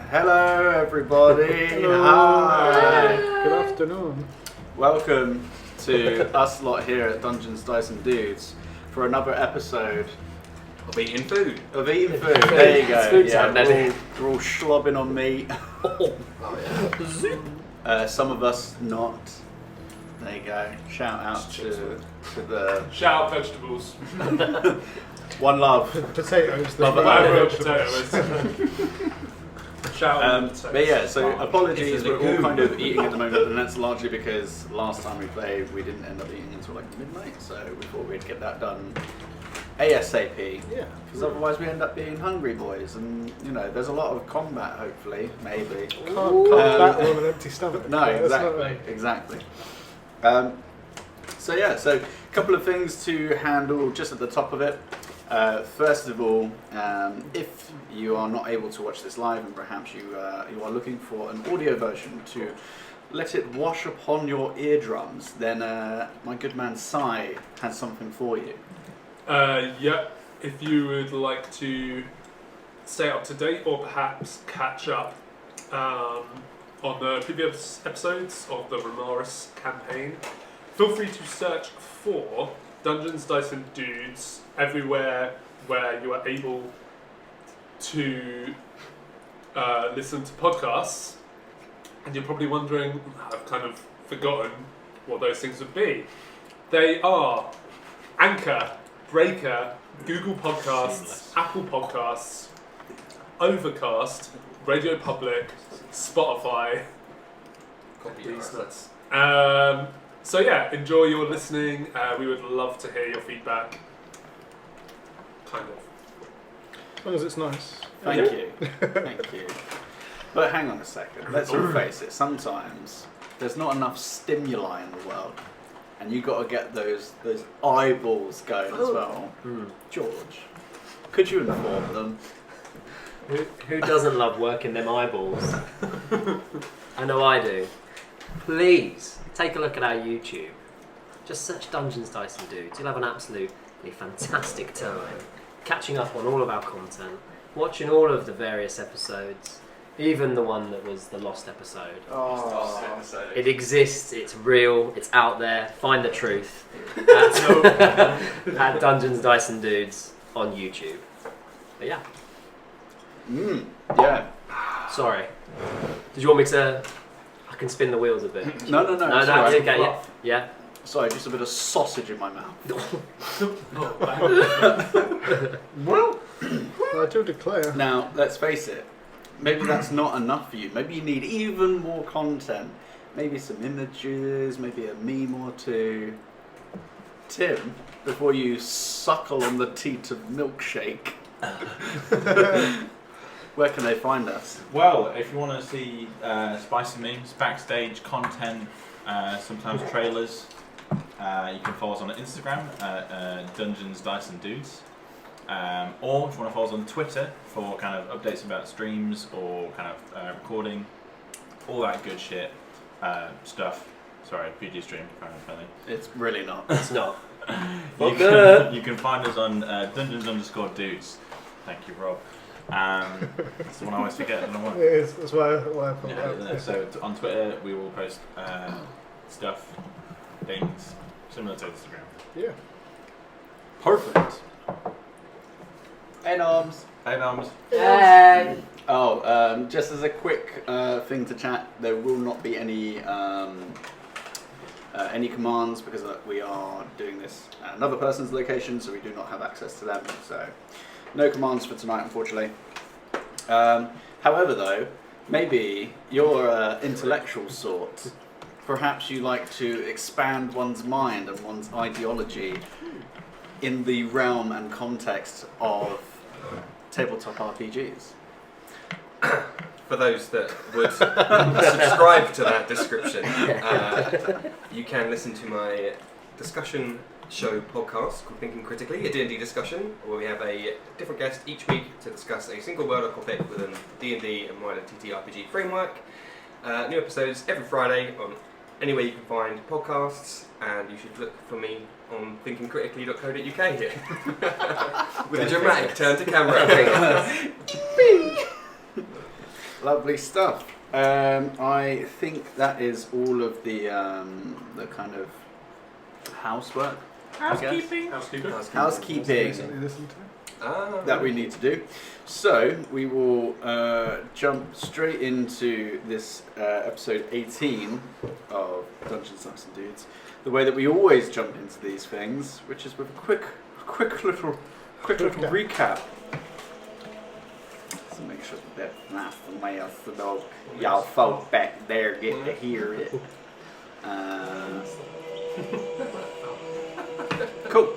Hello everybody. Hello. Hi. Good afternoon. Welcome to us lot here at Dungeons, Dice and Dudes for another episode of eating food. There you go. Food Yeah, sound, we're all slobbing on meat. Some of us not. There you go. Shout out to the Shout out vegetables. one love. Potatoes. Love it. Whatever potatoes. Shout out potatoes. But yeah, so apologies, we're all kind of eating at the moment, and that's largely because last time we played, we didn't end up eating until like midnight, so we thought we'd get that done ASAP. Yeah. Because otherwise we end up being hungry boys, and you know, there's a lot of combat, hopefully, maybe. Can't battle on an empty stomach. No, exactly. So a couple of things to handle just at the top of it. First of all, if you are not able to watch this live and perhaps you are looking for an audio version to let it wash upon your eardrums, then my good man Sai has something for you. If you would like to stay up to date or perhaps catch up on the previous episodes of the Remaris campaign, feel free to search for Dungeons, Dice and Dudes everywhere where you are able to listen to podcasts. And you're probably wondering, I've kind of forgotten what those things would be. They are Anchor, Breaker, Google Podcasts, Apple Podcasts, Overcast, Radio Public, Spotify. These nuts. So yeah, enjoy your listening. We would love to hear your feedback. Kind of. As long as it's nice. Thank you. But hang on a second, let's all face it, sometimes there's not enough stimuli in the world, and you got to get those eyeballs going as well. George, could you inform them? Who doesn't love working them eyeballs? I know I do. Please take a look at our YouTube. Just search Dungeons, Dice and Dudes. You'll have an absolutely fantastic time catching up on all of our content, watching all of the various episodes, even the one that was the lost episode. It exists, it's real, it's out there. Find the truth at Dungeons, Dice and Dudes on YouTube. But yeah. Yeah. Sorry. Did you want me to... I can spin the wheels a bit. No. No, okay, yeah. Sorry, just a bit of sausage in my mouth. Well, I do declare. Now, let's face it. Maybe that's not enough for you. Maybe you need even more content. Maybe some images, maybe a meme or two. Tim, before you suckle on the teat of milkshake, where can they find us? Well, if you want to see spicy memes, backstage content, sometimes trailers, you can follow us on Instagram at Dungeons, Dice and Dudes. Or if you want to follow us on Twitter for kind of updates about streams or kind of recording, all that good shit stuff. Sorry, PG stream, apparently. It's really not. It's not. You can find us on Dungeons_Dudes. Thank you, Rob. That's the one I always forget. I don't know why. It is. That's why I thought that. So on Twitter we will post stuff, things similar to Instagram. Yeah. Perfect. Hey, Noms. Hey! Oh, just as a quick thing to chat, there will not be any commands because we are doing this at another person's location, so we do not have access to them. So, no commands for tonight, unfortunately. However, though, maybe you're intellectual sort. Perhaps you like to expand one's mind and one's ideology in the realm and context of tabletop RPGs. For those that would subscribe to that description, you can listen to my discussion show podcast called Thinking Critically, a D&D discussion, where we have a different guest each week to discuss a single word or topic within D&D and wider ttrpg framework. New episodes every Friday on anywhere you can find podcasts, and you should look for me on thinkingcritically.co.uk here with a dramatic turn to camera. Lovely stuff. I think that is all of the kind of housework, Housekeeping. housekeeping Recently listened to. that we need to do. So we will jump straight into this episode 18 of Dungeons, Dice and Dudes. The way that we always jump into these things, which is with a quick little recap. So make sure that that's the mouth for those y'all folk back there get to hear it. Cool.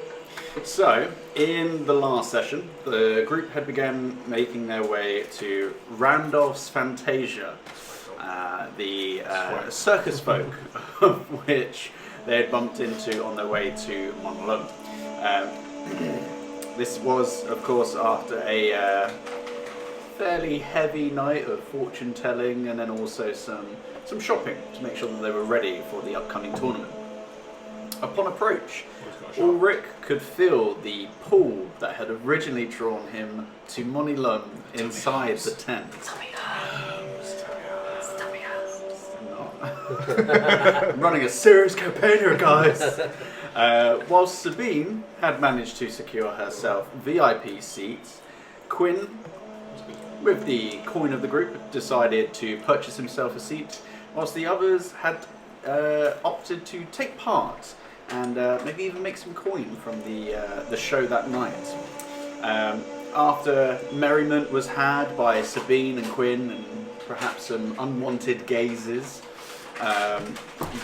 So, in the last session, the group had begun making their way to Randolph's Fantasia, the circus folk of which they had bumped into on their way to Monolum. This was, of course, after a fairly heavy night of fortune telling and then also some shopping to make sure that they were ready for the upcoming tournament. Upon approach, Ulrich could feel the pull that had originally drawn him to Monilum inside the tent. I'm running a serious campaign here, guys. Whilst Sabine had managed to secure herself VIP seats, Quinn, with the coin of the group, decided to purchase himself a seat, whilst the others had opted to take part and maybe even make some coin from the show that night. After merriment was had by Sabine and Quinn and perhaps some unwanted gazes,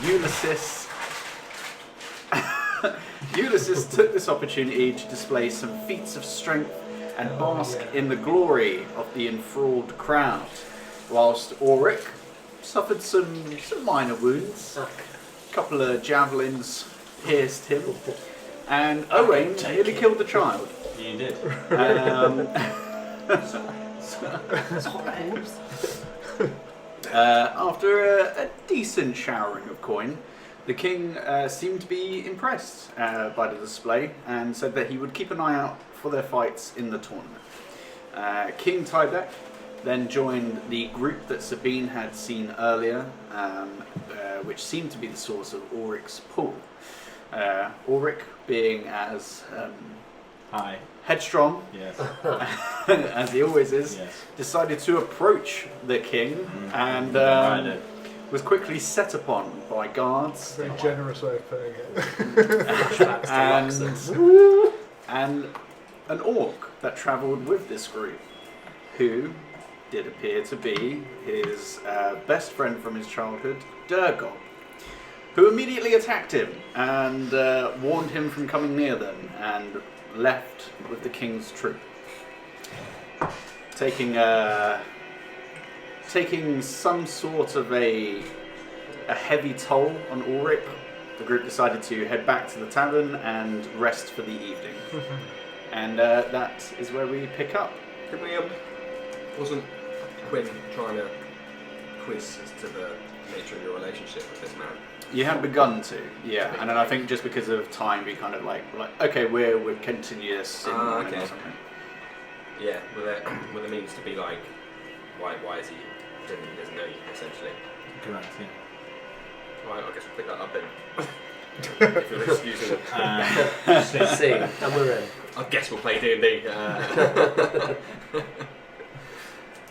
Ulysses took this opportunity to display some feats of strength and bask in the glory of the enthralled crowd, whilst Ulrich suffered some minor wounds. A couple of javelins pierced him, and Owain nearly killed the child. You did. After a decent showering of coin, the king seemed to be impressed by the display and said that he would keep an eye out for their fights in the tournament. King Tybeck then joined the group that Sabine had seen earlier, which seemed to be the source of Ulrich's pull. Ulrich, being as Hi. headstrong Yes. as he always is, Yes. decided to approach the king and was quickly set upon by guards Very generous way of putting it. Flashbacks to Roxas. and an orc that travelled with this group, who did appear to be his best friend from his childhood, Durgob, who immediately attacked him and warned him from coming near them and left with the king's troop. Taking some sort of a heavy toll on Ulrich, the group decided to head back to the tavern and rest for the evening. And that is where we pick up. Did we, wasn't Quinn trying to quiz as to the nature of your relationship with this man? You had begun to, yeah, and then I think just because of time, we kind of like okay, we'll continue this in the morning okay. or something. Yeah, with a means to be like, why is he doesn't know you, essentially. Correct, yeah. Right, I guess we'll pick that up then. If you're excusing it. See, and we're in. I guess we'll play D&D.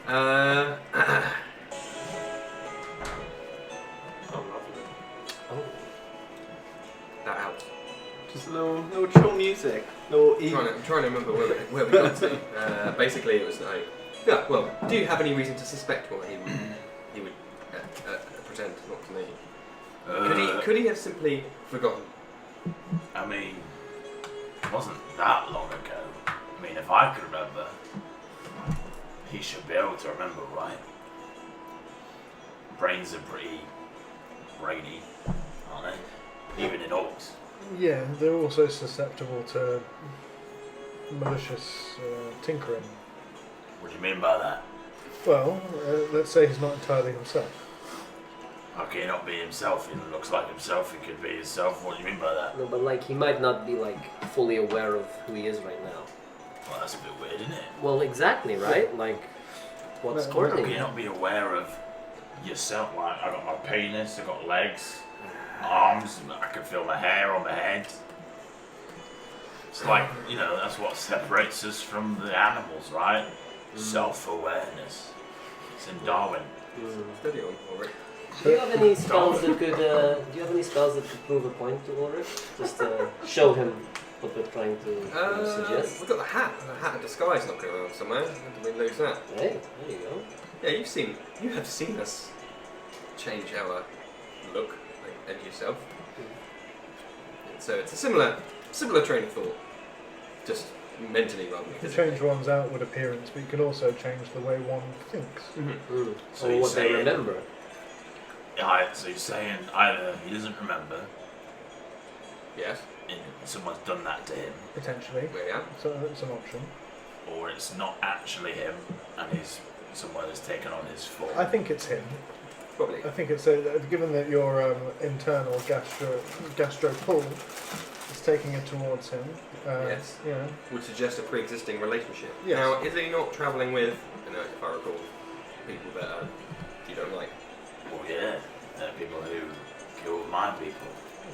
Oh, lovely. Oh. That helps. Just a little chill music, little I'm trying to remember where we got to. Basically, it was like, yeah. Well, do you have any reason to suspect what he would pretend not to know you? Could he have simply forgotten? I mean, it wasn't that long ago. I mean, if I could remember, he should be able to remember, right? Brains are pretty brainy, aren't they? Even in orcs. Yeah, they're also susceptible to malicious tinkering. What do you mean by that? Well, let's say he's not entirely himself. How can he not be himself? He looks like himself, he could be himself. What do you mean by that? No, but like he might not be like fully aware of who he is right now. Well, that's a bit weird, isn't it? Well, exactly, right? Like, What's No, causing Can you it? not be aware of yourself? Like, I got my penis, I got legs, arms, I can feel my hair on my head. It's like, that's what separates us from the animals, right? Self-awareness. It's in Darwin. Steady on, Ulrich. Do you have any spells that could? Do you have any spells that could prove a point to Ulrich? Just to show him what we're trying to suggest. We've got the hat of disguise knocking around somewhere. How did we lose that? Hey, there you go. Yeah, you have seen us change our look, and yourself. So it's a similar train of thought, just mentally rather than You can physically. change one's outward appearance, but you can also change the way one thinks. So Or you're what they saying- remember. So you're saying either he doesn't remember, Yes, and someone's done that to him, Potentially. yeah. So it's an option. or it's not actually him, and someone has taken on his form. I think it's him. Probably. I think it's given that your internal gastro pull is taking it towards him. Yes. Yeah. Would suggest a pre-existing relationship. Yes. Now, is he not travelling with, if I recall, people that you don't like? Well, yeah, there are people who kill my people.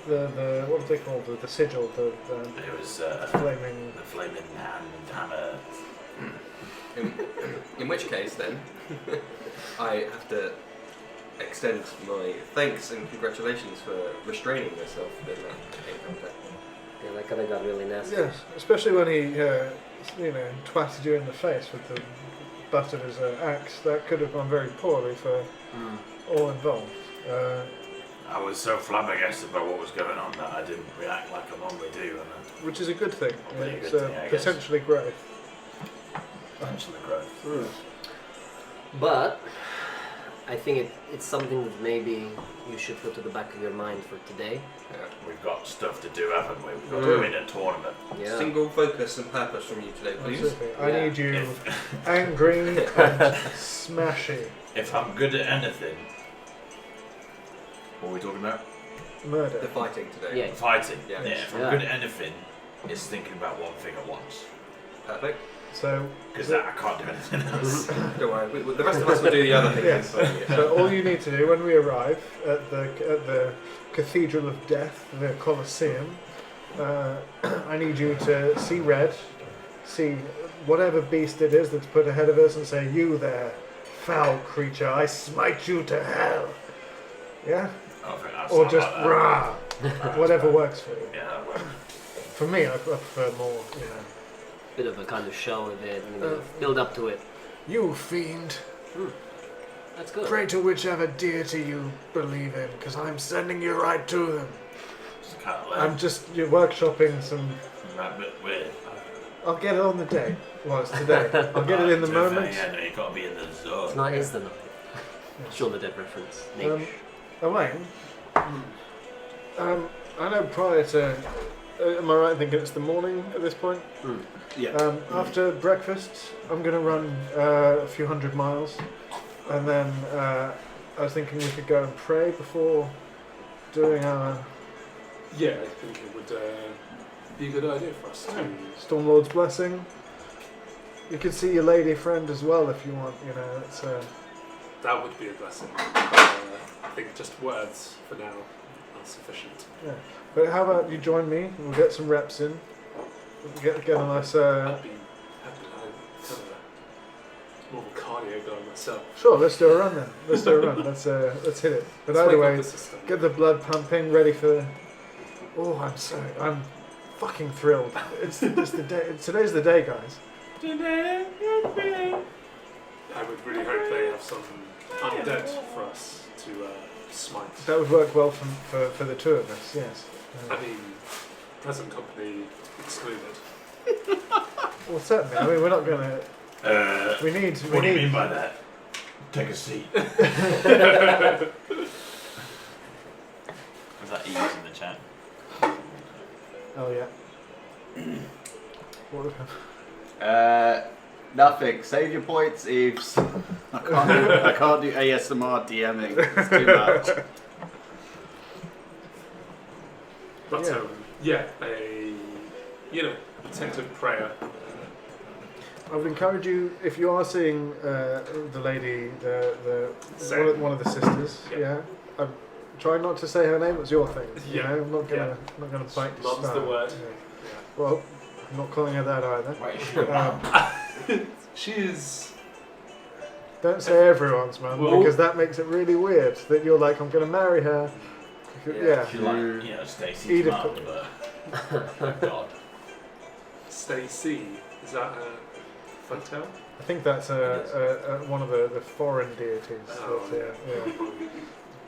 The what do they call the sigil? The It was flaming. the flaming hammer. In which case, then, I have to extend my thanks and congratulations for restraining yourself in that encounter. Yeah, that kind of got really nasty. Yes, especially when he twatted you in the face with the butt of his axe. That could have gone very poorly for all involved. I was so flabbergasted by what was going on that I didn't react like I normally do, and Which is a good thing. Probably a It's good thing, I guess. potentially growth. potentially growth. But I think it's something that maybe you should put to the back of your mind for today. We've got stuff to do, haven't we? We've got to win a tournament. Yeah. Single focus and purpose from you today, please. Absolutely. I Yeah. need you If, angry and smashy. if I'm good at anything, what are we talking about? Murder. The fighting today. Yeah. Fighting. Yeah. If I'm Yeah. good at anything, it's thinking about one thing at once. Perfect. So, Because I can't do anything else. Don't worry, the rest of us will do the other things. Yes. for you. so all you need to do when we arrive at the Cathedral of Death, the Colosseum, I need you to see red, see whatever beast it is that's put ahead of us, and say, "You there, foul creature! I smite you to hell." Yeah, I think that's or not just like that. rah, whatever works for you. Yeah, that works. For me, I prefer more. Bit of a kind of show of it, build up to it. You fiend, That's good. pray to whichever deity you believe in, because I'm sending you right to them. It's kind of I'm just workshopping some. a bit weird. I'll get it on the day. Well, it's today. I'll get it in the To be fair, moment. Yeah, no, you've got to be in the zone. It's not is the night. Shaun the Dead reference. Niche. Owain, I know prior to. Am I right in thinking it's the morning at this point? Yeah. After breakfast, I'm going to run a few hundred miles. And then I was thinking we could go and pray before doing our Yeah, I think it would be a good idea for us to. Stormlord's blessing. You could see your lady friend as well if you want, it's That would be a blessing. I think just words for now are sufficient. yeah. But how about you join me? We'll get some reps in. Get a nice. I'd be happy. I'm kind of more of a cardio guy myself. Sure, let's do a run then. Let's do a run. Let's hit it. But Let's either wake up way, the system. get the blood pumping, ready for. Oh, I'm fucking thrilled. It's the day. Today's the day, guys. I would really hope they have some undead for us to smite. That would work well for the two of us. Yes. I mean, present company excluded. Well, certainly. I mean, we're not gonna. We need. What do you mean by that? Take a seat. Was that ease in the chat? Oh yeah. What? Nothing. Save your points, Eves. I can't do ASMR DMing. It's too much. But Yeah. a attentive prayer. I would encourage you, if you are seeing the lady, Same. one of the sisters, Yeah. try not to say her name. It's your thing. You Yeah. know? I'm not gonna bite your Mum's the style. word. Yeah. Well, I'm not calling her that either. Wait, sure. She is. Don't say everyone's mum Well- because that makes it really weird. That you're like, I'm gonna marry her. Yeah. She's like, you know, Stacey's Edith- mum, but oh God. Stacey. Is that a fun tale? I think that's one of the foreign deities. Oh, That's, yeah.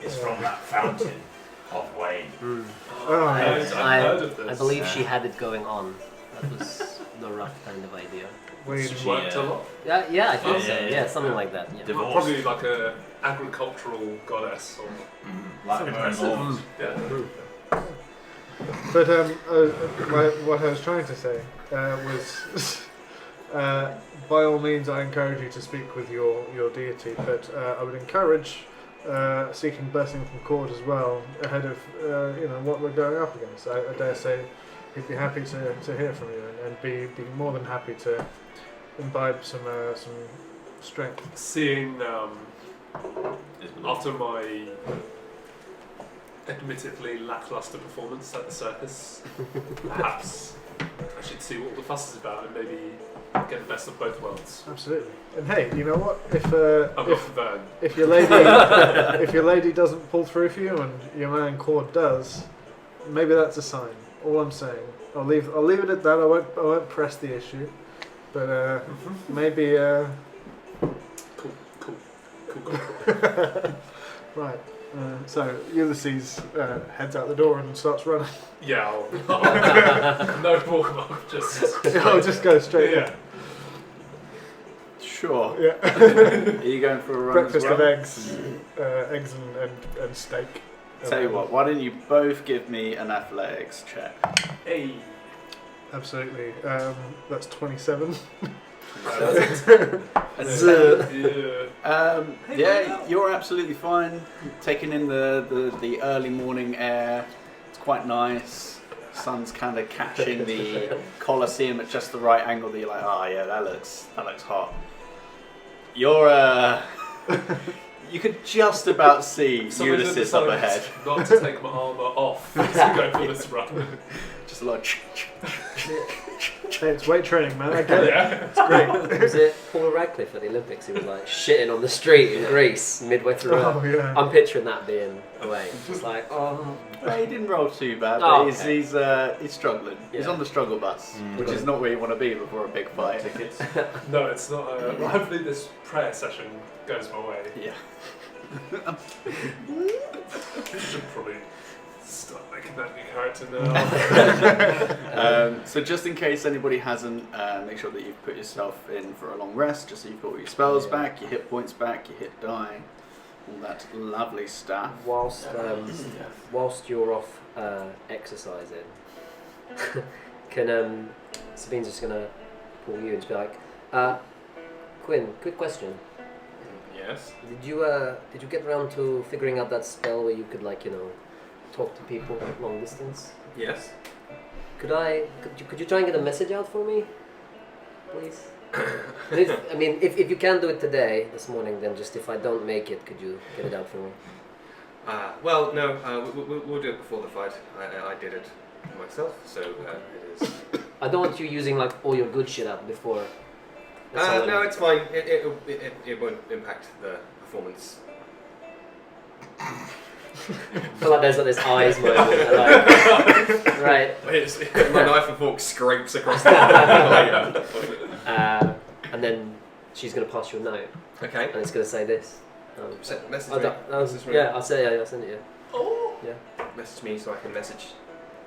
It's from that fountain of Wayne. Oh, I, yes. I've heard of this. I believe she had it going on. That was the rough kind of idea. Wait, She worked a lot. Yeah, I think so. Yeah, Yeah, yeah. something like that. Yeah. Divorce. Probably like a agricultural goddess or Like her own laws. yeah. But what I was trying to say was, by all means, I encourage you to speak with your deity. But I would encourage seeking blessing from court as well ahead of what we're going up against. I dare say he'd be happy to hear from you and be more than happy to imbibe some strength. Seeing after my admittedly lackluster performance at the circus, perhaps I should see what all the fuss is about and maybe get the best of both worlds. Absolutely. And hey, you know what? I'm not Vern. If your lady doesn't pull through for you and your man Cord does, maybe that's a sign. All I'm saying. I'll leave it at that. I won't press the issue. But maybe Cool. right. So Ulysses heads out the door and starts running. Yeah, I'll no walk. I'll just I'll just go straight. yeah. Sure. Yeah. Are you going for a run Breakfast as well? of eggs and steak. Tell you what, why don't you both give me an athletics check? Hey. Absolutely. That's 27. Yeah, you're absolutely fine. Taking in the early morning air. It's quite nice. Sun's kind of catching the Colosseum at just the right angle that you're like, oh yeah, that looks hot. You're you could just about see Someone Ulysses up decided ahead. Not to take my armour off to go for this run. Just a lot. Hey, it's weight training, man. I get it. Yeah. It's great. Was it Paul Radcliffe at the Olympics? He was like shitting on the street in Greece midway through. Oh yeah. I'm picturing that being away. Just like, oh. Well, he didn't roll too bad, but Oh, he's struggling. He's Yeah. on the struggle bus, which is not where you want to be before a big fight. Tickets. No, it's not. Well, hopefully this prayer session goes my way. Yeah. Should probably start making that new character now. So just in case anybody hasn't, make sure that you've put yourself in for a long rest, just so you've got all your spells back, your hit points back, your hit die, all that lovely stuff. Whilst you're off exercising, can Sabine's just gonna pull you and just be like, Quinn, quick question. Yes. Did you get around to figuring out that spell where you could talk to people long distance? Yes. Could you try and get a message out for me, please? And if you can't do it today, this morning, then just if I don't make it, could you get it out for me? Well, no, we'll do it before the fight. I did it myself, so it is. I don't want you using all your good shit out before. No, it's fine. It won't impact the performance. I feel like there's this eyes moment. Right. My knife and fork scrapes across the And then she's gonna pass you a note, Okay. and it's gonna say this. Message I me. don't- Message me. yeah, I'll send it to you. Oh. Message me so I can message.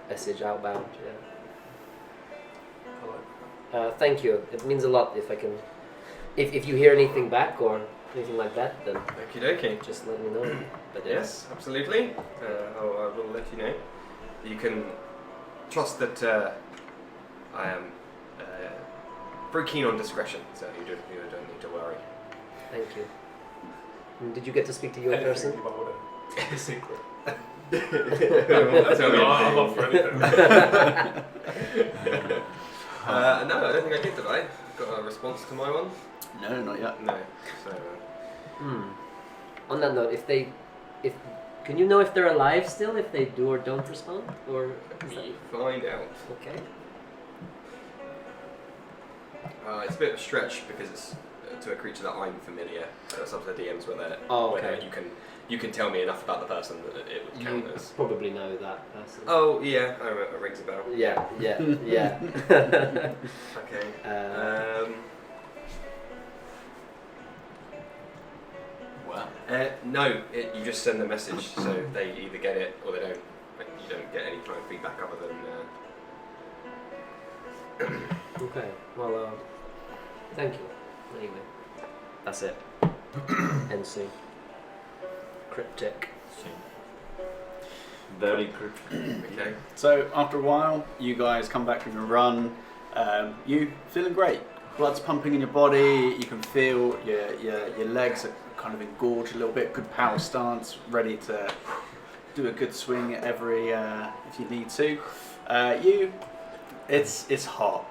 Message outbound. Yeah. Hello. Thank you. It means a lot if I can. If you hear anything back or anything like that, then Okie dokie. just let me know. But Yes, absolutely. I will let you know. You can trust that I am very keen on discretion, so you don't need to worry. Thank you. And did you get to speak to your Anything person? you might want to keep a secret. Tell me No, I'm anything. up for anything. No, I don't think I did I? Got a response to my one? No, not yet. No. So. On that note, can you know if they're alive still if they do or don't respond, or is that... Find out. Okay. It's a bit of a stretch because it's to a creature that I'm familiar. Some of the DMs whether you can tell me enough about the person that it would count You as. probably know that person. Oh yeah, it rings a bell. Yeah. Okay. Well, No, you just send the message, so they either get it or they don't. Like, you don't get any kind of feedback other than. Okay. Well, thank you. Anyway, that's it. End soon. Cryptic. very cryptic. Okay. So after a while, you guys come back from your run. You feeling great. Blood's pumping in your body. You can feel your legs are kind of engorged a little bit. Good power stance, ready to do a good swing at every if you need to. It's hot.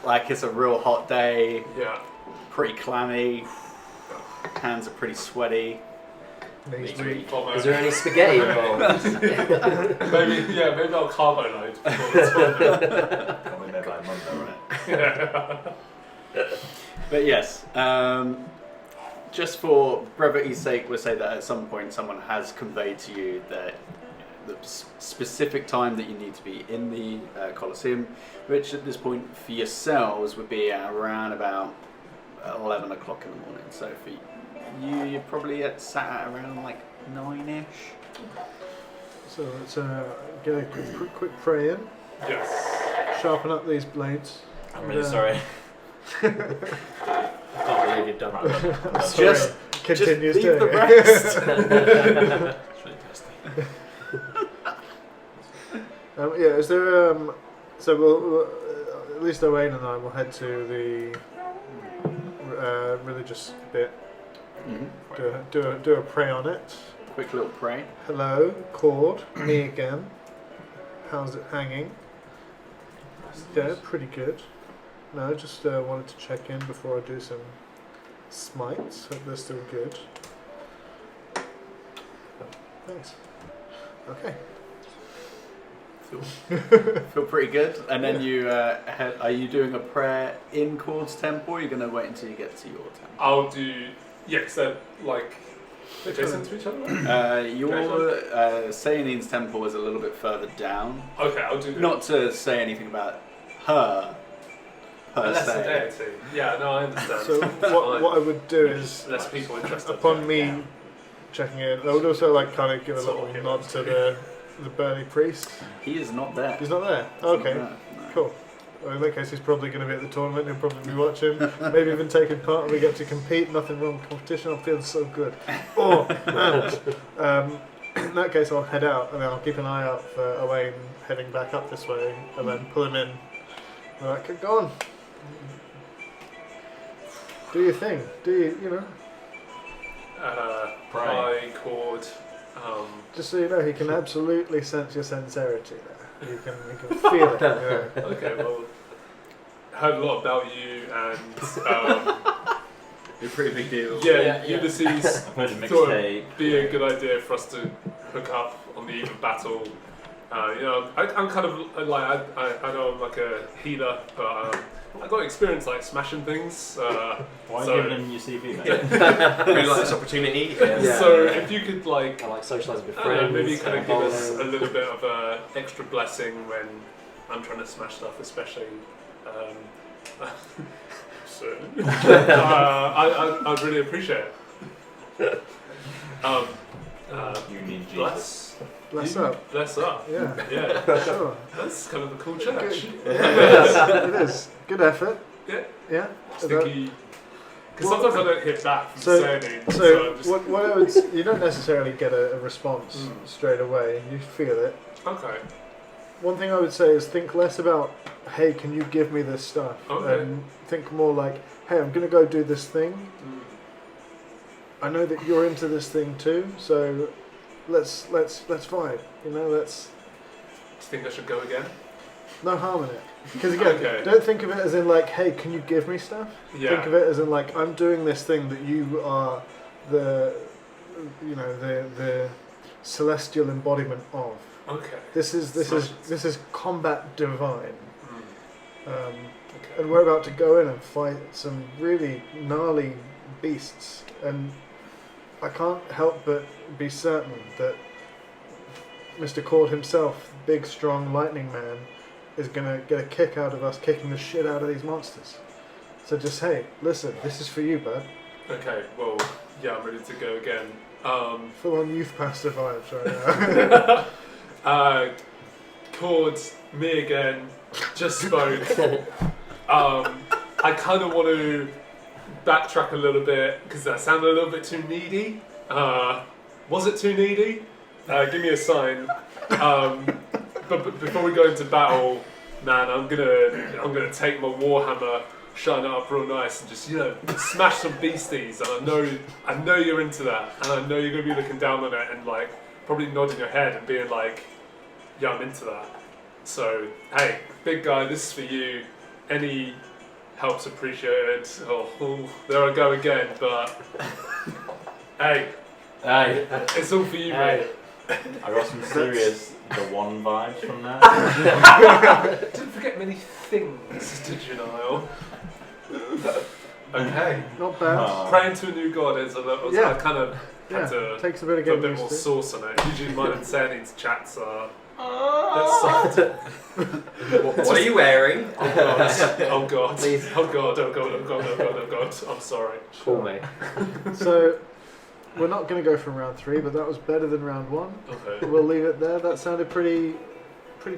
Like it's a real hot day. Yeah. Pretty clammy. Hands are pretty sweaty. Knees Me weak. Vomit. Is there any spaghetti involved? maybe I'll carbo load before this one. Coming there by Monday, right? Yeah. But yes, just for brevity's sake, we'll say that at some point someone has conveyed to you that the specific time that you need to be in the Colosseum, which at this point for yourselves would be around about 11 o'clock in the morning. So for you're probably sat at around like 9ish. So let's get a quick pray in, Yes. sharpen up these blades. I'm really sorry. I can't believe you've done that. Sorry, Just continues leave doing the it. rest. It's really testing. Yeah, is there so we'll at least Owain and I will head to the religious bit. Mhm. Do a pray on it. Quick little pray. Hello, cord, me again. How's it hanging? Yeah, pretty good. No, just wanted to check in before I do some smites. Hope they're still good. Thanks. Okay. Feel pretty good. And then you are you doing a prayer in Cord's temple? Or are you going to wait until you get to your temple? I'll do. Yeah, because they're like adjacent to each other. Your Sayaneen's temple is a little bit further down. Okay, I'll do. Not to say anything about her per Unless the se. deity. Yeah, no, I understand. So what I would do is, Less people interested. upon me checking in, I would also like kind of give a Sort little of nod to the burly priest. He is not there. He's not there. Okay, No. cool. Well, in that case, he's probably going to be at the tournament. He'll probably be watching, maybe even taking part. And we get to compete. Nothing wrong with competition. I'm feeling so good. Oh, and in that case, I'll head out and then I'll keep an eye out for Owain heading back up this way, and then pull him in. All right, go on. Do your thing. Do you know? Pry cord. Just so you know, he can absolutely sense your sincerity there. You can feel it. You know. Okay, well, heard a lot about you and You're a pretty big deal. yeah, Ulysses I played a thought mixtape. it'd be a good idea for us to hook up on the eve of battle. You know, I'm kind of like I know I'm like a healer, but I got experience like smashing things. Why are so- you giving him your CV, mate? Really like this opportunity. Yeah. So if you could like I like socialising with I don't know, friends. maybe kind of give us a bowling. little bit of a extra blessing when I'm trying to smash stuff, especially. So, I'd really appreciate it. You need Jesus. Bless You- up. Bless up. Yeah, Yeah, sure. that's kind of a cool church. It is. Good effort. Yeah. Yeah. Because sometimes I don't hit back from So- saying it. So I'm just, what I would you don't necessarily get a response straight away. You feel it. okay. One thing I would say is think less about, hey, can you give me this stuff, Okay. and think more like, hey, I'm gonna go do this thing. Mm. I know that you're into this thing too, so let's fight. You know, let's. Do you think I should go again? No harm in it. Because again, Okay. don't think of it as in like, hey, can you give me stuff? Yeah. Think of it as in like, I'm doing this thing that you are the celestial embodiment of. Okay. This is Smashes. combat divine. Okay. And we're about to go in and fight some really gnarly beasts, and I can't help but be certain that Mr. Cord himself, big, strong lightning man, is gonna get a kick out of us kicking the shit out of these monsters. So just, hey, listen, this is for you, bud. Okay. Well, yeah, I'm ready to go again. Full on youth pastor vibes right now. Cord, me again, just spoke. I kind of want to backtrack a little bit because that sounded a little bit too needy. Was it too needy? Give me a sign. But before we go into battle, man, I'm gonna take my warhammer, shine it up real nice, and just smash some beasties. And I know you're into that, and I know you're gonna be looking down on it and like probably nodding your head and being like, yeah, I'm into that. So hey, big guy, this is for you. Any help's appreciated. Oh, there I go again. But hey, it's all for you, mate. I got some serious The One vibes from that. Didn't forget many things, did you, Niall? Okay. Not bad. Praying to a new god is a little. Yeah. I kind of had to Takes a bit of put a getting bit used more to. sauce on it. Usually mine and Sandy's chats are a bit soft. What are you wearing? Oh god. Oh god. Please. Oh god. Oh god. Oh god. Oh god. Oh god. I'm sorry. Call me. So we're not going to go from round 3, but that was better than round 1. Okay. We'll leave it there. That sounded pretty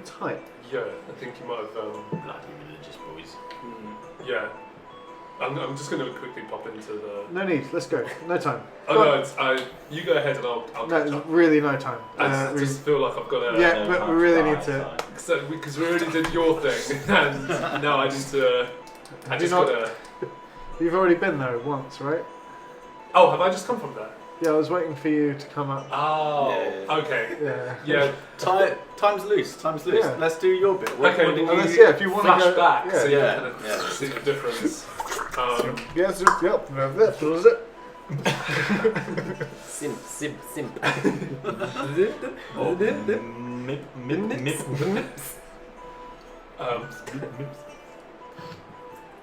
tight. Yeah, I think you might have. Bloody religious boys. Yeah. I'm just going to quickly pop into the. No need. Let's go. No time. Oh Go no, on. it's, you go ahead and I'll No, catch there's up. really no time. I just feel like I've got to. Yeah, but we really need to. Because we already did your thing, and now I need to. I just not- gotta. You've already been there once, right? Oh, have I just come from there? Yeah, I was waiting for you to come up. Oh, Yeah. okay. Yeah. Yeah. Time's loose. Yeah. Let's do your bit. Okay, What did well, you- If you want to Flash go back, yeah. so you Yeah, kind of yeah. see the difference. Yes, yep. That was it. Simp.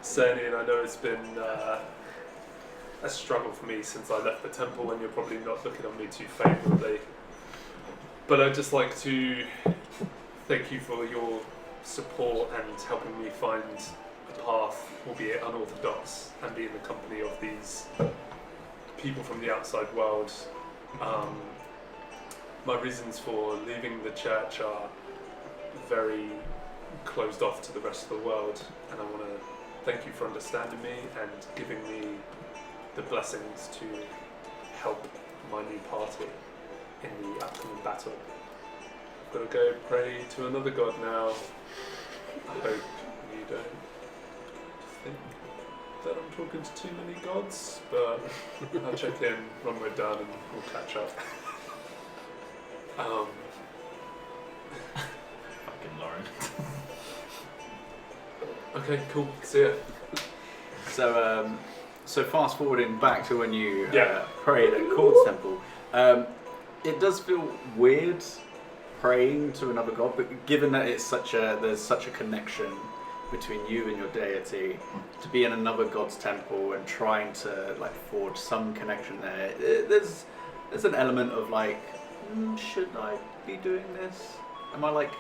Certainly, and I know it's been a struggle for me since I left the temple, and you're probably not looking on me too favourably. But I'd just like to thank you for your support and helping me find a path, albeit unorthodox, and be in the company of these people from the outside world. My reasons for leaving the church are very closed off to the rest of the world, and I want to thank you for understanding me and giving me the blessings to help my new party in the upcoming battle. I've got to go pray to another god now. I hope you don't think that I'm talking to too many gods, but I'll check in when we're done and we'll catch up. Fucking Lauren. Okay, cool. See ya. So fast forwarding back to when you Yeah. prayed at Cord's temple, it does feel weird praying to another god, but given that there's such a connection between you and your deity, to be in another god's temple and trying to like forge some connection there, there's an element of like, should I be doing this? Am I like,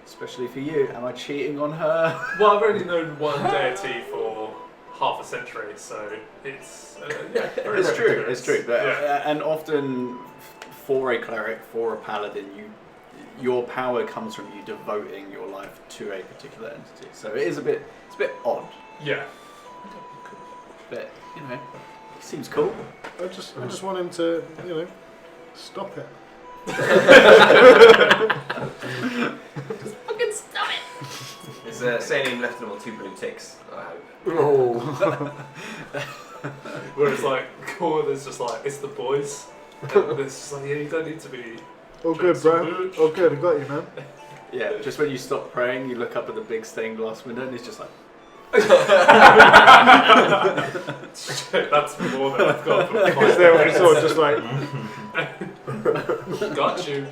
especially for you, am I cheating on her? Well, I've only known one deity for half a century, so it's very It's true. ridiculous. It's true. But, Yeah. and often for a cleric, for a paladin, your power comes from you devoting your life to a particular entity. So it's a bit odd, Yeah. but it seems cool. I just want him to, stop it. Fucking stop it! Is Sailing left them on 2 blue ticks, I hope. Oh. Whereas like core, there's just like it's the boys. And it's just like, yeah, you don't need to be. All good, bro. All good. I got you, man. Yeah, just when you stop praying, you look up at the big stained glass window, and it's just like. That's more than I've got. Because they were sort of just like, Got you.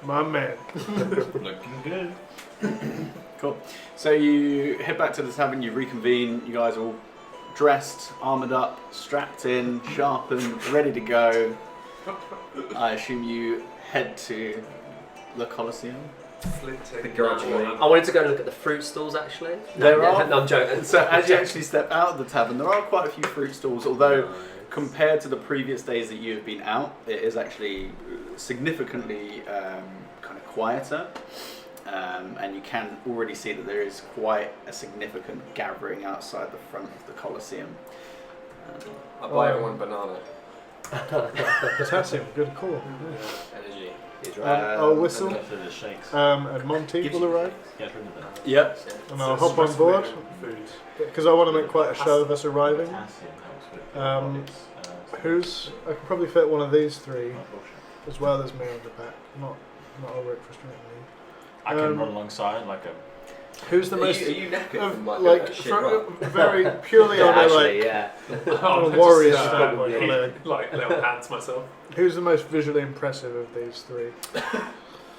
my man. Looking good. Cool. So you head back to the tavern, you reconvene, you guys are all dressed, armoured up, strapped in, sharpened, ready to go. I assume you head to the Colosseum. The garage I wanted to go and look at the fruit stalls actually. There are. No, I'm joking. So as you actually step out of the tavern, there are quite a few fruit stalls, although compared to the previous days that you have been out, it is actually significantly kind of quieter. And you can already see that there is quite a significant gathering outside the front of the Colosseum. I buy everyone banana. Potassium, good call. Energy. He's right. I'll whistle, Go through the shakes. and Monty will arrive, Get rid of them. Yep. and I'll hop on board, because I want to make quite a show of us arriving. Potassium helps with Um, bodies. I could probably fit one of these three, as well as me on the back. Not over it frustratingly. I can run alongside like a. Who's the Are most... you knackered from like, shit for, run? very purely Yeah, on a, actually, like, yeah. on a warrior Just, standpoint. on a- like little hands myself. Who's the most visually impressive of these three?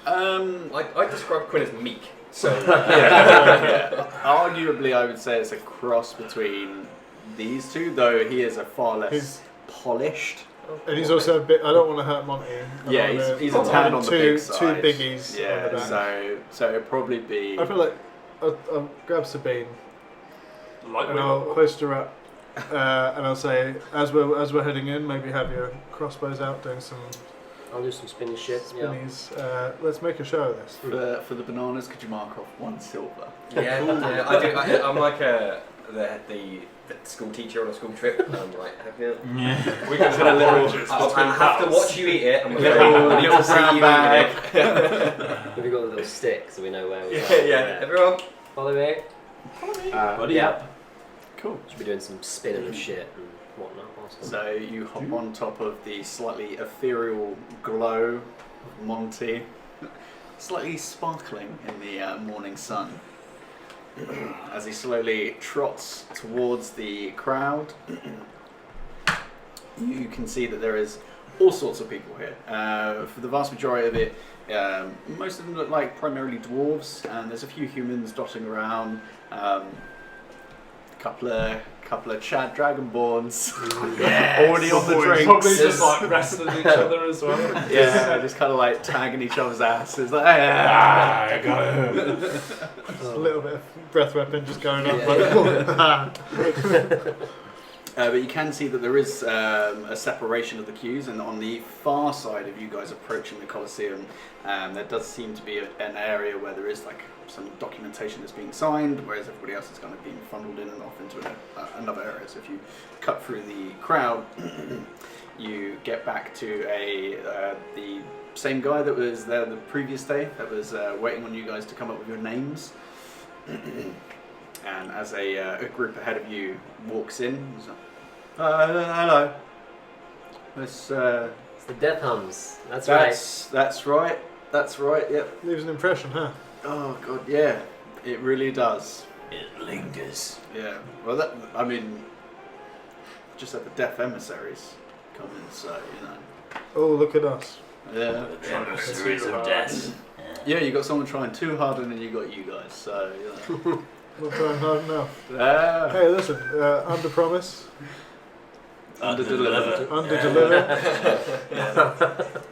I describe Quinn as meek, so Yeah. Arguably, I would say it's a cross between these two, though he is a far less He's- polished. And he's also a bit... I don't want to hurt Monty. I Yeah, don't wanna- he's a tad on the two, big two side. biggies on the Yeah, back. so it'd probably be. I feel like I'll grab Sabine Like and I'll hoist her up, and I'll say, as we're heading in, maybe have your crossbows out, doing some I'll do some spinning shit. Yeah. spinnies. Let's make a show of this. For the bananas, could you mark off 1 silver? yeah, I do. I'm like the school teacher on a school trip. I'm like, have you? Yeah. We can Put a little- sandwiches I between have to pals. watch you eat it. I'm like, Little- I need to little see brown you bag. eat it. We've got a little stick so we know where we are. Yeah. Everyone. Follow me. Buddy yeah. up. Cool. Should be doing some spinning of shit and whatnot. Awesome. So you hop on top of the slightly ethereal glow of Monty, slightly sparkling in the morning sun. As he slowly trots towards the crowd, you can see that there is all sorts of people here. For the vast majority of it, most of them look like primarily dwarves, and there's a few humans dotting around. Couple of Chad Dragonborns already on the drinks. Probably just like wrestling each other as well. Yeah, just kind of like tagging each other's asses. Like, I got him. Just a little bit of breath weapon just going up. Yeah. but you can see that there is a separation of the queues, and on the far side of you guys approaching the Colosseum, there does seem to be an area where there is like some documentation that's being signed, whereas everybody else is kind of being funneled in and off into another area. So if you cut through the crowd, you get back to the same guy that was there the previous day, that was waiting on you guys to come up with your names. And as a group ahead of you walks in, he's like, hello. It's the Death Hums. That's right. That's right. That's right. Yep. Leaves an impression, huh? Oh god, yeah. It really does. It lingers. Yeah. Well, just had the death emissaries come in, so you know. Oh, look at us. Yeah. The tributaries of death. Yeah, you got someone trying too hard, and then you got you guys. So you know. Not trying hard enough. Yeah. Hey, listen, under promise, Under deliver. under deliver.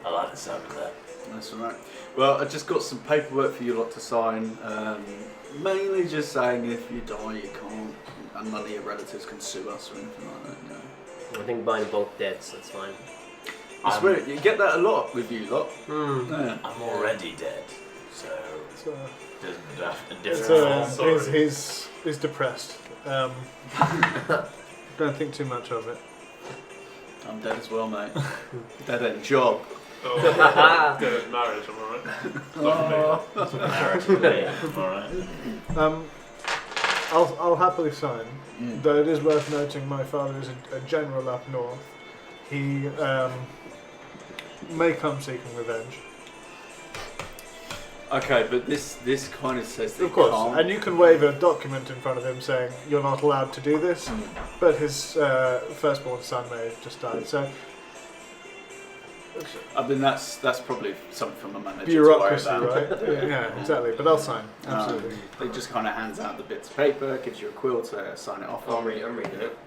I like the sound of that. That's all right. Well, I just got some paperwork for you lot to sign. Mainly just saying if you die, you can't, and none of your relatives can sue us or anything like that. You know. I think mine are both dead, so that's fine. I swear, you get that a lot with you lot. Yeah. I'm already dead, so So, doesn't have a it's, different. he's depressed. Don't think too much of it. I'm dead as well, mate. Dead end job. Oh, dead at marriage, am I right? Alright. I'll happily sign. Though it is worth noting, my father is a general up north. He may come seeking revenge. Okay, but this kind of says that Of course, you can't. and you can wave a document in front of him saying you're not allowed to do this, but his firstborn son may have just died. So I mean, that's probably something from a manager bureaucracy, to worry right? about. Yeah, exactly. But I'll sign. Absolutely. He just kind of hands out the bits of paper, gives you a quill to sign it off I'm on. reading it.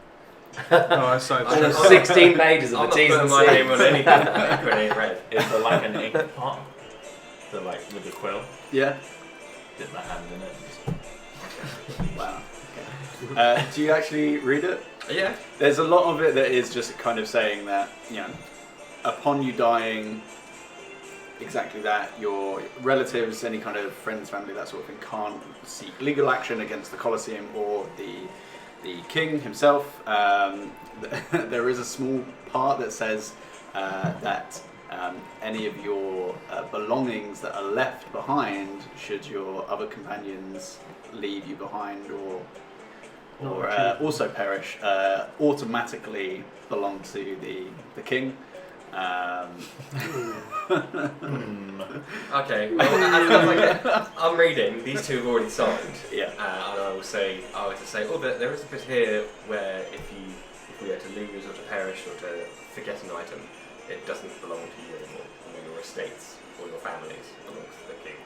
No, I signed. I'm it. not- 16 pages of I'm the not T's putting and my name on C's. anything that ain't read. Is there like an ink pot? The like with the quill? Yeah. Dip my hand in it. Wow. Okay. Do you actually read it? Yeah. There's a lot of it that is just kind of saying that, you know, upon you dying, exactly that, your relatives, any kind of friends, family, that sort of thing, can't seek legal action against the Colosseum or the king himself. There is a small part that says that any of your belongings that are left behind, should your other companions leave you behind or also perish, automatically belong to the king. Okay. Well, I'm reading. These two have already signed. Yeah. And I will say, oh, there is a bit here where if we are to lose or to perish or to forget an item, it doesn't belong to you anymore, or your estates or your families belong to the king.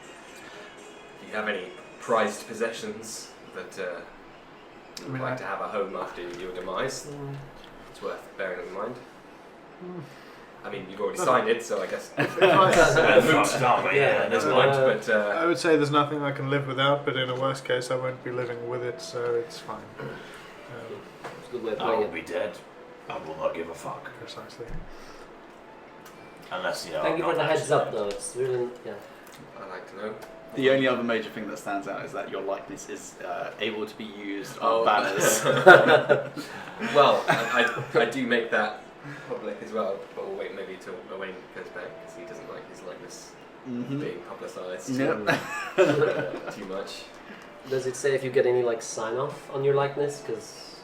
If you have any prized possessions that you would like to have a home after your demise, it's worth bearing in mind. I mean, you've already signed it, so I guess Yeah, there's point. But I would say there's nothing I can live without, but in a worst case, I won't be living with it, so it's fine. It's a good way of I putting will it. be dead. I will not give a fuck. Precisely. Unless, you know. Thank you I'm for the not heads up, dead. though. It's really, yeah. I like to know. The only other major thing that stands out is that your likeness is able to be used Oh. on banners. Well, I do make that public as well, but we'll wait maybe till Owain goes back because he doesn't like his likeness being publicised Yep. too much. Does it say if you get any like sign off on your likeness? Because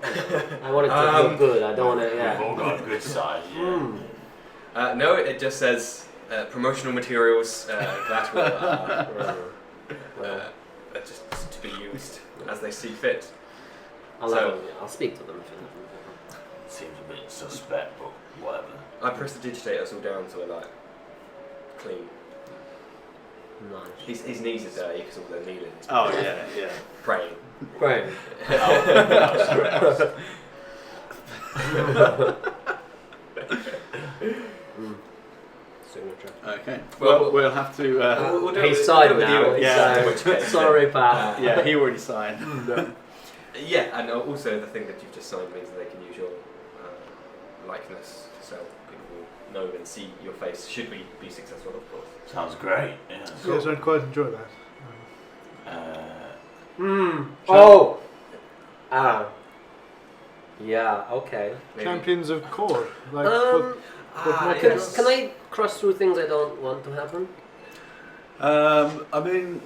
I want it to look good. I don't want to. We've all Yeah. got a good side, yeah. No, it just says promotional materials that will just to be used as they see fit. I'll speak to them. Seems a bit suspect, but whatever. I press the digitator us all down so we're like clean. Nice. His knees are dirty because all they're kneeling. Oh yeah, yeah. Praying. Right. Signature. Okay. Well, Well, we'll have to. We'll do He's it- signed we'll do it now. with you, Yeah. in which case, Sorry, pal. Yeah, he already signed. Yeah, and also the thing that you've just signed means that they can use your likeness, so people will know and see your face. Should we be successful, of course. Sounds great, yeah. Yes, I'd quite enjoy that. Oh. Yeah. Okay. Maybe. Champions of Cord. Like, what more Can, could- can I cross through things I don't want to happen? I mean,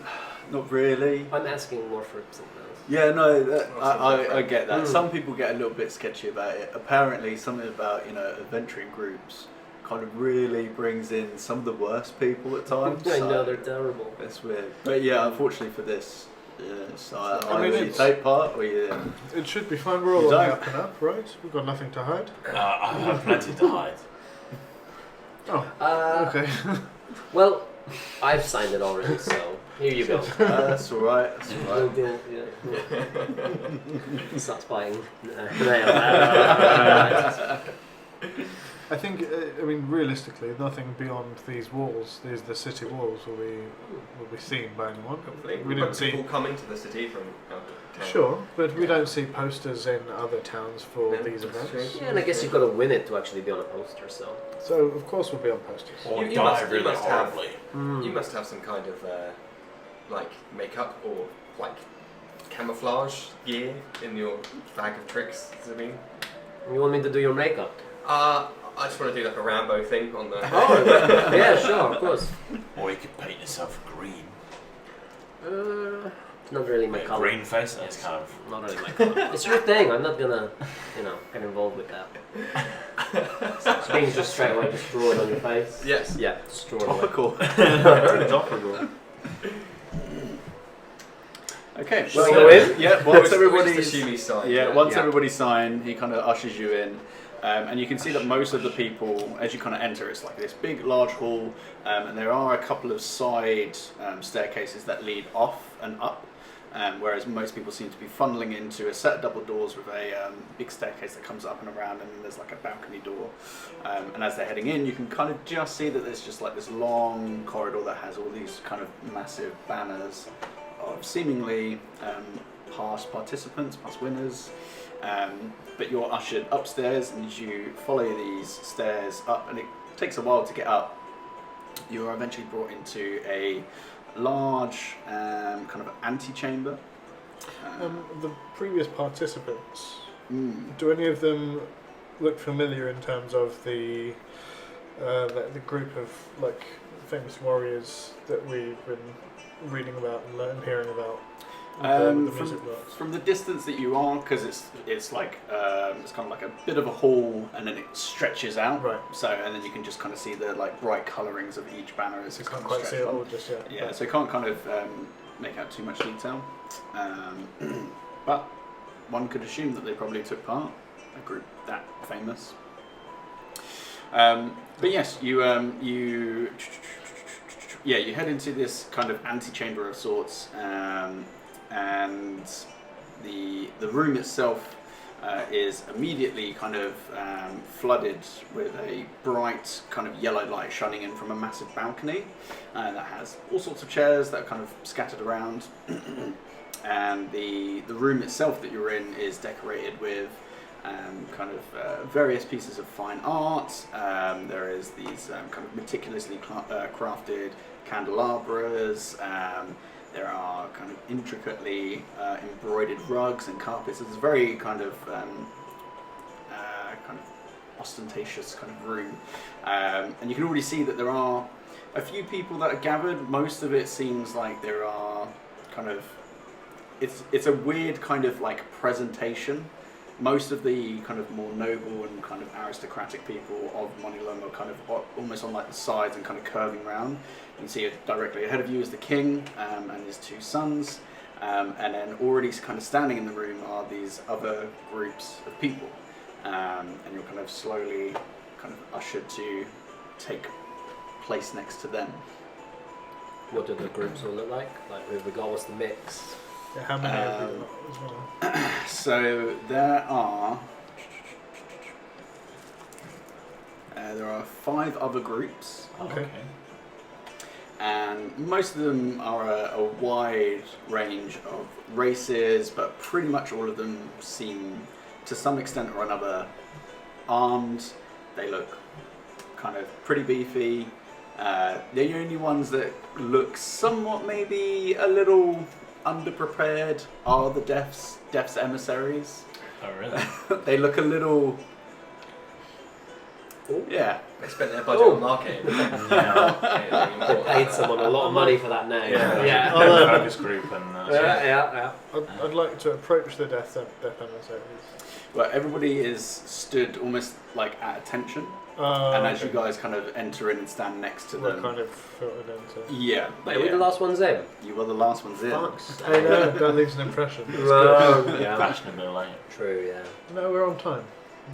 not really. I'm asking more for something else. Yeah, no, Well, I get that. Mm. Some people get a little bit sketchy about it. Apparently, something about adventuring groups kind of really brings in some of the worst people at times. I so know they're terrible. It's weird, but yeah, unfortunately for this, so I mean, either you it's- take part or you. It should be fine. We're all You on the don't. up and up, right? We've got nothing to hide. I have plenty to hide. Oh, okay. Well, I've signed it already, so here you go. That's all right. That's all right. Stop spying. I think, I mean, realistically, nothing beyond these walls, the city walls, will be seen by anyone. Hopefully. We didn't see. People come into the city from out of town. Sure, but we don't see posters in other towns for No, these that's events. true. Yeah, and I guess you've got to win it to actually be on a poster, so. So, of course, we'll be on posters. Or You die must- you really must have- horribly. You must have some kind of like makeup or like camouflage gear in your bag of tricks, Sabine. You want me to do your makeup? I just want to do like a Rambo thing on the. Oh, yeah, sure, of course. Or you could paint yourself green. It's not really my With a color. green face, that's kind of. Not really my color. It's your thing. I'm not gonna, get involved with that. So being just straight away, just draw it on your face. Yes. Yeah, just draw it away. Topical. Very topical. Okay. Shall we go in? Yeah. We'll Once just everybody's assume he's signed. once Yeah. everybody's signed, he kind of ushers you in. And you can see that most of the people, as you kind of enter, it's like this big, large hall, and there are a couple of side staircases that lead off and up, whereas most people seem to be funneling into a set of double doors with a big staircase that comes up and around, and then there's like a balcony door. And as they're heading in, you can kind of just see that there's just like this long corridor that has all these kind of massive banners of seemingly past participants, past winners. But you're ushered upstairs, and as you follow these stairs up, and it takes a while to get up, you're eventually brought into a large kind of antechamber. The previous participants, do any of them look familiar in terms of the group of like famous warriors that we've been reading about and hearing about? The music works. From the distance that you are, because it's like it's kind of like a bit of a hall, and then it stretches out. Right. So and then you can just kind of see the like bright colourings of each banner as You it's can't kind of quite see it stretched all on. just yet. Yeah, so you can't kind of make out too much detail. But one could assume that they probably took part, a group that famous. But yes, you head into this kind of antechamber of sorts, and the room itself is immediately kind of flooded with a bright kind of yellow light shining in from a massive balcony that has all sorts of chairs that are kind of scattered around. And the room itself that you're in is decorated with kind of various pieces of fine art. There is these kind of meticulously crafted candelabras. There are kind of intricately embroidered rugs and carpets. It's a very kind of ostentatious kind of room, and you can already see that there are a few people that are gathered. Most of it seems like there are kind of it's a weird kind of like presentation. Most of the kind of more noble and kind of aristocratic people of Monilum are kind of almost on like the sides and kind of curving round. You can see it directly ahead of you is the king and his two sons, and then already kind of standing in the room are these other groups of people, and you're kind of slowly kind of ushered to take place next to them. What do the groups all look like? Like who have we got? What's the mix? Yeah, how many have you got as well? So there are 5 other groups, Okay. and most of them are a wide range of races, but pretty much all of them seem to some extent or another armed. They look kind of pretty beefy. The only ones that look somewhat maybe a little underprepared are the Death's emissaries. Oh, really? They look a little... Yeah. They spent their budget on marketing. They paid someone a lot of money for that name. Yeah. I'll, Focus group and Yeah. I'd like to approach the death emissaries. Well, everybody is stood almost like at attention, and as you guys kind of enter in and stand next to we're them... kind of filtered into... Yeah. Wait, are we the last ones in? You were the last ones in. Fuck's I know, that leaves an impression. It's Well, good. yeah. fashionable late. True, yeah. No, we're on time.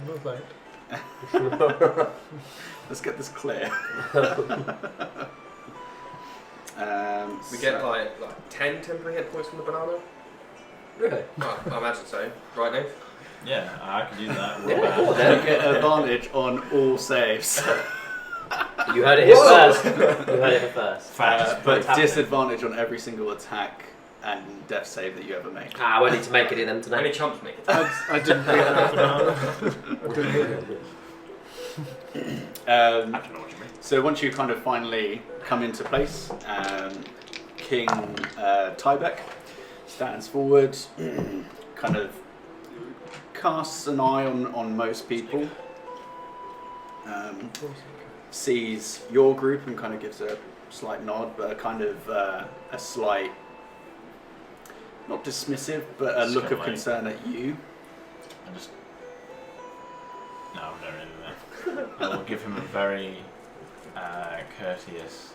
I'm not late. Let's get this clear. We get like 10 temporary hit points from the banana? Really? I imagine so. Right, Nate? Yeah, I could use that. You get advantage on all saves, You heard it here first. You heard it here first. Fast. but It's happening. disadvantage on every single attack and death save that you ever make. Ah, we need to make it in them Only tonight. chumps make it. I didn't get that banana. I didn't get it. I don't know what you mean. So once you kind of finally come into place, King Tybeck stands forward, kind of casts an eye on most people, sees your group and kind of gives a slight nod, but a kind of a slight, not dismissive, but a look of concern at you. I just... No, I'm not in there. I will give him a very courteous...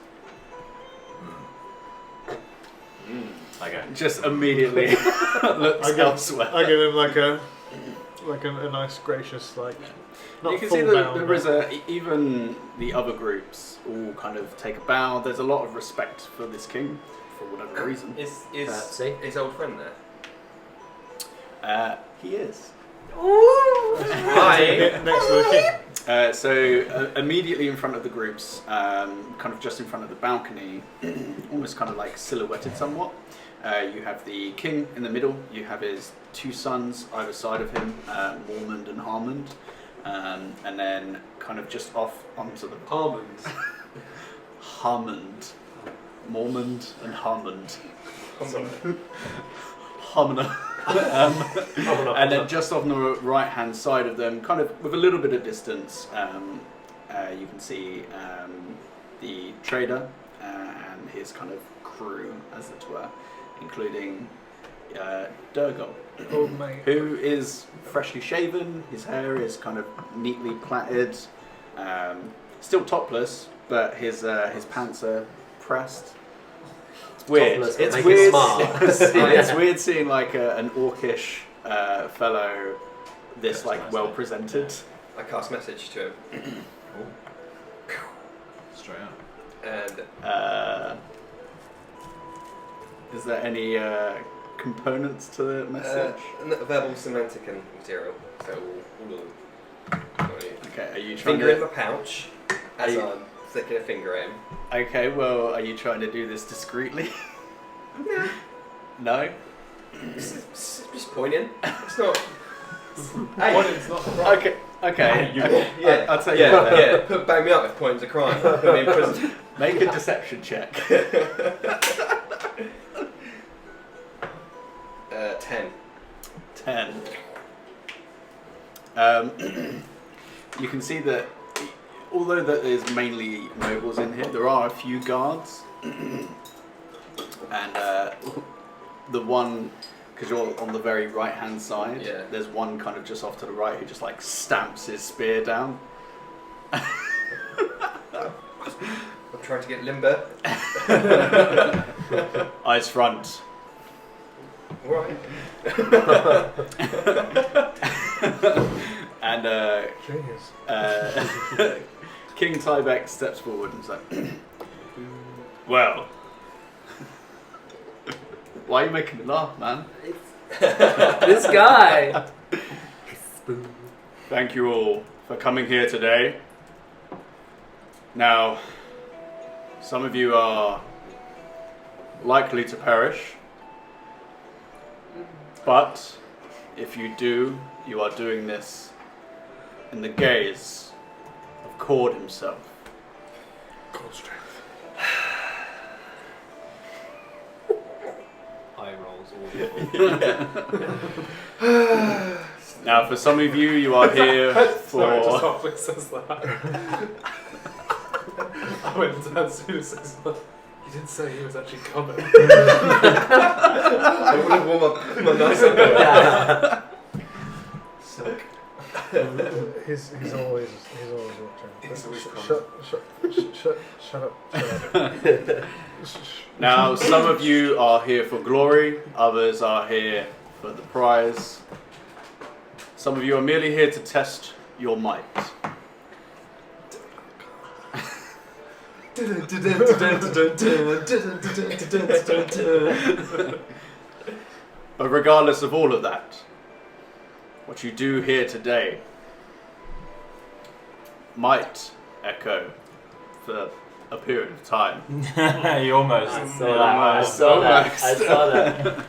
Okay. just immediately looks elsewhere. I give him like a nice gracious not You can full see that bow, there but- is even the other groups all kind of take a bow. There's a lot of respect for this king for whatever reason. Is See? his old friend there? He is. Hi. next to the king. So immediately in front of the groups, kind of just in front of the balcony, almost kind of like silhouetted somewhat, you have the king in the middle. You have his two sons either side of him, Mormond and Harmond, and then kind of just off onto the Almonds. Harmond, Mormond and Harmond, Sorry. Harmoner. And then just on the right hand side of them, kind of with a little bit of distance, you can see the trader and his kind of crew, as it were, including Durgal, Old mate. who is freshly shaven. His hair is kind of neatly plaited, still topless, but his pants are pressed. It's weird. Topless, but It's make it weird. smart. It's weird seeing like an orcish fellow this That's like nice, well mate. presented. I cast message to him, Straight up. and Is there any components to the message? verbal, semantic, and material. So all of them. Okay, are you trying Finger in to? my pouch as Are you- I'm flicking a finger at him. Okay, well, are you trying to do this discreetly? No. Just pointing. It's not. Pointing's not the crime. Okay. Yeah, I'll tell you what. yeah. Bang me up if pointing's a crime. Put me in prison. Make a deception check. 10. 10. You can see that although that there's mainly nobles in here, there are a few guards. And the one, because you're on the very right hand side, Yeah. there's one kind of just off to the right who just like stamps his spear down. I'm trying to get limber. Eyes front. Right. And Genius. King Tybeck steps forward and is like, well, why are you making me laugh, man? This guy. Thank you all for coming here today. Now, some of you are likely to perish, but if you do, you are doing this in the gaze of Cord himself. God strength. Eye rolls audible. Now, for some of you, you are here Sorry, just for... halfway says that. I went down as soon as says that. He didn't say he was actually coming. I want to warm up my nice underwear. Silk. He's always watching. He's always Shut up. Now, some of you are here for glory, others are here for the prize. Some of you are merely here to test your might. But regardless of all of that, what you do here today might echo for a period of time. You almost. I saw that.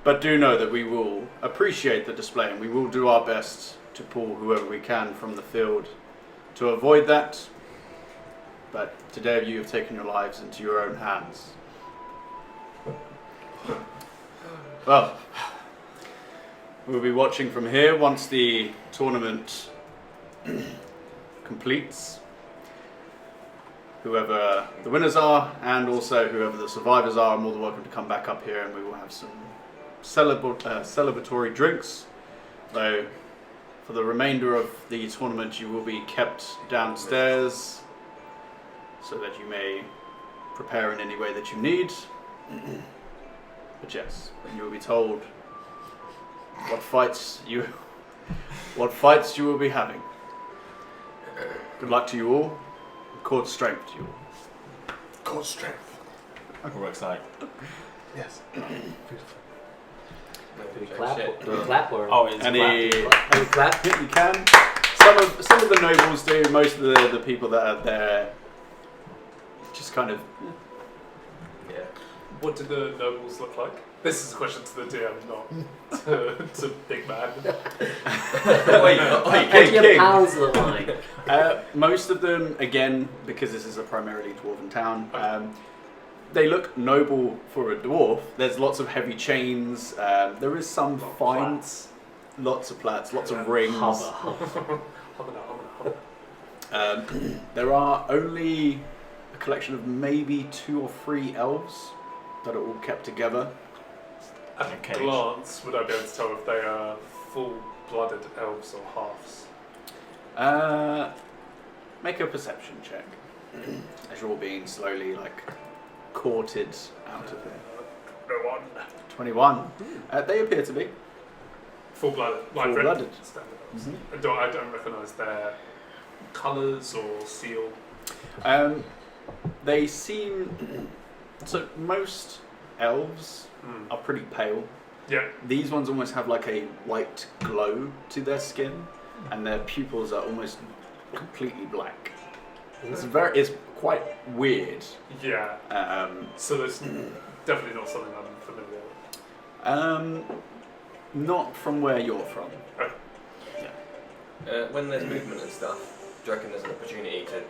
But do know that we will appreciate the display and we will do our best to pull whoever we can from the field to avoid that. But today you have taken your lives into your own hands. Well, we'll be watching from here once the tournament completes. Whoever the winners are and also whoever the survivors are more than welcome to come back up here and we will have some celebratory drinks. Though for the remainder of the tournament you will be kept downstairs so that you may prepare in any way that you need. But yes, you will be told what fights you will be having. Good luck to you all. Court strength to you all. Court strength. Uncle Rick's like, Yes. Beautiful. No, Do we shit. clap? Do we clap or? oh, it's Any? Do we clap? You can. Some of the nobles do. Most of the people that are there just kind of. Yeah. What do the nobles look like? This is a question to the DM, not to Big Man. What do your pals look like? Most of them, again, because this is a primarily dwarven town, they look noble for a dwarf. There's lots of heavy chains. There is some fine, lots of plats, lots of rings. Hubba. There are only a collection of maybe 2 or 3 elves that are all kept together. At a Okay. glance, would I be able to tell if they are full-blooded elves or halves? Make a perception check as you're all being slowly courted out of here. No one. 21. They appear to be Full-blooded. full-blooded. Standard elves. Mhm. I don't recognise their colours or seal. They seem so. Most elves are pretty pale. Yeah. These ones almost have like a white glow to their skin, and their pupils are almost completely black. It's quite weird. Yeah. So there's definitely not something I'm familiar with. Not from where you're from. When there's movement and stuff, do you reckon there's an opportunity to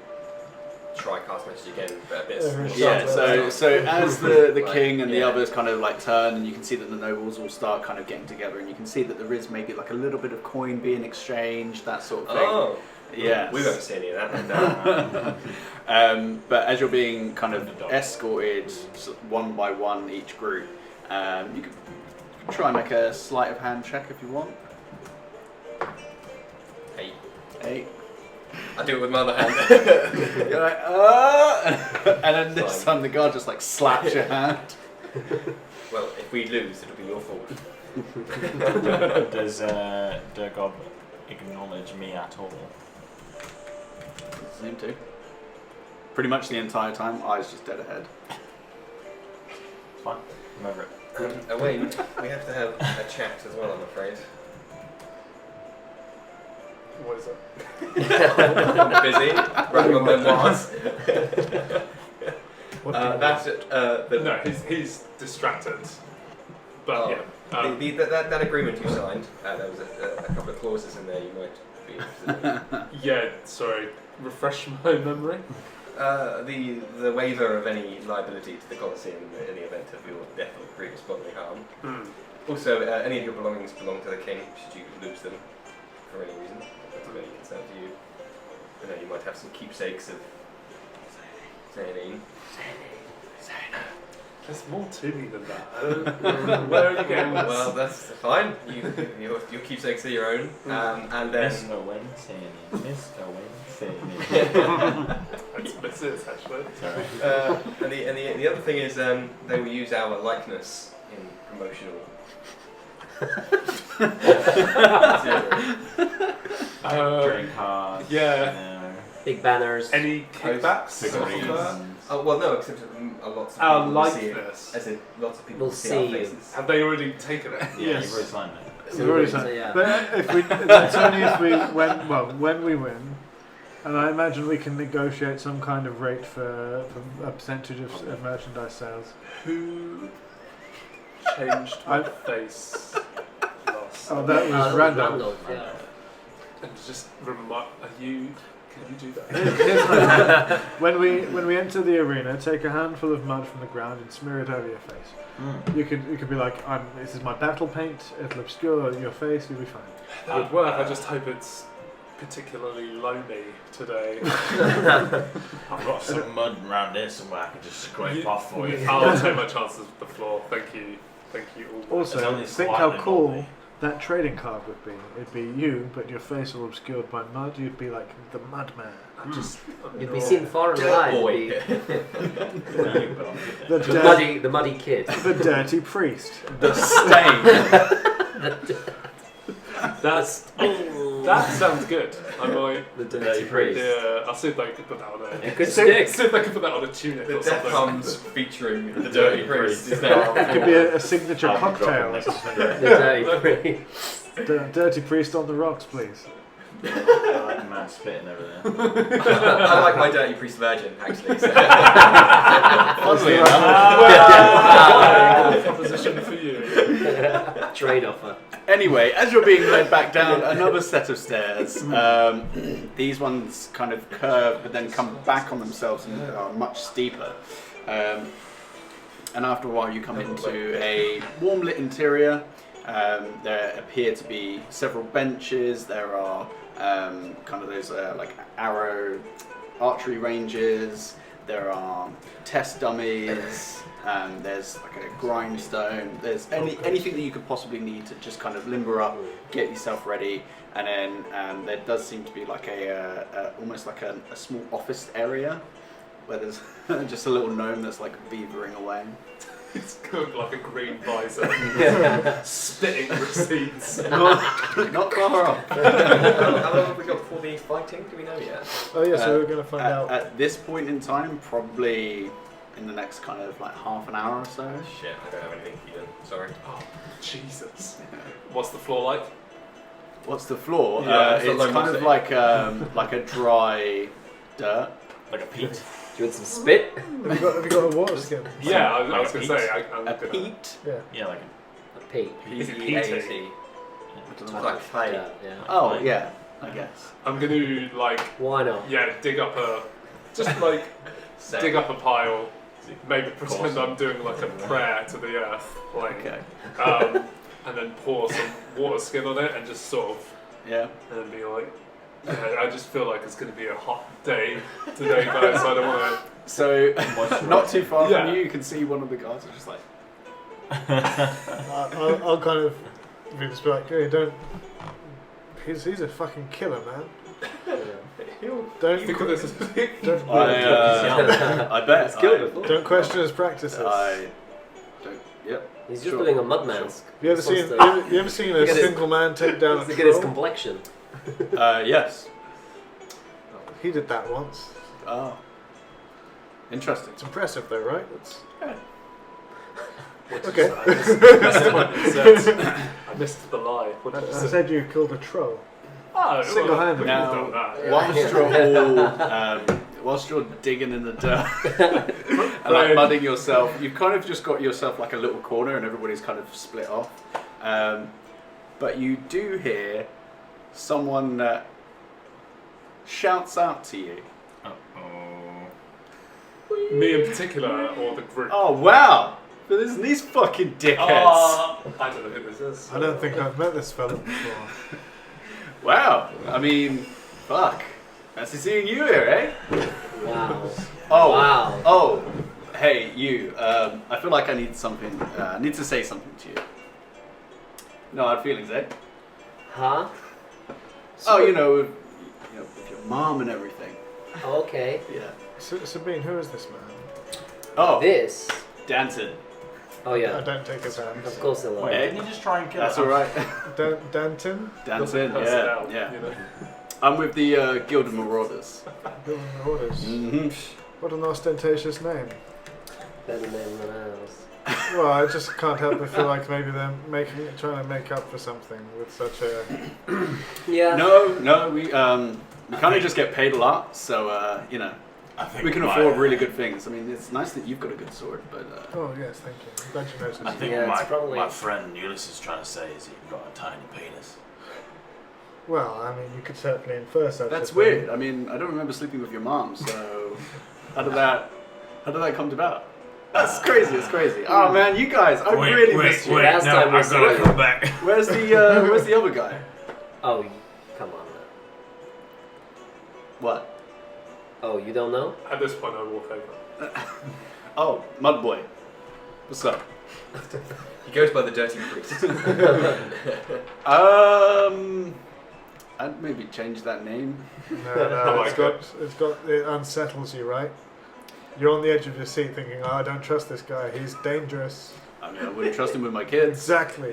try cast message again, but a bit more Yeah, subtle? so as the Like, king and the yeah. others kind of turn, and you can see that the nobles all start kind of getting together, and you can see that there is maybe a little bit of coin being exchanged, that sort of thing. Oh, Yes. we won't see any of that. But as you're being kind of escorted one by one each group, you can try and make a sleight of hand check if you want. 8. 8. I do it with my other hand. You're like, and then this time the guard just slaps your hand. Well, if we lose, it'll be your fault. does Durgob acknowledge me at all? Seem to. Pretty much the entire time, eyes just dead ahead. It's fine. I'm over it. Owain, we have to have a chat as well, I'm afraid. What is it? Busy? Writing on memoirs? That's it. No, he's distracted. But Oh. yeah. That agreement you signed, there was a couple of clauses in there you might be interested in. Yeah, sorry. Refresh my memory. The waiver of any liability to the Colosseum in the event of your death or previous bodily harm. Also, any of your belongings belong to the king, should you lose them for any reason. If that's of any concern to you. I know you might have some keepsakes of Zaynine. There's more to me than that. Where are you getting this? Well, that's fine. Your keepsakes are your own. And then... Mr. Wednesday. Mr. Wednesday. That's Mrs. actually. Sorry. And the other thing is they will use our likeness in promotional. Trading cards. Yeah. Big banners. Any kickbacks? Figurines. Oh well, no, except lots of Our people will see it. likeness. As in, lots of people Will will see our see you. faces. Have they already taken it? Yeah, Yes. you've already signed it. We've already So, signed. yeah. But it's only if we when we win, and I imagine we can negotiate some kind of rate for a percentage of merchandise sales. Who changed my I- face last? Oh, that was Oh, random. Randolph, yeah. And just remind. Can you do that? Here's my idea. when we enter the arena, take a handful of mud from the ground and smear it over your face. You could be like, this is my battle paint. It'll obscure your face. You'll be fine. That would work. I just hope it's particularly loamy today. I've got some mud around here somewhere I can just scrape off for you. I'll take my chances with the floor. Thank you all. It's Also, only think how slightly cool moldy. that trading card would be. It'd be you, but your face all obscured by mud. You'd be like the mud man. You'd be seen far and wide. Boy. You'd be The the muddy kid. the dirty priest. The stain. That sounds good. I might. The dirty priest. Yeah, I'll see if they can put that on It there. could See stick. if they can put that on a tunic The or Death something. Comes featuring the Dirty Priest. Is now. It could be a signature I'll cocktail or drop it something. The dirty priest. Dirty priest on the rocks, please. I like the man spitting over there. I like my Dirty Priest virgin, actually. So. Funnily enough. Wow, good proposition for you. Trade offer. Anyway, as you're being led back down another set of stairs, these ones kind of curve but then come back on themselves and are much steeper. And after a while you come into a warm lit interior. There appear to be several benches. There are kind of those like archery ranges. There are test dummies. There's like a grindstone. There's anything that you could possibly need to just kind of limber up, get yourself ready, and then there does seem to be like a almost like a small office area where there's just a little gnome that's like beavering away. It's good, like a green visor, spitting receipts. Not far off. How long have we got before the fighting? Do we know yet? Oh yeah, so we're going to find out. At this point in time, probably in the next kind of like half an hour or so. Shit, I don't have anything even. Sorry. Oh, Jesus. What's the floor like? What's the floor? Yeah, it's it's not kind of like a dry dirt. Like a peat. Do you want some spit? Have you got a water skin? Yeah, I was Like going to a say, I'm A gonna... peat. Yeah. Yeah, like A peat. Is it P-E-A-T. peaty? It's like clay. Yeah. Oh yeah, I guess. I'm going to, like, Why not? dig up a pile, maybe pretend I'm doing like a prayer to the earth, like, Okay. and then pour some water skin on it and just sort of, Yeah. and then be like, I just feel like it's going to be a hot day today, guys, so I don't want So not too far Yeah. from you, you can see one of the guards are just like. I'll kind of just be like, hey, don't. He's a fucking killer, man. Don't to... Because don't, I bet. It's killed before. don't question his practices. I don't. Yep. He's just Sure. doing a mud mask. You ever seen? Wants You ever seen a Look at his- single man take down a to get his troll? complexion. Yes. He did that once. Oh. Interesting. It's impressive, though, right? It's... What did Okay. you say? I missed the lie. What did you I say? said you killed a troll. Oh, Single-handed. we could have done that. Whilst you're digging in the dirt and like mudding yourself, you've kind of just got yourself like a little corner and everybody's kind of split off. But you do hear someone shouts out to you. Me in particular, or the group? Oh wow! But there's these fucking dickheads. I don't know who this is. I don't think I've met this fella before. Wow. I mean, fuck. Fancy seeing you here, eh? Wow. Oh. Wow. Oh. Hey, you. I feel like I need something. I need to say something to you. No hard feelings, eh? Huh? Oh, with your mom and everything. Oh, okay. Yeah. Sabine, who is this man? Oh, This. Danton. Oh I yeah. don't take his hand. Of course they will. Wait, didn't you just try and kill That's her? all right. Danton? Danton. Personnel, Yeah. you know. I'm with the Guild of Marauders. Building orders. Mm-hmm. What an ostentatious name. Better name than ours. Well, I just can't help but feel like maybe they're trying to make up for something with such a... Yeah. No, we kind of just get paid a lot, so I think we can my- afford really good things. I mean, it's nice that you've got a good sword, but Oh, yes, thank you. I'm glad you noticed. I think Yeah, it's probably- my friend Ulysses is trying to say is you've got a tiny penis. Well, I mean, you could certainly infer such that's a thing. weird. I mean, I don't remember sleeping with your mom, so how did that come about? That's crazy. It's crazy. Oh man, you guys, I really missed you. Last time we saw you. come back. Where's the other guy? Oh, come on. What? Oh, you don't know? At this point, I walk over. Oh, Mud Boy. What's up? He goes by the Dirty Priest. I'd maybe change that name. No, it unsettles you, right? You're on the edge of your seat thinking, I don't trust this guy, he's dangerous. I mean, I wouldn't trust him with my kids. Exactly.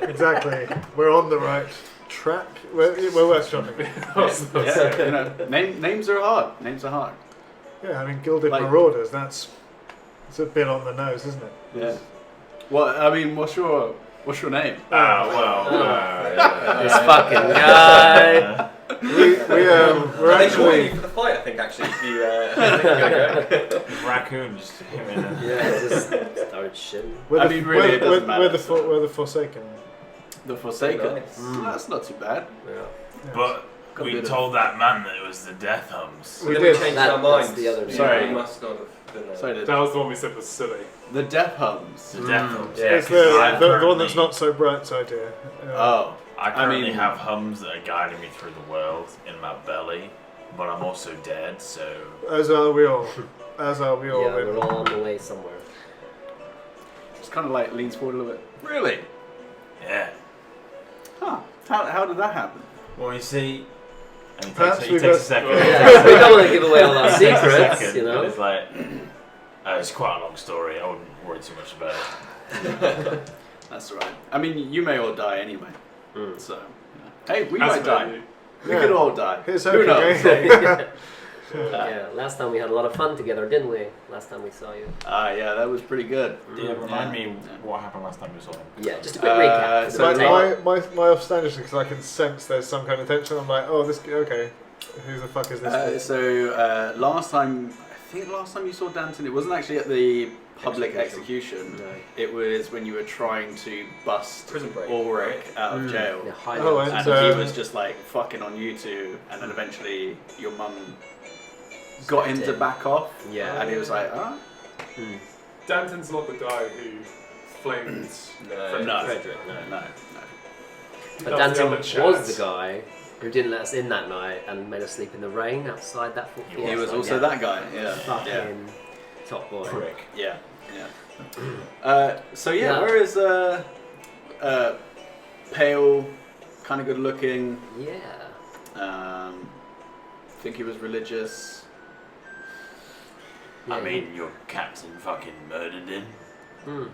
Exactly. We're on the right track. We're worth shopping. Yeah, you know, names are hard. Names are hard. Yeah, I mean, Gilded Like- Marauders, it's a bit on the nose, isn't it? Yeah. Well, I mean, what's your name? This fucking guy. We're They call actually... you for the fight, I think, actually. If you, Raccoon just him in a... Yeah, just started shitting. I mean, really, it doesn't matter. We're the Forsaken. The Forsaken. Nice. That's not too bad. Yeah. But Got a we bit of- told that man that it was the Death Hums. We then did. we changed That- our that's minds. the other name. Sorry. We must not have done that. Sorry, That was the one we said was silly. the Death Hums. The Death Hums. Yeah, It's 'cause I the one currently- that's not so bright's idea. Oh. I currently mean- have hums that are guiding me through the world in my belly, but I'm also dead, so... As are we all. As are we all. Yeah, we're all on the way somewhere. Just kind of like leans forward a little bit. Really? Yeah. Huh. How did that happen? Well, you see... And it Perhaps takes, we it takes a got- second. Yeah, we don't want to give away all our It takes a secrets, second, you know. but it's like... it's quite a long story, I wouldn't worry too much about it. That's all right. I mean, you may all die anyway. Mm. So, hey, we As might die. many. We could all die. Here's Who hoping, knows? eh? Yeah, last time we had a lot of fun together, didn't we? Last time we saw you. Ah, yeah, that was pretty good. Yeah, remind Yeah. me what happened last time we saw him. Yeah, just a quick recap. so My offstanding because I can sense there's some kind of tension. I'm like, oh, this. Okay, who the fuck is this? Last time you saw Danton, it wasn't actually at the public execution. No. It was when you were trying to bust Prison break. Ulrich out of jail. Yeah, high Oh, notes. And And, he was just like fucking on you two, and then eventually your mum got him to back off, Yeah. and he was like, ah, Mm. Danton's not the guy who flamed. no, Frederick, no. no. But That was the Danton other was Chaz. the guy who didn't let us in that night and made us sleep in the rain outside that foot. He was also that guy, yeah. Fucking top boy. Prick. Yeah, yeah. Yeah. Where is pale, kind of good looking? Yeah. Think he was religious. I mean, your captain fucking murdered him. Mm.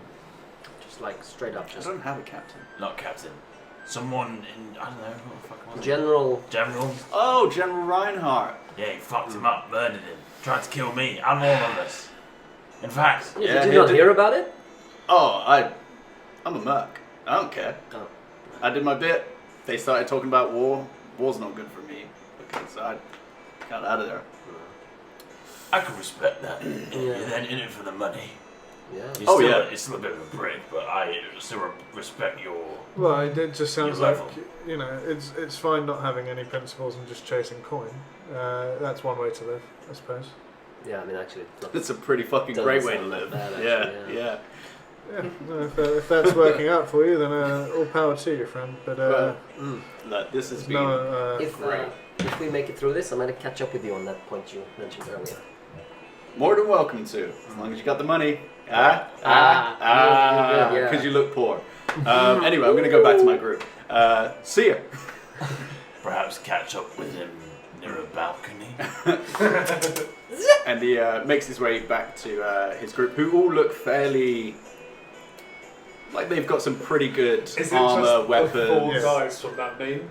Just like straight up, I just don't have a captain. Not captain. Someone in, I don't know, what the fuck was it? general. General? Oh, General Reinhardt. Yeah, he fucked him up, murdered him. Tried to kill me and all of us. In fact, Yeah, Did he you not did. hear about it? Oh, I'm a merc. I don't care. Oh. I did my bit. They started talking about war. War's not good for me because I got out of there. I can respect that. Yeah. You're then in it for the money. Yeah. You're Oh, still, yeah. It's still a bit of a prick, but I still respect your... Well, it just sounds Your like level. it's fine not having any principles and just chasing coin. That's one way to live, I suppose. Yeah, I mean, actually, It's a pretty fucking Doesn't great way to sound that live. bad, actually, yeah, yeah. yeah. Yeah, no, if that's working out for you, then all power to you, friend. But Well, Look, this has there's been no. if we make it through this, I'm going to catch up with you on that point you mentioned earlier. more than welcome to, as long as you got the money. you're good, yeah. Because you look poor. Anyway, I'm going to go back to my group. See ya. Perhaps catch up with him near a balcony. And he makes his way back to his group, who all look fairly like they've got some pretty good Is it armor, just the weapons. four Yes. guys from that meme?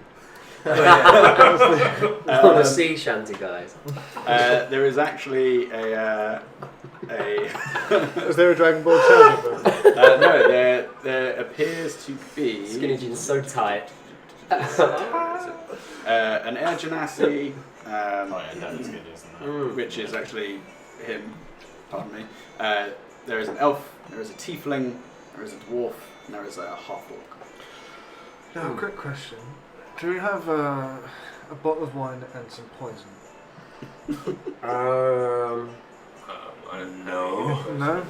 On the sea shanty, guys. There is actually a Is there a Dragon Ball champion? no. There appears to be Skinny jeans so tight. an Air Genasi, Oh yeah, that was good, isn't it? Mm. which is actually him. Pardon me. There is an elf. There is a tiefling. There is a dwarf. And there is a half-orc. Now, quick question: do we have a bottle of wine and some poison? I don't No. No.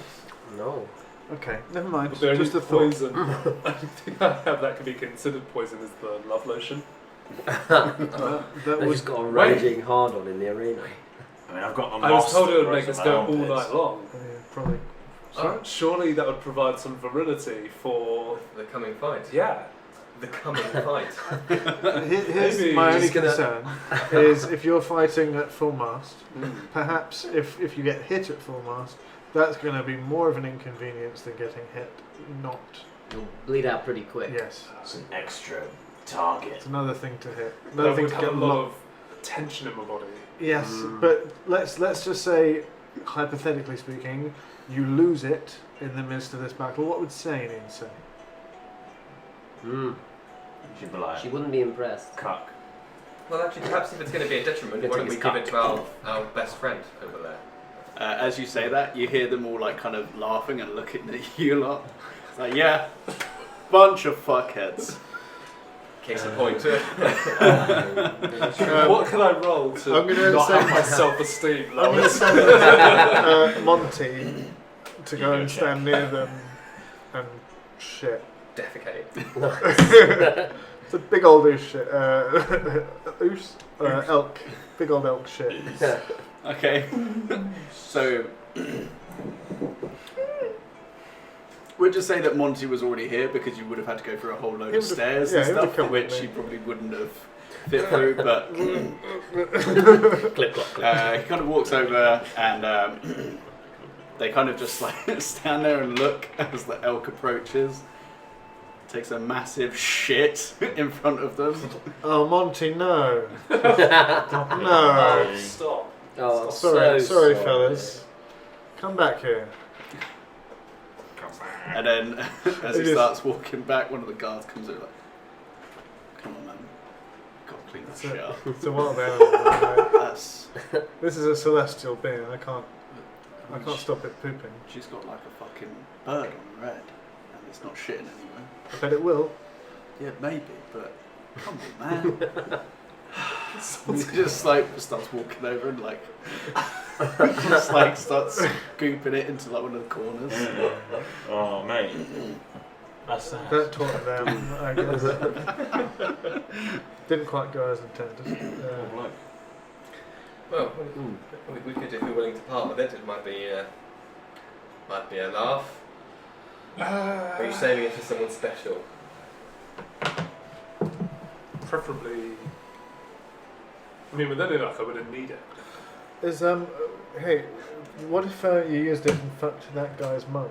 No. Okay, never mind. Is there any Just a thought. poison? I think I have that could be considered poison as the love lotion. That They was just got a raging hard on in the arena. I mean, I've got the I was moss told it that would grows make us on go my all armpits. night long. probably. Surely that would provide some virility for The coming fight. yeah. the coming fight. Here's Maybe my only just gonna- concern is if you're fighting at full mast, perhaps if you get hit at full mast, that's going to be more of an inconvenience than getting hit. Not. You'll bleed out pretty quick. Yes. It's an extra target. It's another thing to hit. That Another thing would to have a get lot locked. of tension in my body. Yes, but let's just say, hypothetically speaking, you lose it in the midst of this battle. What would Sane say? You should be like, She wouldn't be impressed. cuck. Well, actually, perhaps if it's going to be a detriment, Good why don't thing we it's give it to cut. our best friend over there? As you say that, you hear them all like kind of laughing and looking at you lot. It's like, yeah, bunch of fuckheads. Case in point. What can I roll to I'm gonna not say- have my self-esteem I'm going to lowered? send Monty to go and check. stand near them and shit. Defecate. It's a big old oos shit. Oos? Elk. Big old elk shit. Okay. So we'll just say that Monty was already here because you would have had to go through a whole load He of would've- stairs yeah, and he would've stuff, come with which me. he probably wouldn't have fit through. But Clip, clop, clip. he kind of walks over and they kind of just like stand there and look as the elk approaches. Takes a massive shit in front of them. Oh, Monty, no. Oh, No. stop. Oh, Sorry, so sorry, fellas. Come back here. And then as It he is- starts walking back, one of the guards comes over like, come on man, gotta clean that shit up. It's a wild animal. Right? That's, This is a celestial being. I can't stop it pooping. she's got like a fucking bird on her head and it's not shitting anywhere. I bet it will. Yeah, maybe, but come on man. He just like starts walking over and like just like starts scooping it into like one of the corners. Oh, mate. That's sad. That taught them, I guess. Didn't quite go as intended. Well, we could, if you're willing to part with it, it might be a laugh. Or are you saving it for someone special? Preferably. I mean, with any luck, I wouldn't need it. Hey, what if you used it and fucked that guy's mum?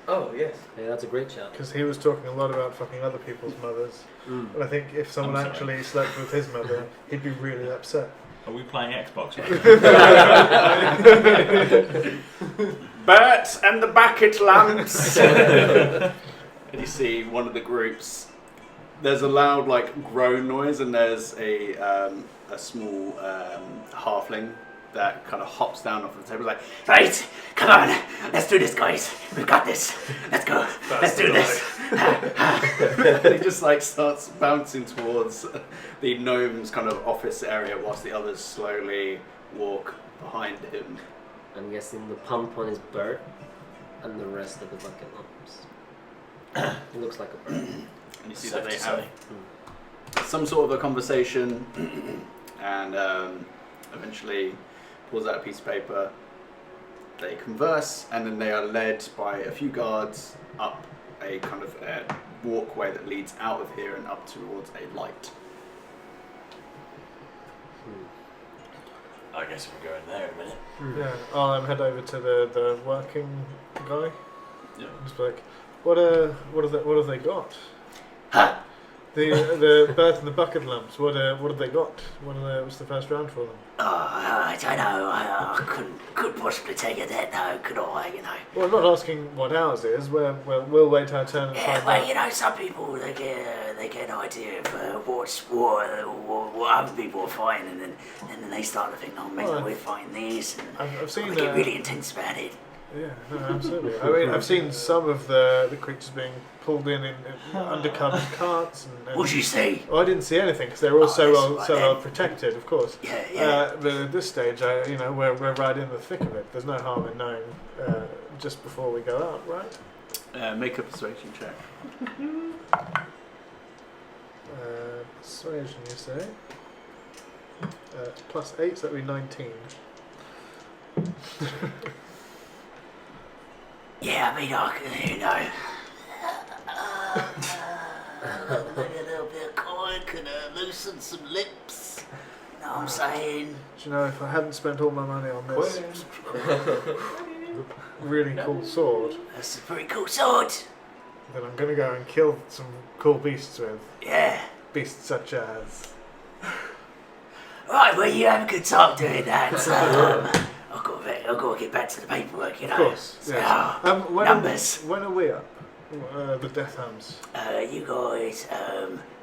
Oh, yes. Yeah, that's a great shout. Because he was talking a lot about fucking other people's mothers. And I think if someone I'm sorry. actually slept with his mother, he'd be really upset. Are we playing Xbox? Bert and the bucket lamps. And you see one of the groups. There's a loud like groan noise, and there's a small halfling that kind of hops down off the table, like, right, come on, let's do this, guys. We've got this. Let's go. Let's do this. He just like starts bouncing towards the gnome's kind of office area, whilst the others slowly walk behind him. I'm guessing the pump on his bird and the rest of the bucket lamps. It looks like a bird. And you see Safe that they to have say. some sort of a conversation, and eventually pulls out a piece of paper. They converse, and then they are led by a few guards up a kind of walkway that leads out of here and up towards a light. I guess we're going there in a minute. Yeah, I'll head over to the working guy. Yeah. Just be like, what have they got? Huh? The Bert and the bucket lamps. What have they got? What's the first round for them? I don't know. I couldn't possibly take it there, no, could I? You know. Well, I'm not asking what ours is. We'll wait our turn and Yeah, find well, out. you know, some people they get an idea of what other people are fighting, and then they start to think, oh, maybe Well, we're fighting these, and I've seen. they get really intense about it. Yeah, no, absolutely. I mean, I've seen some of the creatures being pulled in undercover carts. And What'd you see? Oh, I didn't see anything because they were all so that's well, right so then. well protected, of course. Yeah. But at this stage, we're right in the thick of it. There's no harm in knowing just before we go out, right? Make a persuasion check. Persuasion, you say? +8, so that'd be 19. Yeah, I mean, you know. lips and some lips. Know what I'm saying? Do you know, if I hadn't spent all my money on this really cool sword, That's a pretty cool sword. then I'm going to go and kill some cool beasts with. Yeah. Beasts such as... Right, well, you have a good time doing that. I've got to get back to the paperwork, you know. Of course, So, yes. numbers. When are we up? The Death Hounds. You guys,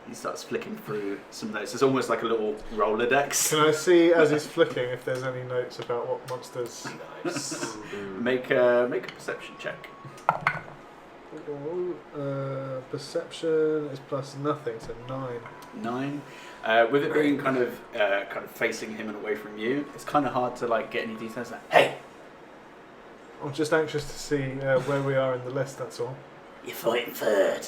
He starts flicking through some notes. It's almost like a little Rolodex. Can I see, as he's flicking, if there's any notes about what monsters... Nice. Make a perception check. Perception is plus nothing, so 9. 9. With it being kind of facing him and away from you, it's kind of hard to like get any details. hey, I'm just anxious to see where we are in the list, that's all. you're fighting third.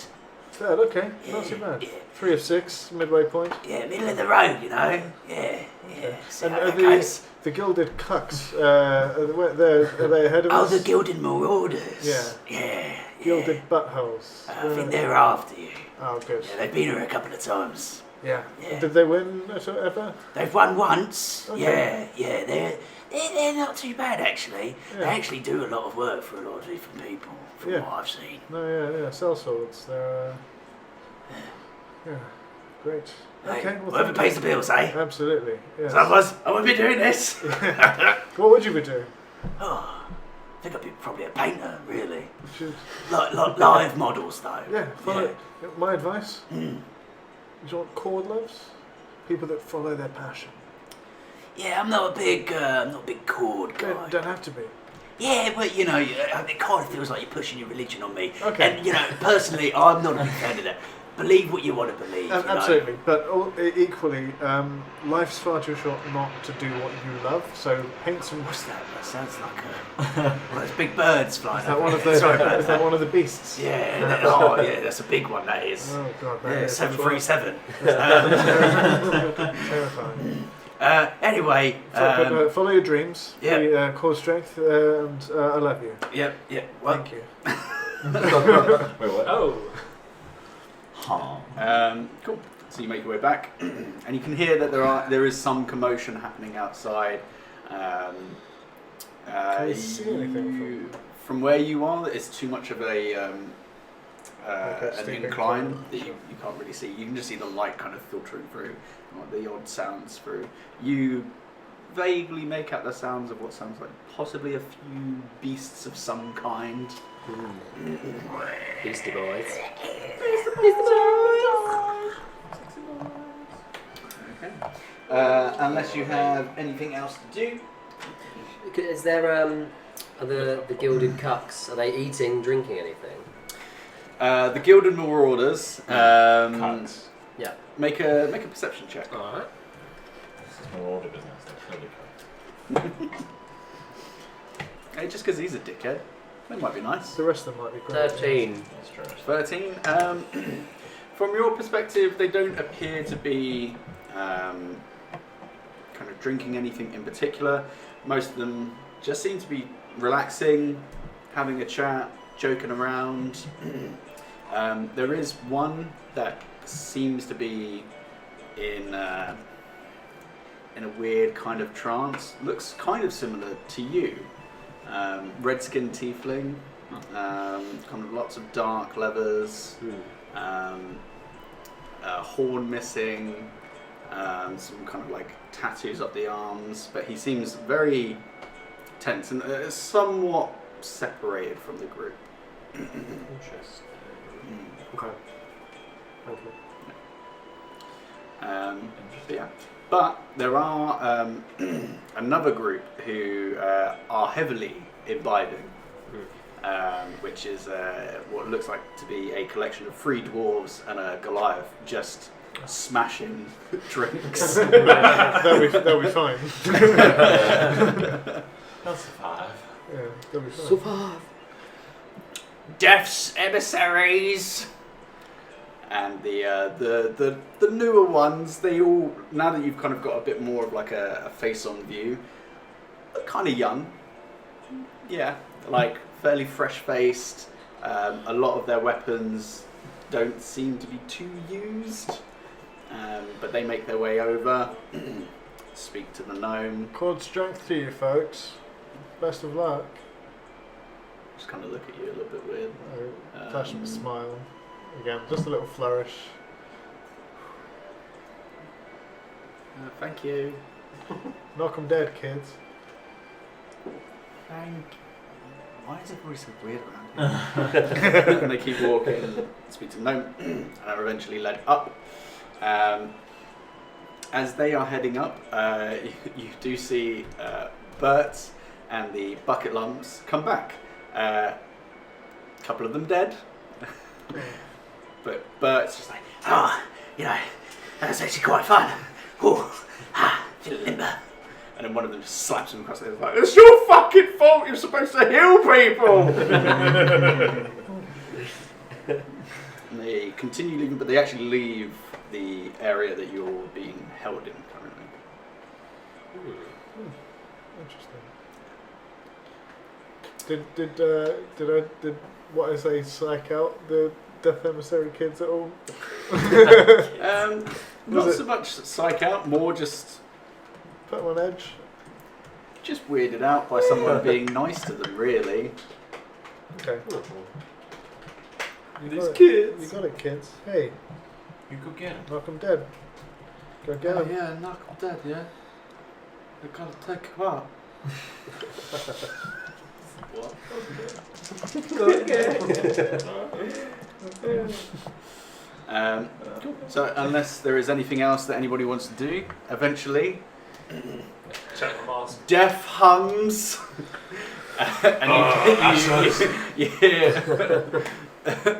Third, okay, not too bad. 3 of 6, midway point. Yeah, middle of the road, you know. Yeah. See And how are that goes. the Gilded Cucks, are they ahead of Oh, us? the Gilded Marauders. Yeah. Yeah. Gilded Buttholes. I think they're after you. Oh, good. Yeah, they've been here a couple of times. Yeah. Yeah. Did they win ever? They've won once. Okay. Yeah. They're not too bad actually. Yeah. They actually do a lot of work for a lot of different people, from Yeah. what I've seen. No, yeah, sell swords. They're, yeah, great. Hey, Okay, well, whoever thank pays you. the bills, eh? Absolutely, yes. So I wouldn't be doing this. What would you be doing? Oh, I think I'd be probably a painter, really. Should, Like live models, though. yeah, follow Yeah. my advice. Mm. Do you want cord loves? People that follow their passion. Yeah, I'm not a big chord guy. Don't have to be. Yeah, but you know, it kind of feels like you're pushing your religion on me. Okay. And you know, personally, I'm not a big fan of that. Believe what you want to believe. You know? Absolutely, but equally, life's far too short not to do what you love. So paint some. What's that? That sounds like one of those big birds flying. Is that over one of here. the? Sorry about Is that one of the beasts? Yeah. That's a big one. That is. Oh god, that Yeah, is 737. terrifying. Anyway. Follow your dreams. Yeah. Core strength, and I love you. Yep. Well, Thank you. Wait, what? Oh. Cool. So you make your way back, and you can hear that there is some commotion happening outside. Can you see anything from where you are? It's too much of an steep incline that you can't really see. You can just see the light kind of filtering through, like the odd sounds through. You vaguely make out the sounds of what sounds like possibly a few beasts of some kind. Beastie Boys. Okay. Unless you have anything else to do. Is there are the Gilded Cucks? Are they eating, drinking anything? The Gilded Marauders. Cucks. Yeah. Make a perception check. All right. This is more order business. They're clearly cucks. Hey, just because he's a dickhead, that might be nice. The rest of them might be great. 13. That's true. 13. From your perspective, they don't appear to be kind of drinking anything in particular. Most of them just seem to be relaxing, having a chat, joking around. There is one that seems to be in a weird kind of trance. Looks kind of similar to you. Red-skinned tiefling, kind of lots of dark leathers, horn missing, some kind of like tattoos up the arms, but he seems very tense and somewhat separated from the group. Interesting. Okay. Thank you. Yeah. But there are another group who are heavily imbibing, which is what looks like to be a collection of 3 dwarves and a Goliath just smashing drinks. They'll be fine. They'll survive. Yeah, they'll be fine. Death's emissaries. And the newer ones, they all, now that you've kind of got a bit more of like a face-on view, are kind of young. Yeah, like fairly fresh-faced. A lot of their weapons don't seem to be too used. but they make their way over, speak to the gnome, Cord strength to you, folks. Best of luck. just kind of look at you a little bit weird. Flash him a smile. Again, just a little flourish. Thank you. Knock 'em dead, kids. Thank. Why is everybody so weird around here? And they keep walking, speak to the gnome, and are eventually led up. As they are heading up, you do see Bert and the bucket lumps come back. A couple of them dead, but Bert's just like, Oh, you know, that was actually quite fun. Ooh, feeling limber. and then one of them just slaps him across the head like, "It's your fucking fault. You're supposed to heal people." And they continue leaving, but they actually leave the area that you're being held in currently. Interesting. Did what I say psych out the Death Emissary kids at all? Not it- so much psych out, more just Put them on edge? weirded out by someone being nice to them, really. Okay. You These got it. kids. You got it, kids. Hey, You could get him. knock 'em dead. Go get 'em. yeah, knock them dead, yeah. They gotta take him out. What? Cool. So unless there is anything else that anybody wants to do, eventually Check my mask. death hums. And you hear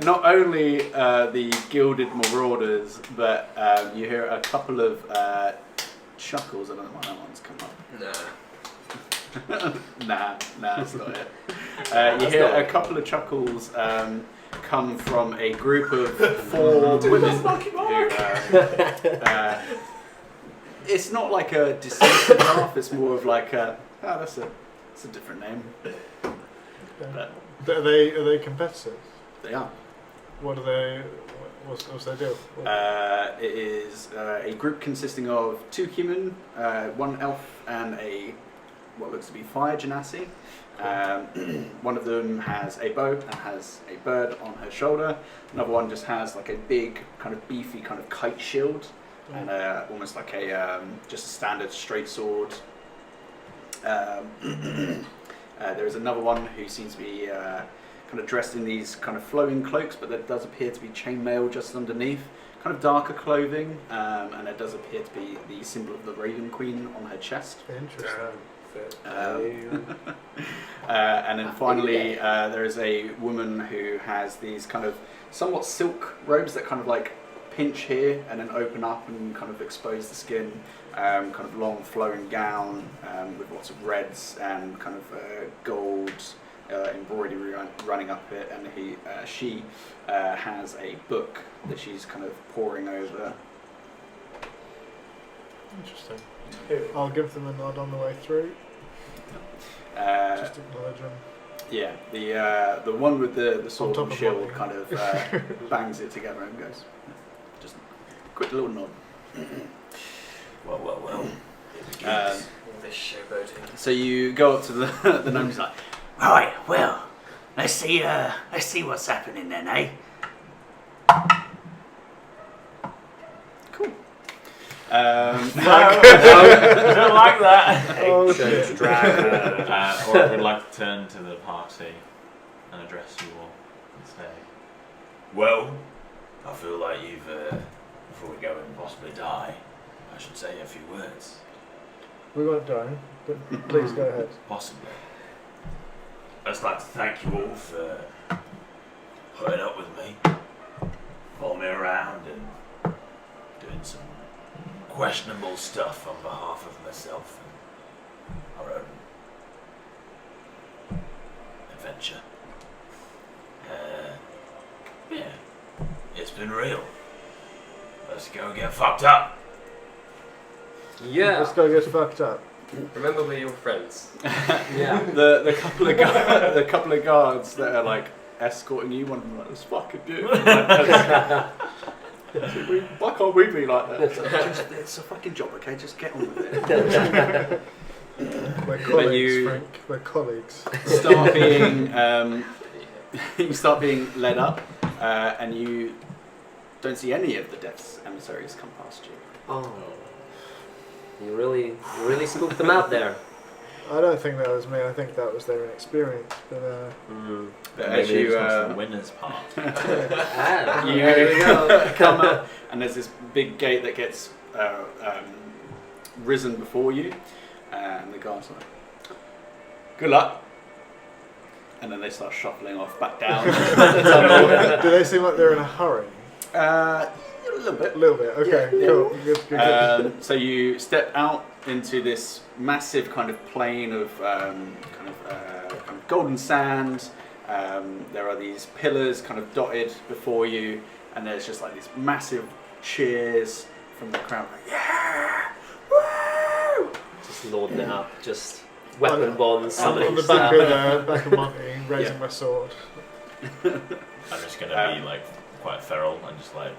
not only the gilded marauders, but you hear a couple of chuckles. I don't know why that one's come up. Nah, that's not it. You hear a couple of chuckles come from a group of 4 women who, it's not like a dissenting laugh, it's more of like a, that's a different name. But Are they competitors? they are. What are they? What's their deal? It is a group consisting of 2 human, 1 elf, and what looks to be fire genasi. One of them has a bow and has a bird on her shoulder. Another one just has like a big, kind of beefy, kind of kite shield, and almost like a just a standard straight sword. There is another one who seems to be kind of dressed in these kind of flowing cloaks, but there does appear to be chainmail just underneath. Kind of darker clothing, and there does appear to be the symbol of the Raven Queen on her chest. Interesting. And then finally, there is a woman who has these kind of somewhat silk robes that kind of like pinch here and then open up and kind of expose the skin. Kind of long flowing gown with lots of reds and kind of gold embroidery running up it, and she has a book that she's kind of poring over. Interesting. I'll give them a nod on the way through. Just acknowledge them. Yeah, the one with the sword top and of shield mine. kind of bangs it together and goes, just quick little nod. Well. This showboating. So you go up to the gnome. He's like, Right, well, let's see what's happening then, eh? cool. I don't like that. Oh, Ancient shit. dragon. Or I would like to turn to the party and address you all and say, well, I feel like you've, before we go and possibly die, I should say a few words. We won't die, but please go ahead. Possibly. I'd just like to thank you all for putting up with me, following me around and doing some questionable stuff on behalf of myself and our own adventure. Yeah, it's been real. Let's go get fucked up. Yeah. Let's go get fucked up. Remember, we're your friends. Yeah. the couple of guards that are like escorting you. One of them like, let's fucking do it. Why can't we be like that? It's a fucking job, okay? Just get on with it. We're colleagues, you- Frank. We're colleagues. Start being, you start being led up, and you don't see any of the Death's emissaries come past you. Oh, you really scooped them out there. I don't think that was me. I think that was their inexperience. But But Maybe as it you was the winner's part. Ah, you there we go. come up, and there's this big gate that gets risen before you, and the guard's like, "Good luck." And then they start shuffling off back down. do they seem like they're in a hurry? A little bit. A little bit. Okay. Yeah. Cool. Good. So you step out into this massive kind of plain of kind of golden sand. There are these pillars kind of dotted before you, and there's just like these massive cheers from the crowd. Like, yeah! Woo! Just lording it up, just weapon bonds, On summoning the back stuff. of back of Monty, raising Yeah. my sword. I'm just gonna be like quite feral and just like.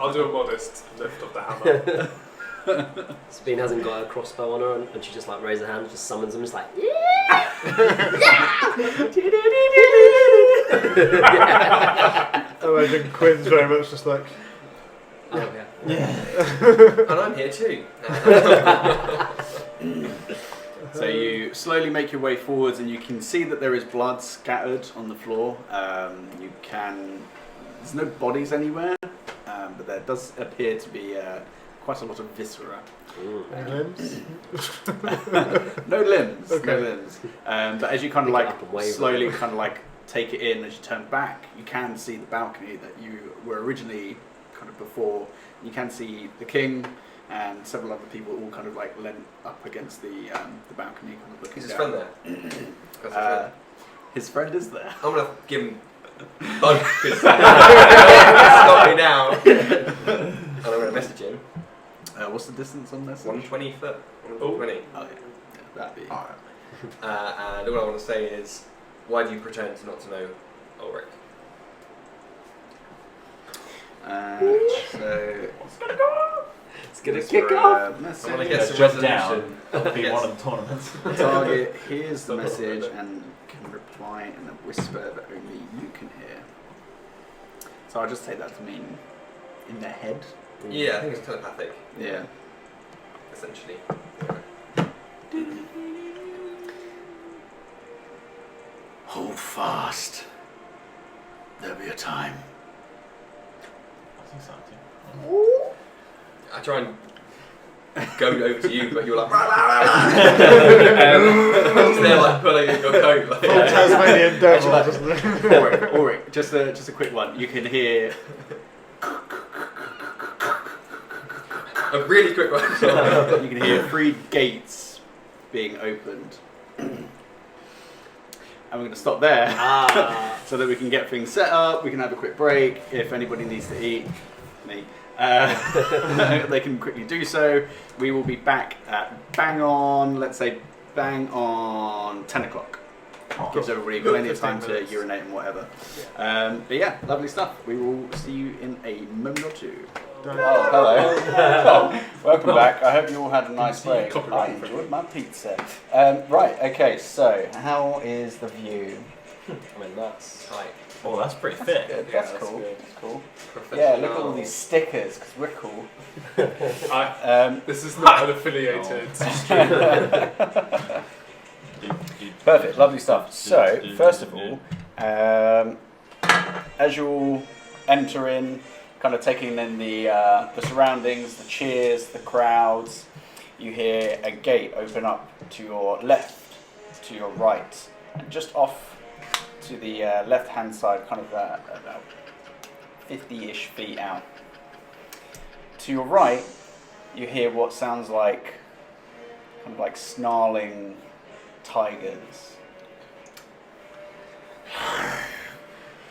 I'll do a modest lift of the hammer. Sabine hasn't got a crossbow on her, and she just like raises her hand, just summons them, just like yeah. I imagine Quinn's very much just like. Oh, yeah. And I'm here too. So you slowly make your way forwards, and you can see that there is blood scattered on the floor. There's no bodies anywhere, but there does appear to be quite a lot of viscera. Any limbs? No limbs, Okay. no limbs. But as you kind of Pick it like up and wave slowly it. kind of like take it in, as you turn back, you can see the balcony that you were originally kind of before. You can see the king and several other people all kind of like leant up against the balcony, kind of looking Is his down. friend there? His friend is there. I'm gonna give him. Because stop me now. And I'm gonna message him. What's the distance on this? 120 foot. 120. Oh yeah, that'd be. And all I want to say is, why do you pretend not to know Ulrich? So It's gonna this kick for, off. I want to message. get some Jump resolution. down. Be Yes. one of the tournaments. Target hears the message and can reply in a whisper that only you can hear. So I'll just take that to mean in their head. Yeah, I think it's telepathic, Yeah. essentially. Hold fast. There'll be a time. That's exciting. I try and go over to you, but you're like, just there like pulling in your coat. Like, Full Tasmanian devil. Actually, Just Ulrich, just a quick one. You can hear a really quick one. you can hear 3 gates being opened. And we're going to stop there so that we can get things set up. We can have a quick break. If anybody needs to eat, me, they can quickly do so. We will be back at bang on 10 o'clock. Gives everybody plenty of time to 15 minutes. urinate and whatever. But yeah, lovely stuff. We will see you in a moment or two. don't- Oh, hello. Welcome back. I hope you all had a nice break. I Copyright enjoyed my pizza. Right, okay, so how is the view? I mean, that's Tight. Oh, that's pretty fit. Good. Yeah, That's that's cool. good. That's cool. Professional. Yeah, look at all these stickers, because we're cool. This is not an affiliated stream. Perfect, lovely stuff. So, first of all, as you all enter in, kind of taking in the surroundings, the cheers, the crowds, you hear a gate open up to your left, to your right, and just off to the left-hand side, kind of about 50-ish feet out. To your right, you hear what sounds like kind of like snarling tigers.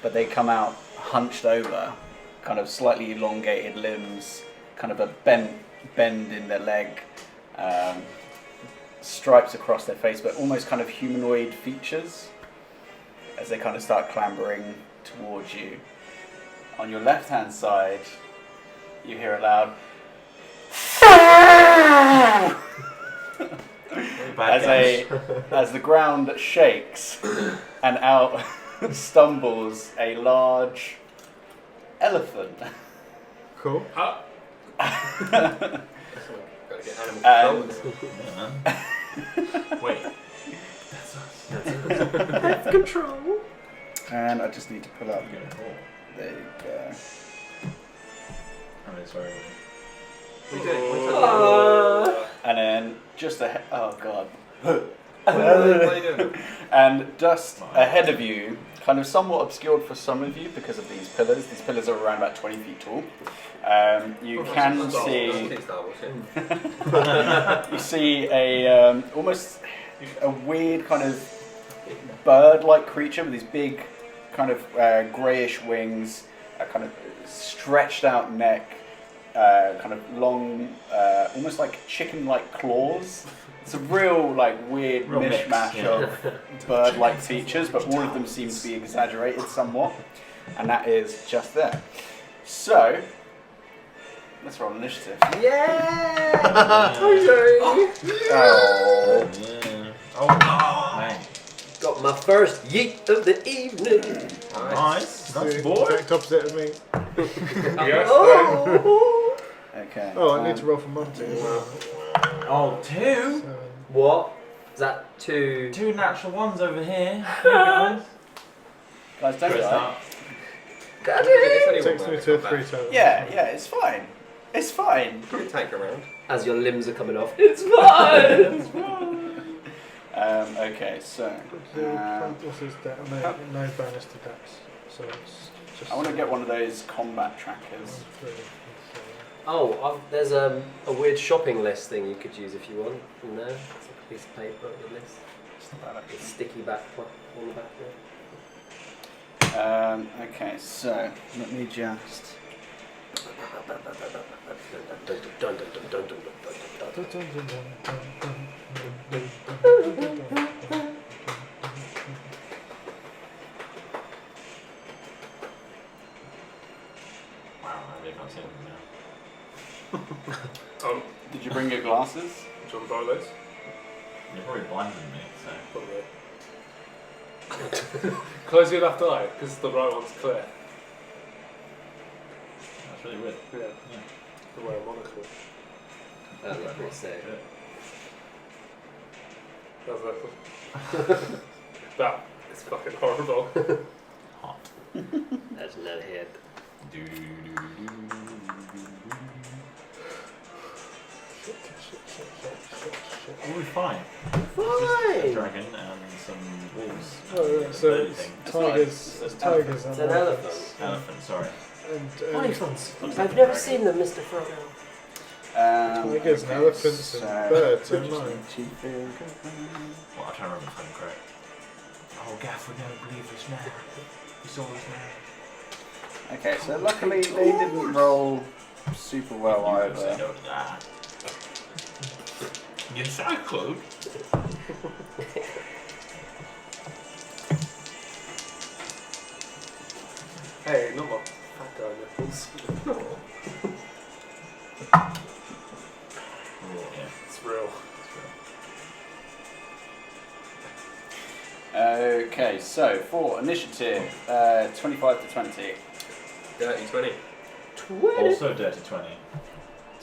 But they come out hunched over, kind of slightly elongated limbs, kind of a bend in their leg, stripes across their face, but almost kind of humanoid features as they kind of start clambering towards you. on your left-hand side, you hear a loud as the ground shakes and out stumbles a large elephant. Cool. Gotta get animal control. Wait. Have control. And I just need to pull up. There you go. I mean, sorry. We do. And then just ahead. Oh god. What are you doing? And just ahead of you, kind of somewhat obscured for some of you because of these pillars. These pillars are around about 20 feet tall. You can see. You see a almost a weird kind of bird-like creature with these big, kind of greyish wings, a kind of stretched-out neck, kind of long, almost like chicken-like claws. It's a real, like, weird mishmash of bird-like features, but all of them seem to be exaggerated somewhat, and that is just there. So, let's roll initiative. Yeah! Oh. Oh, man. Got my first yeet of the evening. Nice. That's The bored. exact opposite of me. Yes, Oh! Okay. Oh, I need to roll for Monty as well. Oh, 2. 7. What? Is that 2? 2 natural ones over here. There you guys. Guys, don't die. Takes me to a 3 total. Yeah, it's fine. It's fine. Probably take around. As your limbs are coming off. It's fine! Okay, so What's his dex? No bonus to dex. So it's just. I want to get one of those combat trackers. 3, 7. Oh, there's a weird shopping list thing you could use if you want. In there, it's like a piece of paper on the list. It's sticky back on the back there. Okay, so let me just. Wow, I really can't see anything now. Did you bring your glasses? Do you want to borrow those? You're probably blinder than me, so. Probably. Close your left eye, because the right one's clear. That's really weird. Yeah. The way a monocle. That'd be pretty sick. That's that. That is fucking horrible. Hot. There's no head. We'll be fine. Just a Fine! dragon and some wolves. Oh, yeah, so Bird it's thing. tigers. It's Tigers It's and an elephant. Elephant, sorry. And Elephants. I've never seen them, Mr. Frodo. tigers and elephants and birds are mine. Well, I'm trying to remember if I'm correct. Oh, Gaff would never believe this now. He saw us now. Okay, so luckily they didn't roll super well You could say either. no to that. Yes, I could. Hey, not my fat guy nipples. Yeah. It's real. Okay, so for initiative, 25 to 20. Dirty 20. 20! Also dirty 20.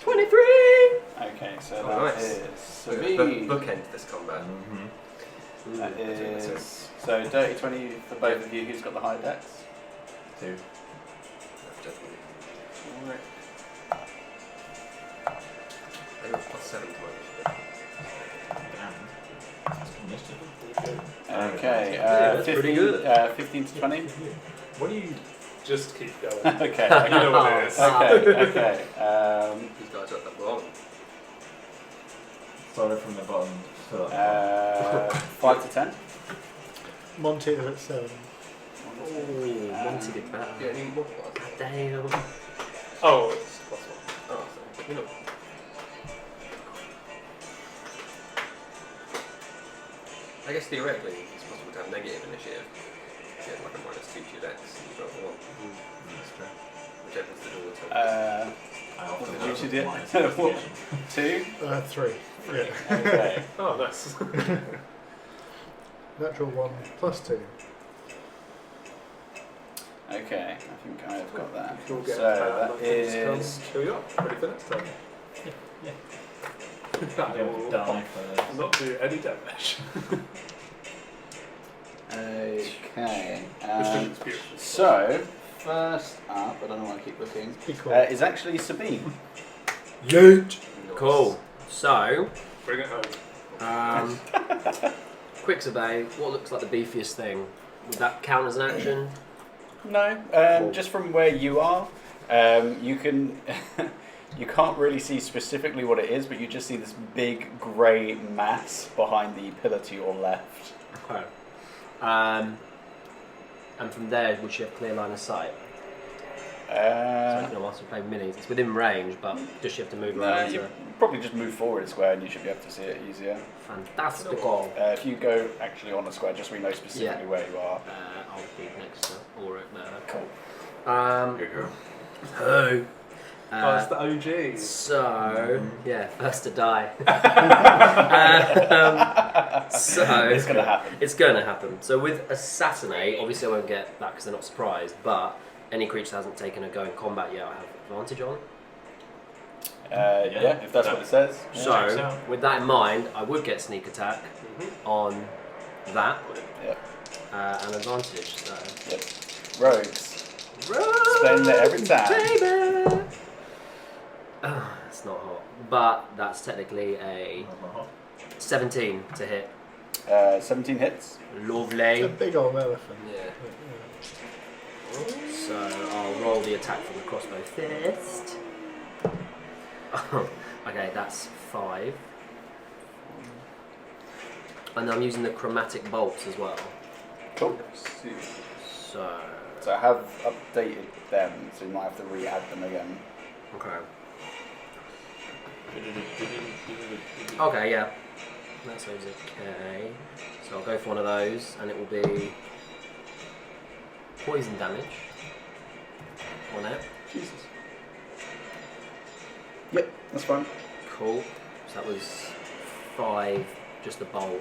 23! Okay, so Oh, that nice. is So Sabine. bookend this combat. Mm-hmm. That is so dirty 20 for both of you. Who's got the high dex? 2. Definitely. I got +7 to my Damn. That's good initiative. Okay, that's pretty good. 15 to 20. What do you just keep going? Okay, You know what it is. okay. These guys are at the bottom. Started from the bottom to the 5 to 10. Monty is at 7. Ooh, Monty did better. Yeah, any more? Damn. Oh, it's +1. Oh, so, you know. I guess theoretically it's possible to have negative initiative. You get like a -2 to your dex and you got 1. That's true. often What did you have do? my What? 2? 3. Yeah. Okay. Oh, nice. Natural 1 plus 2. Okay, I think I've got that. You'll get So that that is. Here we are, ready for next time. Yeah. That Don't will die first. not do any damage. Okay. Which is beautiful. So, first up, I don't know why I keep looking, Be cool. is actually Sabine. Yeet. Cool. So, Bring it home. quick survey. What looks like the beefiest thing? Would that count as an action? No, Cool. just from where you are, you can. You can't really see specifically what it is, but you just see this big grey mass behind the pillar to your left. Okay. And from there, would you have clear line of sight? So I don't know whilst we play minis. It's within range, but just you have to move around. You To... probably just move forward a square and you should be able to see it easier. Fantastical. If you go actually on a square, just so we know specifically where you are. I'll be next to Ulrich there. Cool. Good girl. Oh. Oh, it's the OG. So, yeah, first to die. So It's going to happen. It's going to happen. So with Assassinate, obviously I won't get that because they're not surprised, but any creature that hasn't taken a go in combat yet, I have advantage on. Yeah, if that's what it says. Yeah. So, with that in mind, I would get sneak attack on that Yeah. and advantage. So. Yep. Rogues. Explain that every time. Baby! Oh, it's not hot. But that's technically a 17 to hit. 17 hits. It's Lovely. a big old elephant. Yeah. So I'll roll the attack from the crossbow first. Okay, that's 5. And I'm using the chromatic bolts as well. Cool. So So I have updated them, so you might have to re-add them again. okay. Okay, yeah. That sounds okay. So I'll go for one of those, and it will be poison damage. 1 out. Jesus. Yep, that's fine. Cool. So that was 5, just the bolt.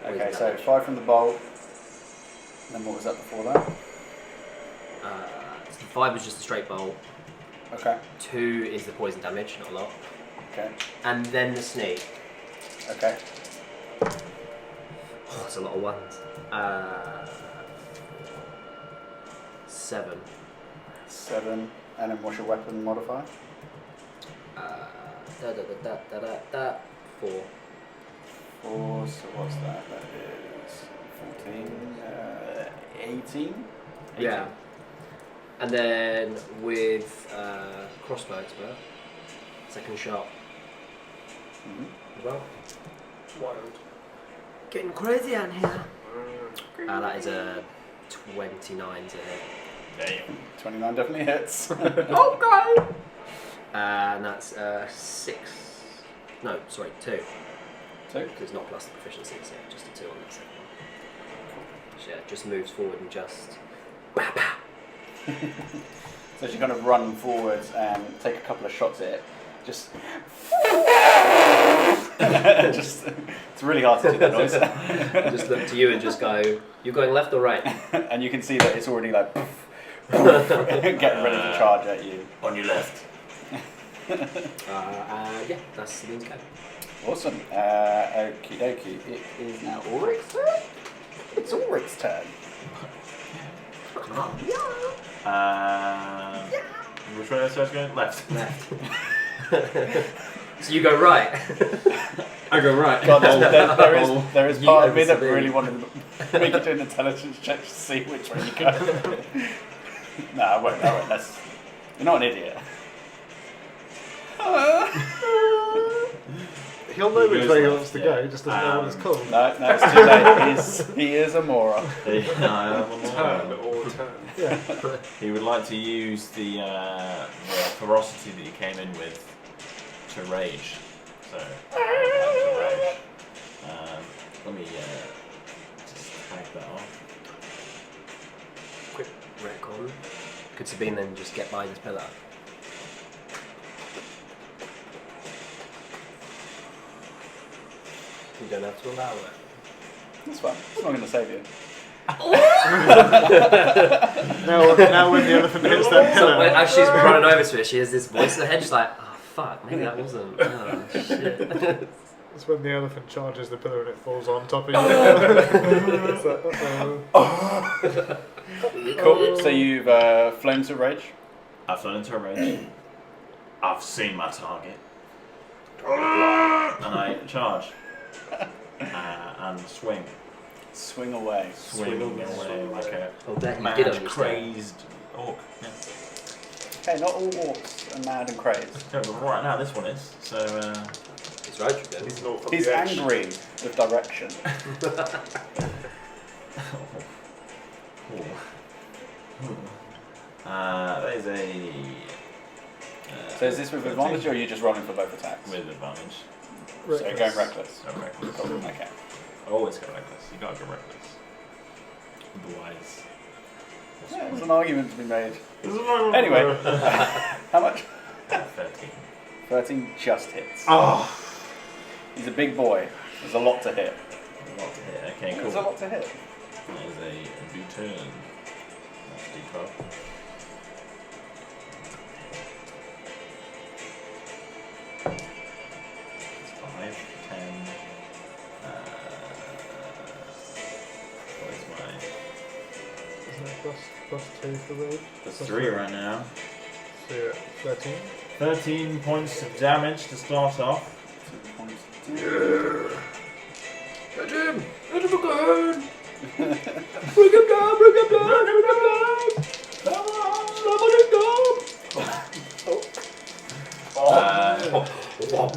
Okay, Poison so damage. 5 from the bolt. Then what was that before that? So 5 was just a straight bolt. Okay. 2 is the poison damage, not a lot. Okay. And then the sneak. Okay. Oh, that's a lot of ones. 7. 7. And then what's your weapon modifier? 4. 4, so what's that? That is 14. 18? Yeah. And then with crossbow expert, second shot Mm-hmm. as well. Wild. Getting crazy out here. That is a 29 to hit. Damn. 29 definitely hits. Okay. And that's 6. No, sorry, 2. 2. Because it's not plus the proficiency, so just a 2 on that second one. So yeah, just moves forward and just. Bah, bah. So as you kind of run forwards and take a couple of shots at it, just it's really hard to do that noise. Just look to you and just go, you're going left or right? And you can see that it's already like getting ready to charge at you. On your left. Yeah, that's the go. Awesome. Okie dokie. It is now Ulrich's turn. It's Ulrich's turn. Which way is that going? Left. Left. So you go right. I go right. God, there is You part of me that oversee. really wanted to make you do an intelligence check to see which way you go. No, I won't. That's, you're not an idiot. He'll know He which goes way he left, wants to yeah. go, he just doesn't know what it's called. No, it's too late. He is a moron. Turn or turn. Yeah. He would like to use the ferocity that he came in with to rage. So, to rage. Let me just tag that off. Quick retcon. Could Sabine then just get by this pillar? You don't have to allow it. That's fine. It's not going to save you. Now when the elephant hits that So pillar, as she's running over to it, she hears this voice in her head. She's like, "Oh fuck, maybe that wasn't." Oh shit. that's when the elephant charges the pillar and it falls on top of you. It's like, uh-oh. Cool. So you've flown to rage. I've flown into a rage. I've seen my target. And I charge. And swing. Swing away. Swing away like a Oh, that you mad, did understand. crazed orc. Yeah. Hey, not all orcs are mad and crazed. No, but right now this one is. So, He's right, you go. He's north of He's the edge. angry with direction. there's a. So is this with advantage or are you just rolling for both attacks? With advantage. So you're going reckless. So reckless. Cool. Okay. Always go reckless. You gotta go reckless. Otherwise. Yeah, there's an argument to be made. Anyway, how much? 13. 13 just hits. Oh, He's a big boy. There's a lot to hit. A lot to hit. Okay, There's a cool. lot to hit. There's a D10. That's D12. It's 5, 10. What is my. isn't it plus 2 for rage? That's 3 right now. So you're at 13. 13 points of damage to start off. 2 points. Hit him! Hit him again! Bring him down! Bring him down! Bring him down! Somebody down!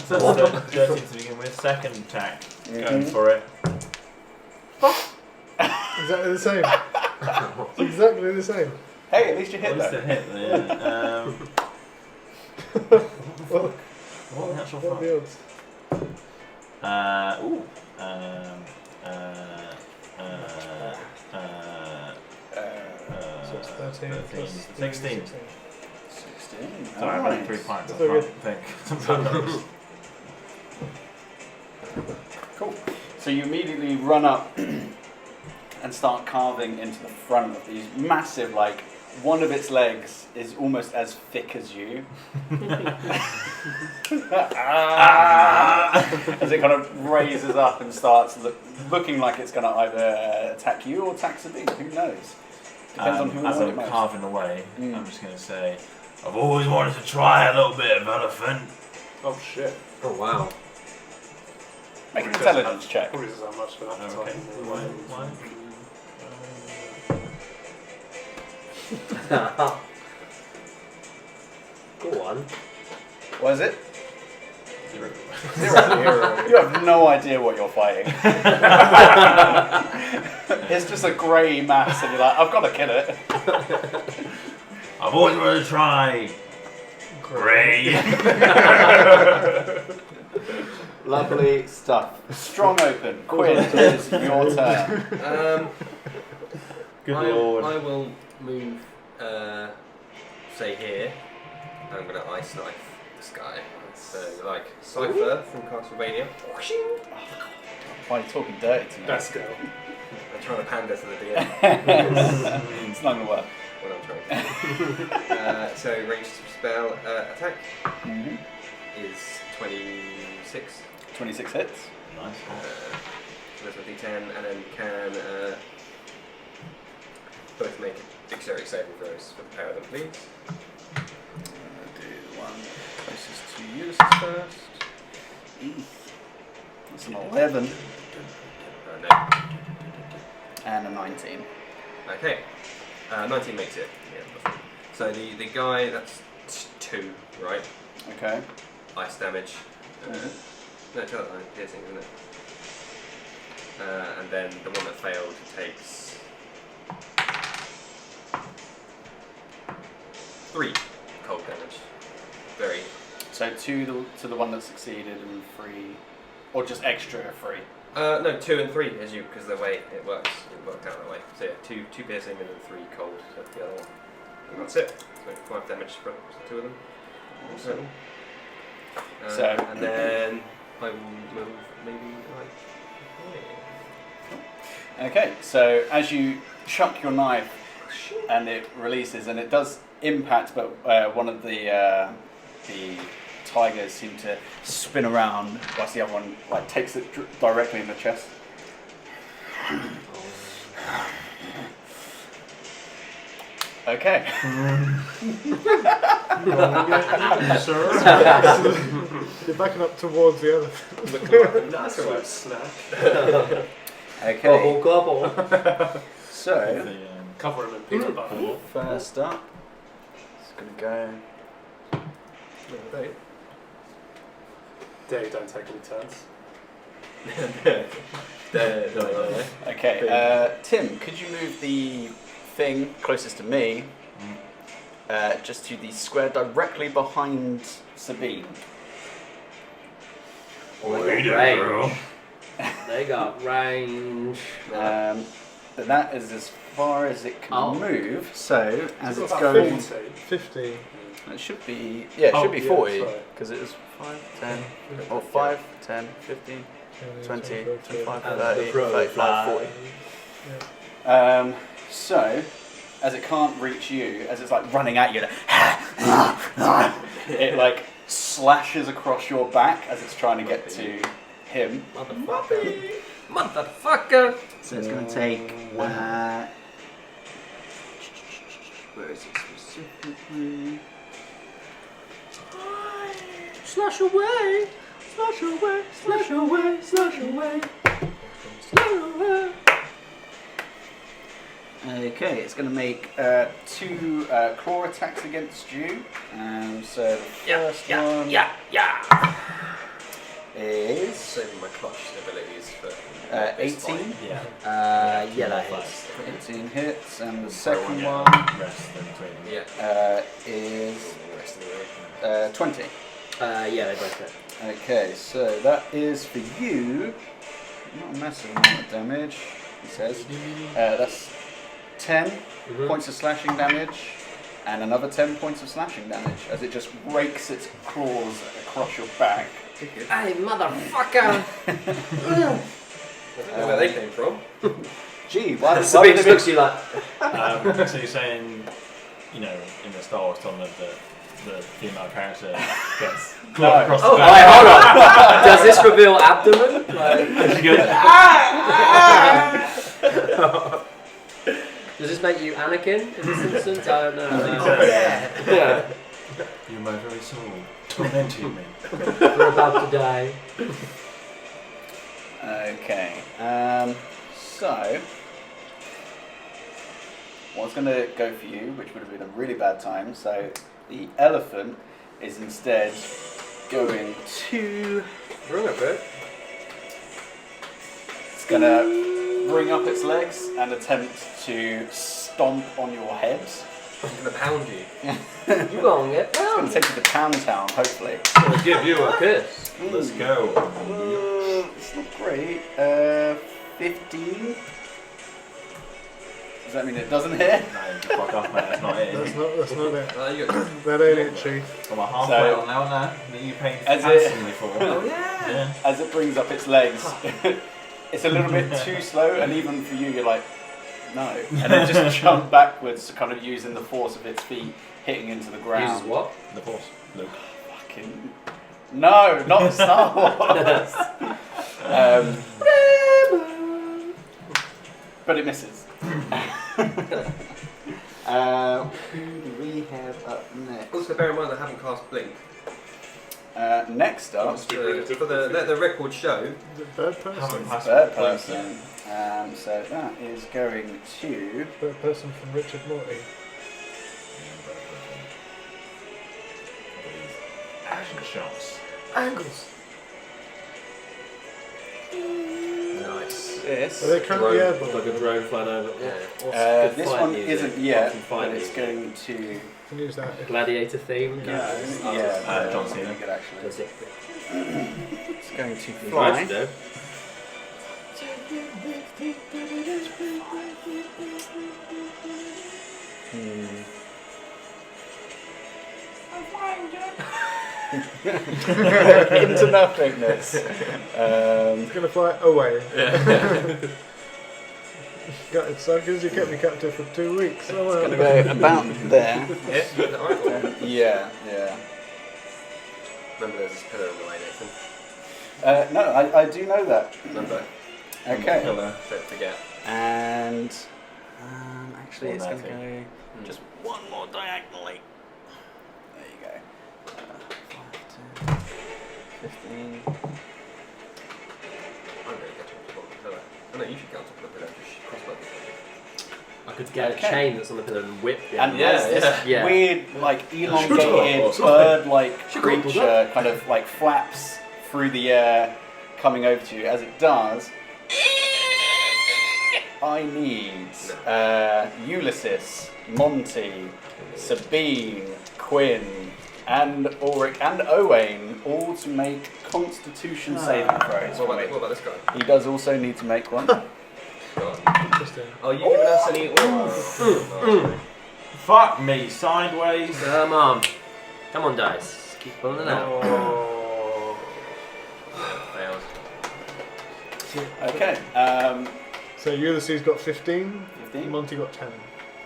So that's 13 to begin with. Second attack. Going for it. Exactly the same. It's exactly the same. Hey, at least you hit At least though. it hit, yeah. Well, What the actual what are fuck? the odds? So it's 13 plus 16. 16. Sorry, I've only 3 pints. I It's all can't good. think. Sometimes. Cool. So you immediately run up and start carving into the front of these massive, like, one of its legs is almost as thick as you. As it kind of raises up and starts looking like it's going to either attack you or attack Sabine. Who knows? Depends on who as wants it I'm most. carving away, Mm. I'm just going to say, I've always wanted to try a little bit of elephant. Oh shit. Oh wow. Make an intelligence check. Probably doesn't have much for that Okay. time. Why? Go on. What is it? 0. 0. You have no idea what you're fighting. It's just a grey mass and you're like, I've got to kill it. I've always wanted to try grey. Lovely stuff. Strong open. Quinn, it is your turn. Good I lord. will move, say here. I'm going to ice knife this guy. So, like, Cypher from Castlevania. Why are you talking dirty to me? Best girl. I'm trying to pander to the DM. It's not going to work. What I'm trying. So, ranged spell attack Mm-hmm. is 26. 26 hits. Nice. So there's a d10, and then can both make dexterity saving throws for the pair of them, please. Do one closest to Ulysses first. That's an 11 No. and a 19. Okay. 19 makes it. Yeah. So the guy, that's 2, right? Okay. Ice damage. No, it's not piercing, isn't it? And then the one that failed takes 3 cold damage. Very. So 2 to the one that succeeded and 3, or just extra 3. No, 2 and 3 as you, because the way it works, it worked out that way. So yeah, 2 piercing and then 3 cold. So the other one. And that's it. So 5 damage for the 2 of them. Awesome. And then I will move maybe like Okay, so as you chuck your knife and it releases, and it does impact, but one of the tigers seem to spin around whilst the other one like takes it directly in the chest. Okay. You're backing up towards the other. That's a right snack. Okay. Gobble. So Cover him in peanut butter. first up, it's gonna go. Day, don't take any turns. Okay, Tim, could you move the thing closest to me, just to the square directly behind Sabine? Range. They got range. But that is as far as it can move. So as it's About going, 40. 50. it should be it should be 40 that's right. because it was 5, 10, or 5, 10, 15, 20, 25, 30, 35, 40. So, as it can't reach you, as it's like running at you, it like slashes across your back as it's trying to get to him. Motherfucker. So it's going to take. Where is it specifically? Slash away. Slash away. Slash away. Slash away. Slash away. Okay, it's going to make 2 claw attacks against you. So the first one is Saving my clutch abilities for 18. Yeah, that hits. 18 hits, and the second Yeah. one Rest in between. Yeah. is Rest of the way. 20. Yeah, they both hit. Okay, so that is for you. Not a massive amount of damage, he says. That's 10 points of slashing damage, and another 10 points of slashing damage as it just rakes its claws across your back. Hey, motherfucker! I don't know where they came from. Gee, why Sabine did looks at you like. So you're saying, in the Star Wars tournament that the female character gets clawed across the Oh, back? wait, hold on. Does this reveal abdomen? And she goes, Does this make you Anakin in this instance? I don't know. yeah. You're my very soul, tormenting me. We're about to die. Okay, so what's going to go for you, which would have been a really bad time, so the elephant is instead going to... Bring it, bro. It's going to bring up its legs and attempt to stomp on your head. I'm going to pound you. You gonna get It's going to take you to Pound Town, hopefully. I'll give you a kiss. Let's go. It's not great. 15. Does that mean it doesn't hit? No, fuck off, mate. That's not it. That's not it. You got That ain't it, Chief. I'm a halfway So- on now that you paid As it- handsomely for. Oh, yeah. Yeah. As it brings up its legs, it's a little bit too slow, and even for you, you're like, no. And then just jump backwards, kind of using the force of its feet hitting into the ground. Uses what? The force. Luke. Fucking. No, not Star Wars. But it misses. Who do we have up next? Also, bear in mind I haven't cast Blink. Next up, For the record show, The third person? Haven't passed third it. person. So that is going to. Third person from Richard Morty. Action shots. Angles. Nice. This. Are they currently airborne? Like a drone flying over. Yeah. This one isn't yet, but it's going to. You can use that. Gladiator theme. Yeah, John Cena. Good actually. Does it? It's going to He's fly. right, though. into nothingness. It's going to fly away. Got it, son, because you kept me captive for 2 weeks. So, It's going to go about there. Yeah. Yeah, yeah. Remember, there's this pillar in the way, Nathan. No, I do know that. Remember. Okay. Don't forget. And actually, it's going to Automatic. go just one more diagonally. There you go. 5, 10, 15. I'm going to get on top of the pillar. Oh, no, you should get on top of the pillar. Just crossbow. I could get Okay. a chain that's on the pillar and whip the And animal. there's this Yeah. weird, like, Shut elongated up. bird-like Shut up. creature kind of like flaps through the air, coming over to you. As it does, I need Ulysses, Monty, Sabine, Quinn, and Ulrich and Owain all to make Constitution saving throws. What for me. about this guy? He does also need to make one. Go on. Interesting. Oh, you giving us any... Oh, Fuck me, sideways. Come on. Come on, dice. Keep pulling it out. oh. Failed. Okay. So Ulysses got 15, 15. Monty got 10.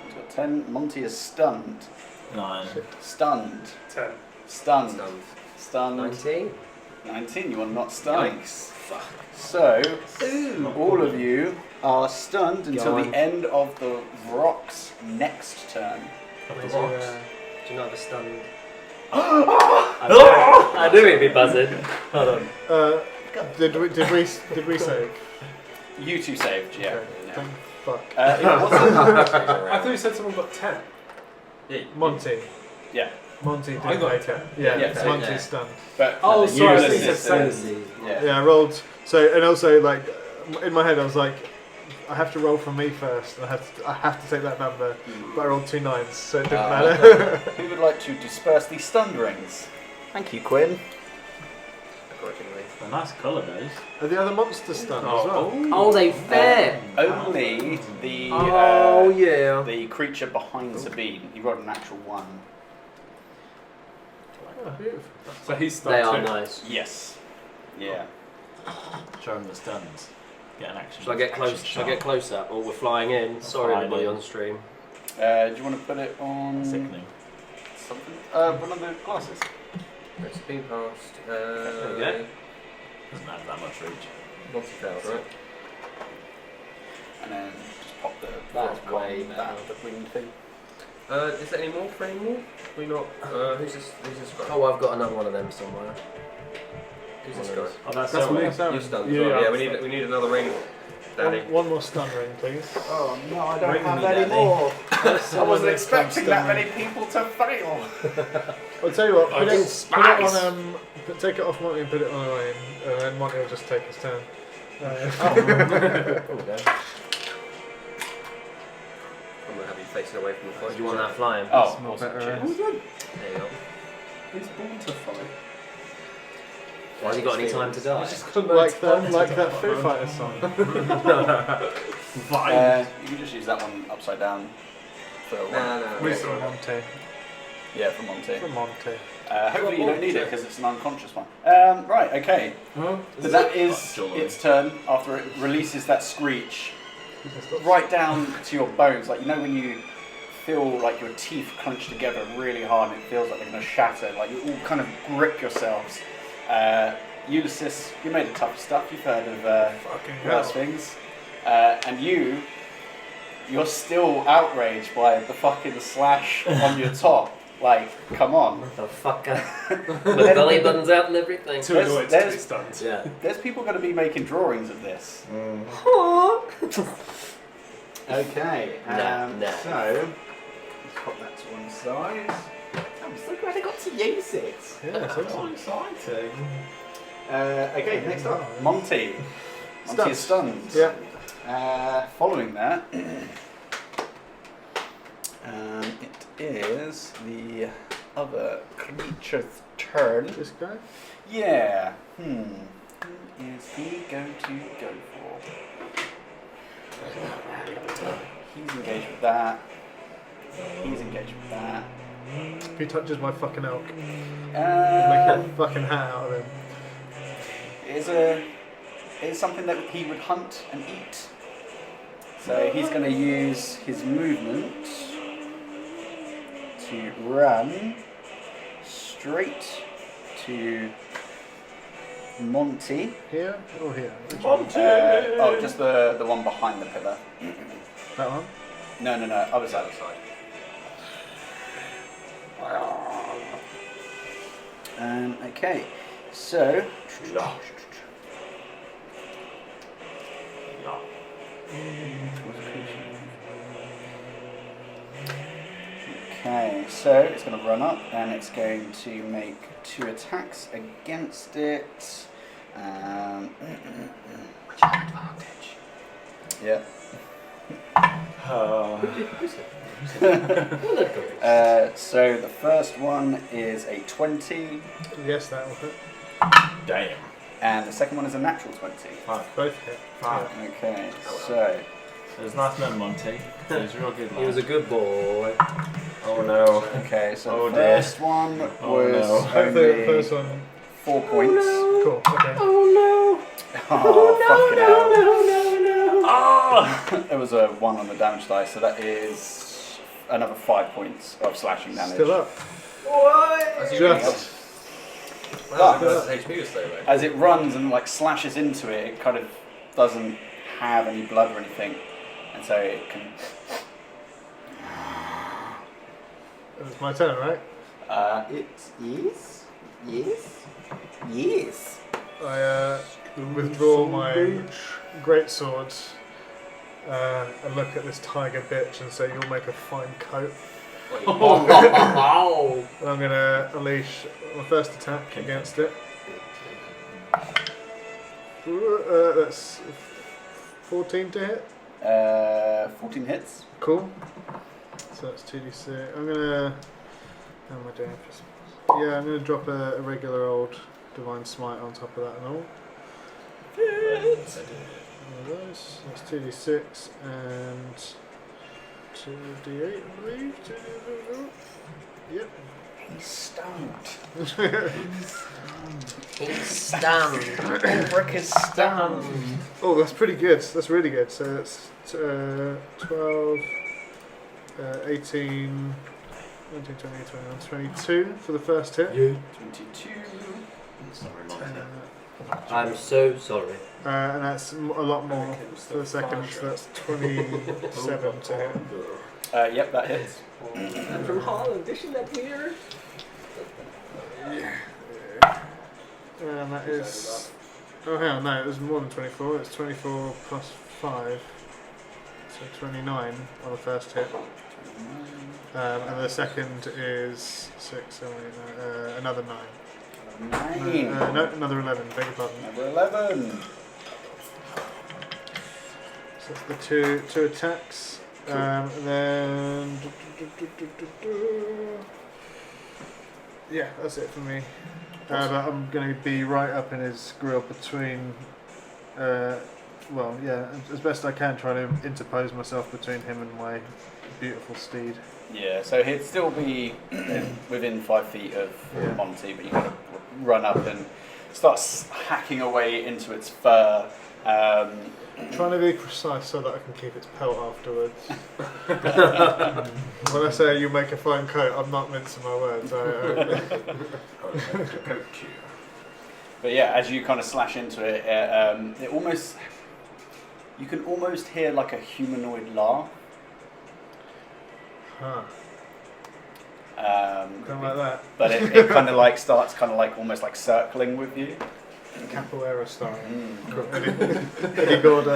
He's got 10. Monty is stunned. 9. Stunned. 10. Stunned. Stunned. Stunned. 19. 19. You are not stunned. Yikes. So, all of you are stunned until Gone. the end of the Rock's next turn. Where's So, your, do you know the stunned? I knew he'd be buzzing. Hold on. did we save? You two saved, yeah. Okay, Yeah. thank fuck. It wasn't. I thought you said someone got 10. Yeah, Monty. Yeah. Monty I did got make 10. it. Yeah, Yeah, Monty's yeah. stunned. But Oh, sorry, I Ulysses think you said is- seven. Yeah. Yeah, I rolled. So, and also, like, in my head, I was like, I have to roll for me first. And I have to take that number. But I rolled 2 9s, so it didn't matter. Who would like to disperse the stunned rings? Thank you, Quinn. Accordingly. A nice colour, those. Are the other monsters stunned as well? Oh, they fit. Only the Oh, yeah. the creature behind Sabine. You got an actual 1. Oh, beautiful. So he's They stunned are too. Oh. nice. Yes. Yeah. Show them the stuns. Get an action. Shall I get close? action Shall I get shot. close up? Oh, we're flying in. Sorry, Flying everybody in. on the stream. Do you want to put it on Sickening. something? One of the glasses. It's been passed. There we go. Doesn't have that much reach. Multi-failed, right? And then just pop the That's rock on way that better. the winged thing. Is there any more for any more? We not. Who's this guy? Oh, I've got another one of them somewhere. Who's one this of guy? those. Oh, that's That's so me. Yes, Aaron. You're stunned. Yeah, as well. yeah, Yeah, I'm we need another ring, Daddy. One more stun ring, please. Oh no, I don't have any more. I Someone wasn't needs expecting some that stun many people to fail. I'll tell you what, I put didn't it on spice. take it off Monty and put it on Owain, and then Monty will just take his turn. Oh, there we go. I'm gonna have you facing away from the fight. Do you want that flying? Oh, more awesome. better, Cheers. There you go. He's born to fight. Has he got any time to die? He's just got no like time that, to like die, that Foo man. Fighters song. You can just use that one upside down for one. No. We From saw it. Monty. Yeah, from Monty. From Monty. Hopefully you don't need it because it's an unconscious one. Right, okay. Huh? So that is Jolly. its turn after it releases that screech right down to your bones. Like, you know when you feel like your teeth clench together really hard and it feels like they're going to shatter. Like you all kind of grip yourselves. Ulysses, you made the tough stuff. You've heard of Fucking worse hell. things. And you're still outraged by the fucking slash on your top. Like, come on. Motherfucker. With belly buttons out and everything. Too There's- annoyed to be there's- stunned. Yeah. There's people going to be making drawings of this. Okay. Nah. So, let's pop that to one side. I'm so glad I got to use it. Yeah, so So exciting. Okay, next up, Monty. Monty Stunned. is stunned. Yeah. Following that, it is the other creature's turn. This guy? Yeah. Who is he going to go for? He's engaged with that. He's engaged with that. If he touches my fucking elk, make Uh, a fucking hat out of him. it's something that he would hunt and eat. So he's going to use his movement to run straight to Monty. Here or here? Just the one behind the pillar. That one? No, other side. Okay, so it's going to run up and it's going to make 2 attacks against it. Yeah. So the first one is a 20, Yes, that will hit. Damn. and the second one is a natural 20. Both hit. Okay, so It was nice knowing Monty. He was a real good He was a good boy. Oh no. the dear. first one was Oh, no. The only first one. 4 points. Cool. Okay. Oh, fucking hell. Oh! It was a 1 on the damage dice, so that is another 5 points of slashing damage. Still up. As you Just. Wow, that's HP was so low. As it runs and like slashes into it, it kind of doesn't have any blood or anything, and so it can. It's my turn, right? It is. Yes. I withdraw my greatsword and look at this tiger bitch and say, "You'll make a fine coat." Oh! And I'm going to unleash my first attack against it. That's 14 to hit. 14 hits. Cool. So that's 2d6. I'm going to... How am I doing? Yeah, I'm going to drop a regular old Divine Smite on top of that and all. One of those. That's 2d6 and 2d8, I believe. Yep. He's stoned. He's stunned. Ulrich is stoned. Oh, that's pretty good. That's really good. So that's 12, 18, 19, 20, 21, 22 for the first hit. 22. Sorry, Monty. I'm so sorry. And that's a lot more for the second, so that's 27 to hit. Yep, that hits. I'm from Holland, isn't that weird? And that is... Oh hell no, it was more than 24. It's 24 plus 5. So 29 on the first hit. And the second is 6, 7, 8, 9, another 9. 9. No, another 11, beg your pardon. Number 11. So that's the two attacks. And then... Yeah, that's it for me. But I'm going to be right up in his grill between... as best I can, try to interpose myself between him and my beautiful steed. Yeah, so he'd still be within 5 feet of Monty, but you got to run up and start hacking away into its fur. Trying to be precise so that I can keep its pelt afterwards. When I say you make a fine coat, I'm not mincing my words. But yeah, as you kind of slash into it, it almost... You can almost hear like a humanoid laugh. Huh. Kind Kind of like that. But it kind of like starts kind of like almost like circling with you. Capoeira style. Mm. Eddie Gordo.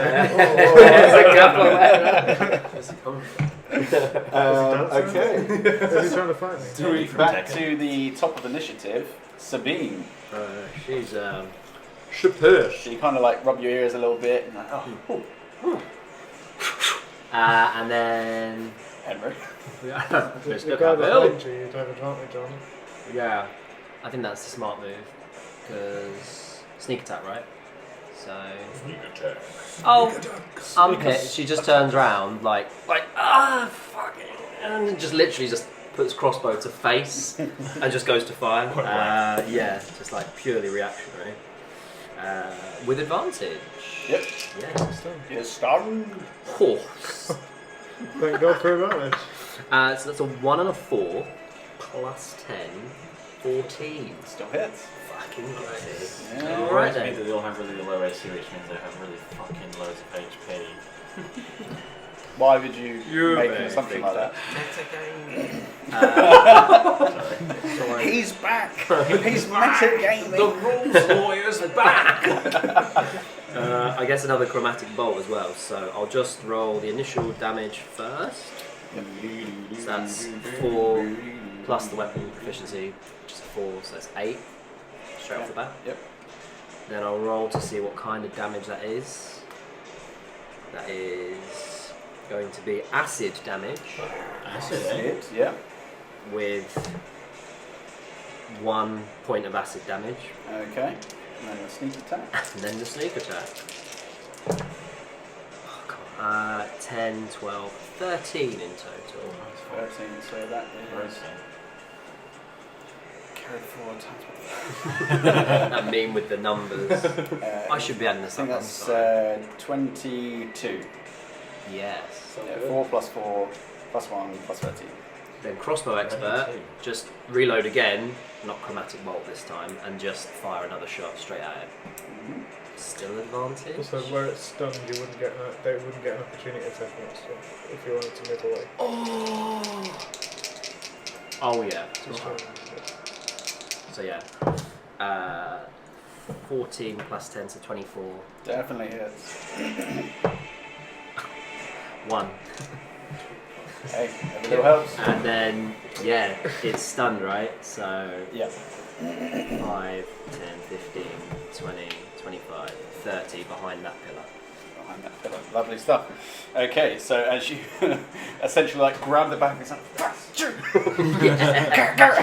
Okay. Is he trying to fight me? Back to the top of initiative, Sabine. She's So you kind of like rub your ears a little bit. And like, and then Henry. let's The look guy at behind you, you'd have advantage on. Yeah, I think that's the smart move because sneak attack, right? So I'm hit. She just turns around like fucking, and just literally just puts crossbow to face and just goes to fire. Yeah, just like purely reactionary. With advantage. Yep. Yeah. You're stunned. Horse. Thank God for advantage. So that's a 1 and a 4 plus 10, 14. Still hits. Fucking great. Yeah. It Alright reminds me then. that they all have really low AC, which means they have really fucking loads of HP. Why would you You're make an very assumption like that? Sorry. He's back. He's metagaming. The rules lawyer's back. I guess another chromatic bolt as well, so I'll just roll the initial damage first. So that's 4 plus the weapon proficiency, which is a 4, so that's 8 straight off the bat. Yep. Then I'll roll to see what kind of damage that is. That is going to be acid damage Acid, eh? Yeah. with 1 point of acid damage, Okay. And then a sneak attack. and then the sneak attack. Oh, God. 10, 12, 13 in total. 13. So that is carry forward times. That meme with the numbers. I should be adding I this think up. I'm that's sorry. 22. Yes. Yeah, 4 plus 4 plus 1 plus 13. Then crossbow expert, 22. just reload again, not chromatic bolt this time, and just fire another shot straight at it. Still advantage. Also, where it's stunned, they wouldn't get an opportunity attack next time if you wanted to move away. Oh yeah. Just So yeah. 14 plus 10, so 24. Definitely hits. 1. Hey, every little helps. And then, yeah, it's stunned, right? So Yeah. 5, 10, 15, 20, 25, 30 behind that pillar. Behind that pillar. Lovely stuff. Okay, so as you essentially like grab the back, it's like, It's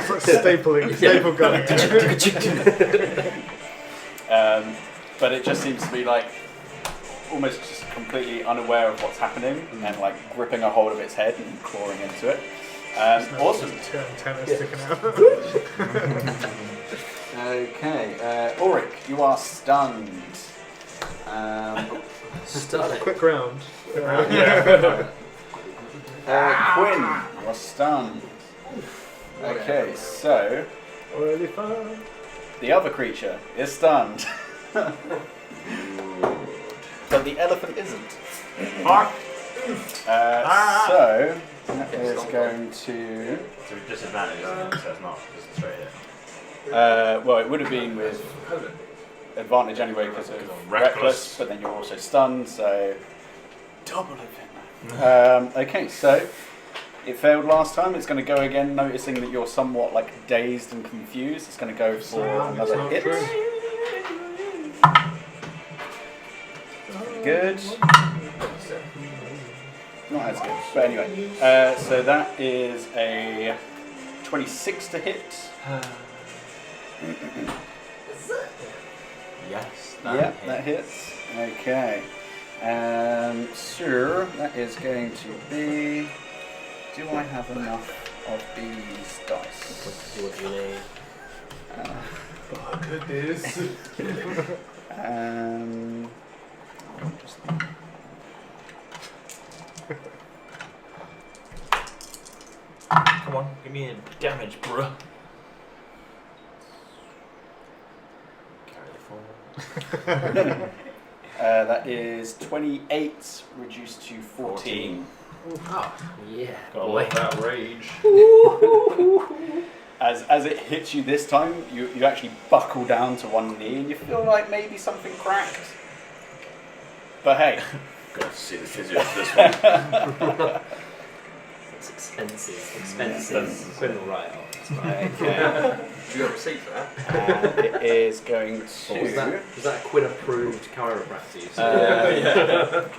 like staple gunning. but it just seems to be like almost just completely unaware of what's happening and like gripping a hold of its head and clawing into it. Awesome. Two antennas sticking out. Okay, Ulrich, you are stunned. Stunning. Quick round. Quinn, you're stunned. Okay, so Really fun. the other creature is stunned. But the elephant isn't. So that is going to. So disadvantage, isn't it? So it's not just straight hit. Well, it would have been with advantage anyway because of Reckless. reckless, but then you're also stunned, so double event. Okay, so it failed last time. It's going to go again, noticing that you're somewhat like dazed and confused. It's going to go for another not hit. true. Good. Not as good, but anyway. So that is a 26 to hit. Yes. Yeah, that hits. Okay. So that is going to be. Do I have enough of these dice? What do you need? Oh goodness. Just Come on, give me a damage, bruh. Carry the forward. that is 28 reduced to 14. Yeah, Got a boy. lot of that rage. As it hits you this time, you actually buckle down to one knee and you feel like maybe something cracked. But hey. Got to see the physio for this one. It's expensive. Criminal write-off. That's right. Okay. Do you have a receipt for that? And it is going to. Was that a Quinn-approved chiropractor?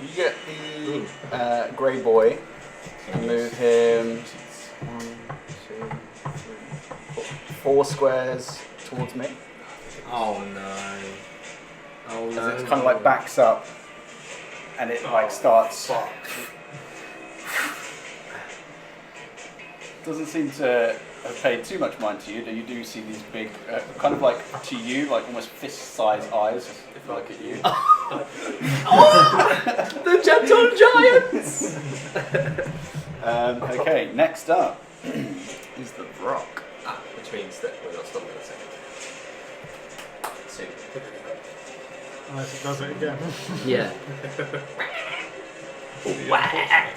You get the grey boy and move him 1, 2, 3, 4 squares towards me. Oh no. Oh As no. it kind of like backs up and it like starts doesn't seem to have paid too much mind to you. You do see these big, kind of like to you, like almost fist-sized eyes, if I look at you. The gentle giants! Okay, next up is the rock. Which means that we're not stopping in a second. Soon. Unless it does it again. Yeah.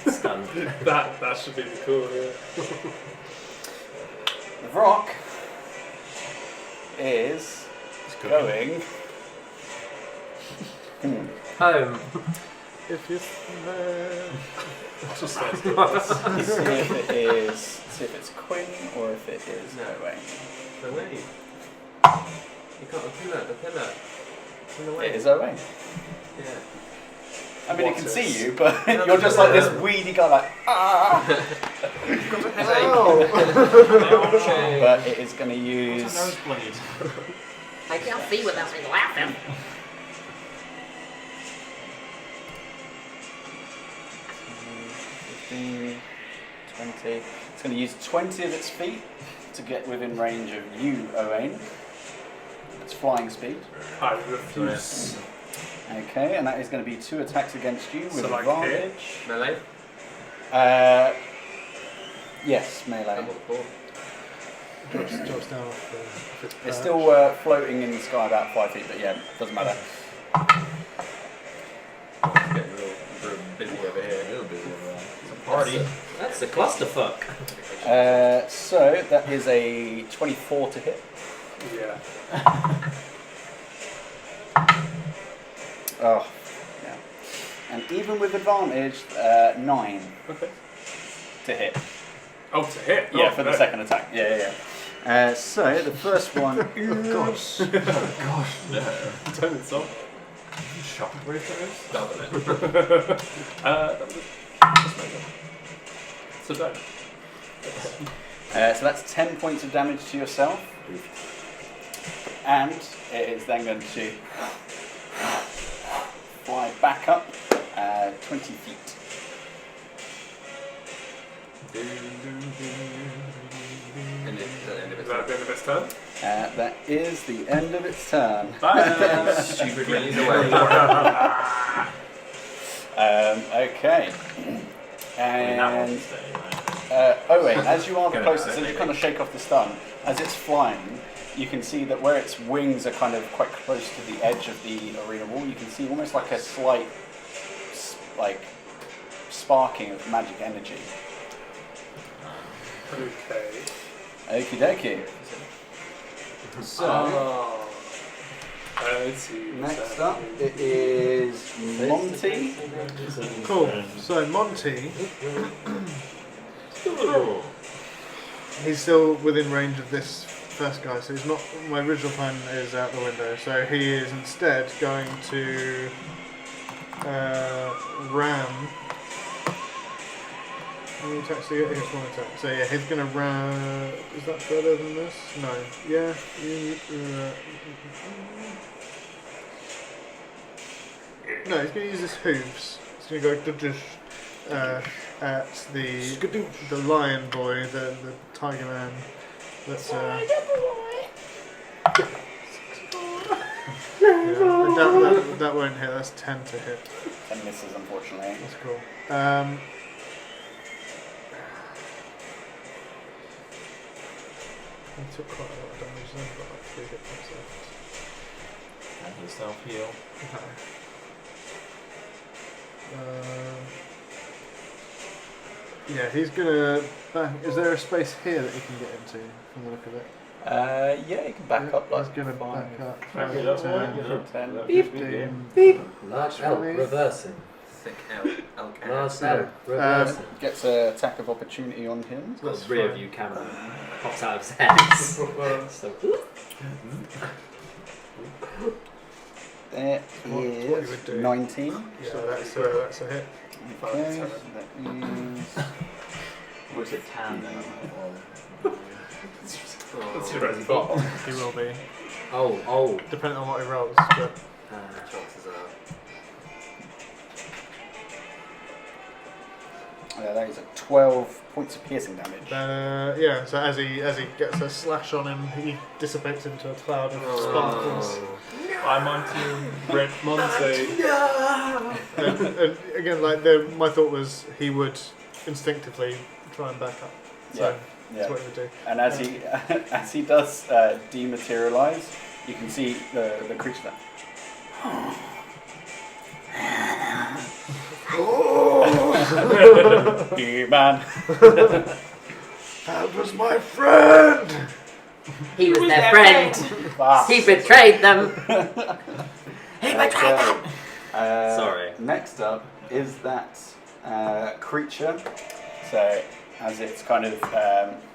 Stunned. That should be the cool, yeah. The rock is going. Home. If you Just like See if it's Quinn or if it is Owain. No way. You got the pillar. It's in the way. It is Owain. Yeah. I mean, it What can is- see you, but you're just like this weedy guy, like But it is going to use. Nosebleed. I can't see without me laughing. $15, $20. It's going to use 20 of its feet to get within range of you, Owain. It's flying speed. I refuse. Okay, and that is going to be 2 attacks against you with So, like, advantage. Melee. Yes, melee. Double four. drops down off the, It's still floating in the sky about 5 feet, but yeah, doesn't matter. It's getting real busy over here. A little bit of a party. That's a clusterfuck. So that is a 24 to hit. Yeah. Oh, yeah. And even with advantage, 9 Okay. to hit. Oh, to hit? Yeah, Oh, for the no. second attack. Yeah. So the first one. Gosh. Gosh, no. Don't insult. Shockwave Double it. So don't. So that's 10 points of damage to yourself. And it is then going to fly back up 20 feet. And it's the end of Is its that the end of its turn? That is the end of its turn. Stupidly either way. Okay. And Owain, as you are the closest, as you kind of shake off the stun, as it's flying, you can see that where its wings are kind of quite close to the edge of the arena wall, you can see almost like a slight, sparking of magic energy. Okay. Okie dokie. So, Let's see. next up it is Monty. Cool. So Monty, he's still within range of this first guy, so he's not. My original plan is out the window. So he is instead going to ram. How many attacks do you get? He gets 1 attack. So yeah, he's going to ram. Is that better than this? No. Yeah. No, he's going to use his hooves. He's going to go at the lion boy, the tiger man. That's that won't hit. That's 10 to hit. 10 misses, unfortunately. That's cool. He took quite a lot of damage then, but like 3 hit points left. And yourself heal. Yeah, he's gonna bang. Is there a space here that he can get into from the look of it? Yeah, you can back up like He's gonna 5, back up. Back it up, 10, you know. 10. 15. Large elk reversing. Thick elk. Large elk reversing. Gets an attack of opportunity on him. Got a rear view camera. Pops out of his head. So, There What you is would do. 19. So that's a hit. Okay, that is... What's it tan then? That's your own fault. He will be, oh. depending on what he rolls. But Chances are. that is 12 points of piercing damage. Yeah. So as he gets a slash on him, he dissipates into a cloud of sparkles. I'm on team. Red Monty. And again, like my thought was he would instinctively try and back up. So that's what he would do. And as he does dematerialize, you can see the creature there. You man. That was my friend. He was their friend. He betrayed them. He betrayed them. Sorry. Next up is that creature. So as it's kind of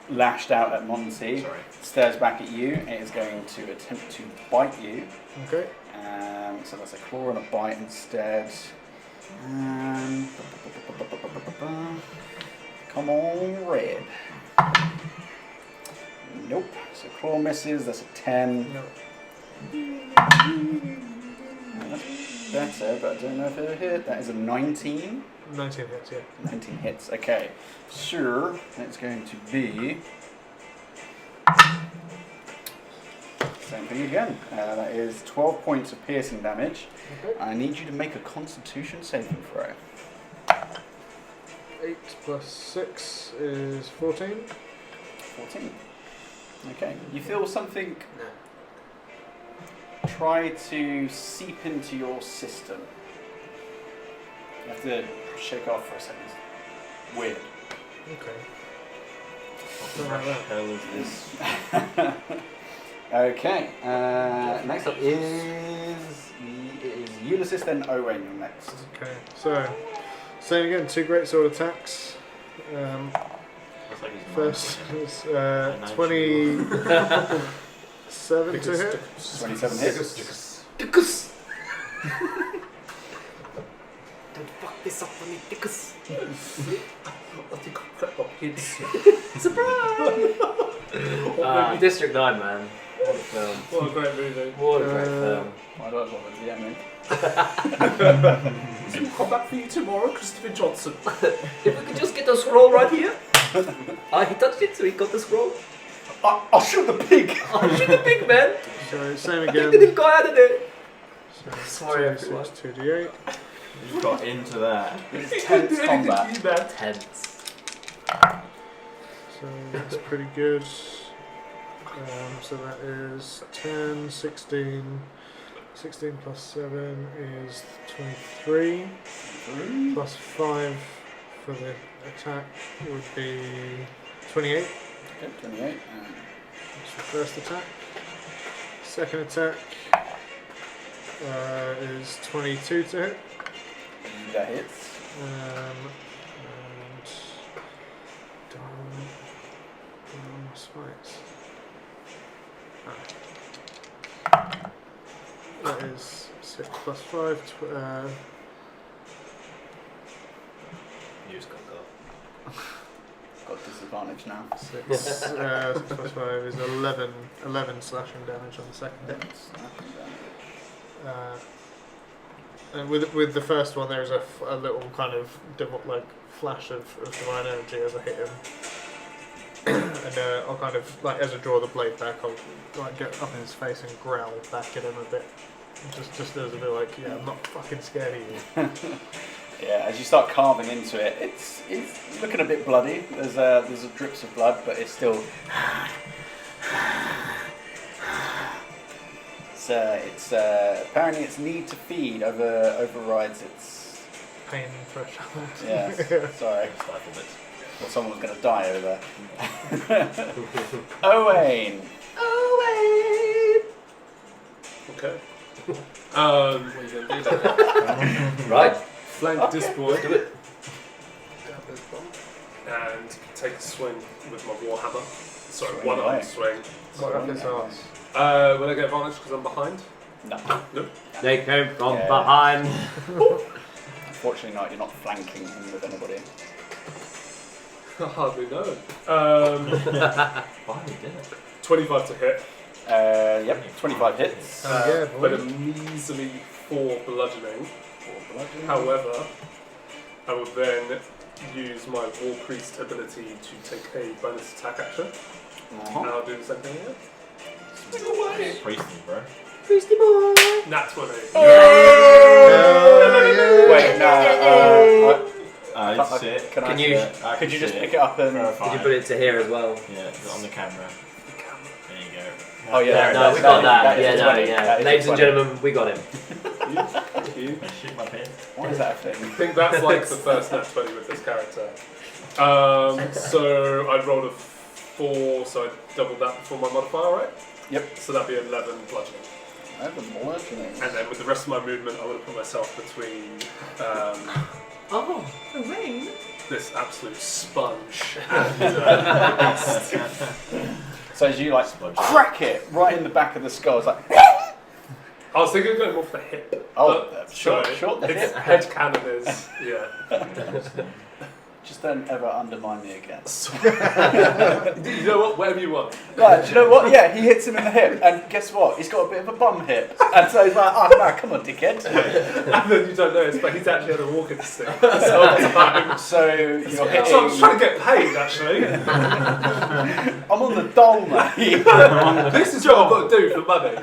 lashed out at Monty, stares back at you, it is going to attempt to bite you. Okay. So that's a claw and a bite instead. Come on, red. Nope. So claw misses. That's a 10. No. That's better, but I don't know if it'll hit. That is a 19. 19 hits, yeah. 19 hits. Okay. Sure. It's going to be same thing again. That is 12 points of piercing damage. Okay. I need you to make a Constitution saving throw. 8 plus 6 is 14. 14. Okay. You feel something try to seep into your system. You have to shake off for a second. Weird. Okay. What the hell is this? Okay. Next up is Ulysses, then Owain. You're next. Okay. So, same again. 2 great sword attacks. Looks like he's First mine. is 27 to hit. 27 hits. Don't fuck this up for me, Dickus. I think I'll prep my kids. District 9, man. What a film. What a great movie. What a great film. Why do I bother? Yeah, mate. We'll come back for you tomorrow, Christopher Johnson. If we could just get the scroll right here. He touched it, so he got the scroll. I'll shoot the pig! Oh, shoot the pig, man. So, same I again. didn't go out of there. So, Sorry, 2d6, everyone. 2d8. You got into that. It's tense combat. Tense. So, that's pretty good. So that is 10, 16. 16 plus 7 is 23. Plus 5 for the attack would be 28. Okay, 28. That's the first attack. Second attack is 22 to hit. That hits. And spikes. That is 6 plus 5. You just got Got disadvantage now. 6 plus 5 is 11 slashing damage on the second hit. And with the first one, there's a little kind of flash of divine energy as I hit him. And I'll kind of, as I draw the blade back, I'll get up in his face and growl back at him a bit. Just as a bit yeah, I'm not fucking scared of you. Yeah, as you start carving into it, it's looking a bit bloody. There's drips of blood, but it's still. It's apparently its need to feed overrides its Pain threshold. Yeah, sorry. Well, someone's going to die over there. Owain. Okay. What are you going to do then? Right. Flank this boy. Do it. And take a swing with my warhammer. Sorry, Swing one-arm away. swing. What up his ass? Will I get advantage because I'm behind? No. They came from Yeah. behind. Unfortunately not, you're not flanking him with anybody. I hardly know. Finally did it. 25 to hit, Yep, 25 hits. Yeah, but a boy. measly 4 bludgeoning. For bludgeoning. However, I will then use my War Priest ability to take a bonus attack action. And I'll do the same thing here. Priesty, bro. Priesty boy. Nat 20. Wait, no. I need to see it. Can Can you- Could you just pick it up and? Did you put it to here as well? Yeah, it's on the camera. There you go. Oh yeah, Yeah, there no, it is. we got that. That is Yeah, a no, 20. yeah. That is a Ladies and 20. gentlemen, we got him. Shit my pants. What is that thing? I think that's like the first nat 20 with this character. So I rolled a 4, so I doubled that before my modifier, right? Yep. So that'd be 11 bludgeoning. I have a bludgeoning. And then with the rest of my movement, I would have put myself between Oh, the rain. this absolute sponge and the beast. So as you like crack it right in the back of the skull, it's like. I was thinking of going more for the hip. Oh, but short the its hip. head cannon is, yeah. Just don't ever undermine me again. You know what? Whatever you want. Right, do you know what? Yeah, he hits him in the hip, and guess what? He's got a bit of a bum hip, and so he's like, "Oh no, come on, dickhead." And then you don't notice, but he's actually had a walking stick this whole time. So you're hitting. So I'm just trying to get paid, actually. I'm on the dole, mate. This is what I've got to do for money.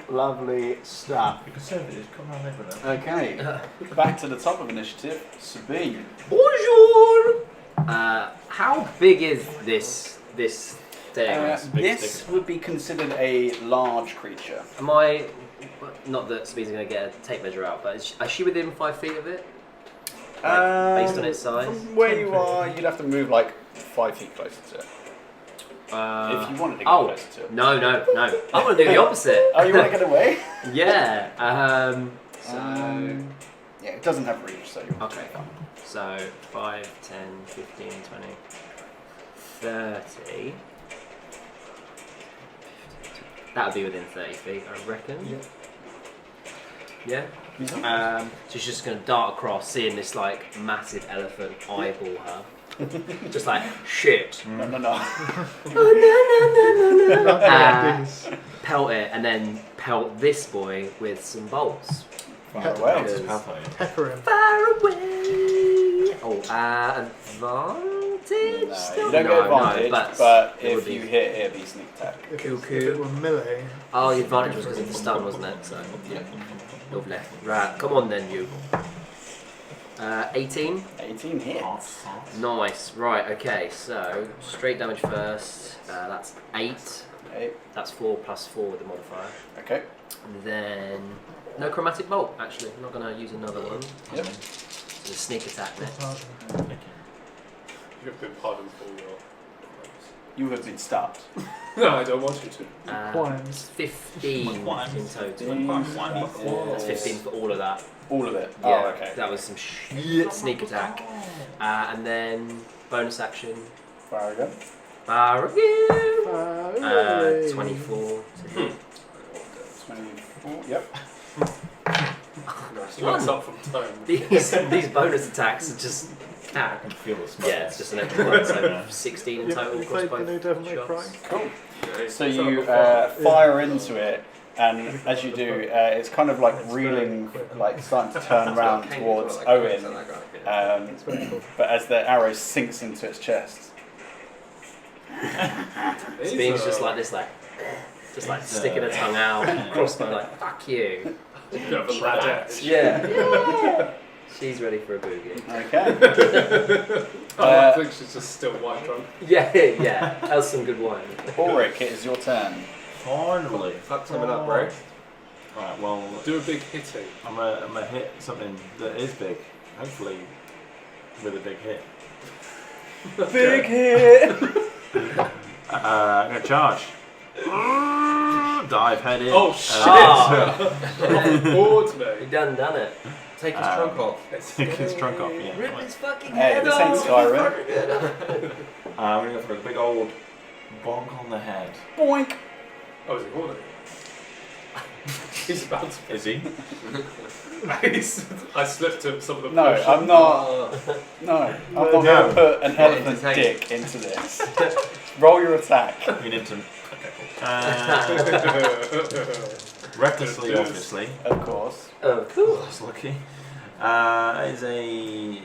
Lovely stuff. The Conservatives come around everywhere. Okay, back to the top of initiative. Sabine. Bonjour. How big is this thing? This would be considered a large creature. Am I? Not that Sabine's going to get a tape measure out, but is she within 5 feet of it? Based on its size. From where you are, you'd have to move like 5 feet closer to it. If you wanted to get closer to it. No. I want to do the opposite. Oh, you want to get away? Yeah. Yeah, it doesn't have reach, so you're Okay. So 5, 10, 15, 20, 30. That would be within 30 feet, I reckon. Yeah. So she's just going to dart across, seeing this like massive elephant eyeball her. Just like, shit. No. Pelt it, and then pelt this boy with some bolts. Far away. Pepper him. Far away. Oh, advantage? No, Still? you don't get advantage, but it would if be- you hit, it'd be sneak attack. If it were melee. Oh, the advantage was because of the stun, wasn't it? So, yeah. Lovely. Right, come on then, you. 18. 18 hits. Nice. Right, okay, so straight damage first. That's 8. Okay. That's 4 plus 4 with the modifier. Okay. And then no chromatic bolt, actually. I'm not going to use another one. Yep. It's a sneak attack next. You've been pardoned for your crimes. You have been stopped. No, I don't want you to. Crimes. 15 in total. That's 15 for all of that. All of it? Yeah, Oh, okay. that was some sneak attack. And then bonus action. Fire again. Bar again. 24 to hit. 24, yep. She looks up from tone. These bonus attacks are just I can feel the smoke. yeah, it's just an extra one, so 16 in total You across played the new both Devil May Cry? shots. Cool. Yeah, So it's you not a fire into it, and as you do, it's kind of like reeling, like starting to turn around towards Owen. But as the arrow sinks into its chest, Being's just like this, like sticking a tongue out, crossbow, like fuck you. bit of a bad edge. Yeah. She's ready for a boogie. okay. I think she's just still white drunk. Yeah. That was some good wine. Ulrich, it is your turn. Finally. Fuck something up, bro. Right, well, Do a big hitting. I'm gonna hit something that is big. Hopefully, with a big hit. Big hit! I'm gonna charge. Dive head in. Oh shit! Bored You me. done it. Take his trunk off. Take his trunk off, yeah. Rip his fucking Hey, head this ain't off. Skyrim. I'm gonna go for a big old bonk on the head. Boink! Oh, is he holding it? He's about to. Is he? I slipped him some of the. No, potion. I'm not. No, I'm not going to put an elephant entertain. dick into this. Roll your attack. We need to. Okay, cool. Recklessly, obviously. Of course. Oh, cool. That's lucky. That is a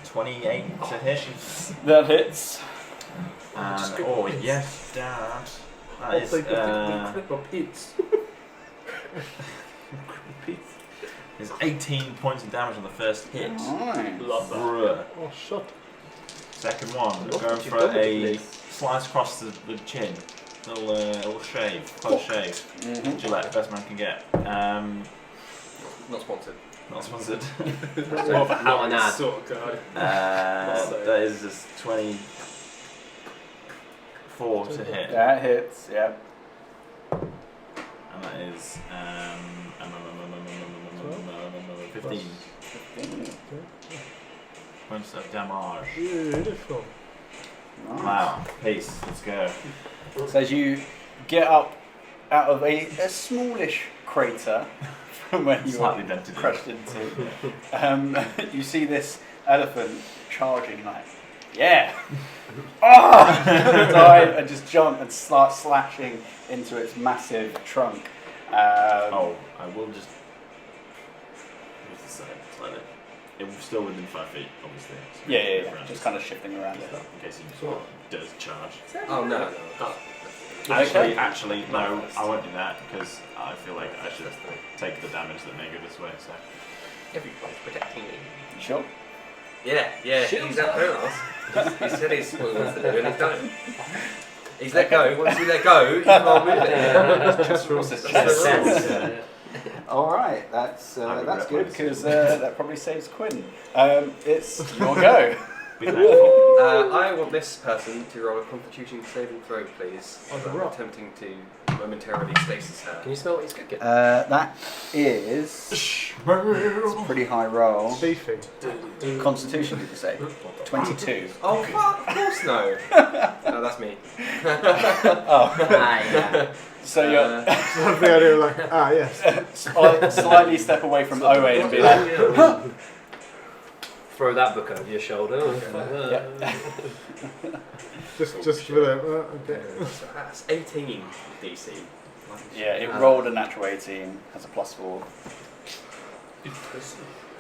28 to hit. That hits. And, oh, yes, Dad. That is, is 18 points of damage on the first hit. Nice. Love that. Bruh. Oh, shut. Second one, What going did you for do with a this? slice across the chin. Little shave, close shave. Mm-hmm. Gillette, best man can get. Not sponsored. Not sponsored. More of a Not an Howard ad. sort of guy. That is just 24 to hit. That hits, yeah. And that is 15 points of damage. Beautiful. Nice. Wow, peace, let's go. So as you get up out of a smallish crater from where you Slightly were dented. crushed into, you see this elephant charging like, yeah! Dive and just jump and start slashing into its massive trunk. Oh, I will just. What's the side? Slightly. It was still within 5 feet, obviously. So Yeah. Just kind of shifting around it. In case he does charge. Oh no. Actually, no, I won't do that because I feel like I should take the damage that may go this way. So. Everybody's protecting me. You sure? Yeah. He's out there. He said he's what he wants to do, and he's done it. He's let go. Once you let go, you can't move it. What's this chest? Alright, that's good because that probably saves Quinn. It's your go. Be thankful. I want this person to roll a Constitution saving throw, please. On the I'm rock. attempting to momentarily stasis her. Can you smell what he's cooking? That is a pretty high roll. Beefy. Constitution, did you say? 22. Oh, fuck, of course no. No, that's me. Oh, Yeah. so you're Love the idea of like, yes. slightly step away from Owain and be like, Throw that book over your shoulder. yeah. Just with a, okay. So that's 18 DC. Yeah, it rolled a natural 18, has a +4.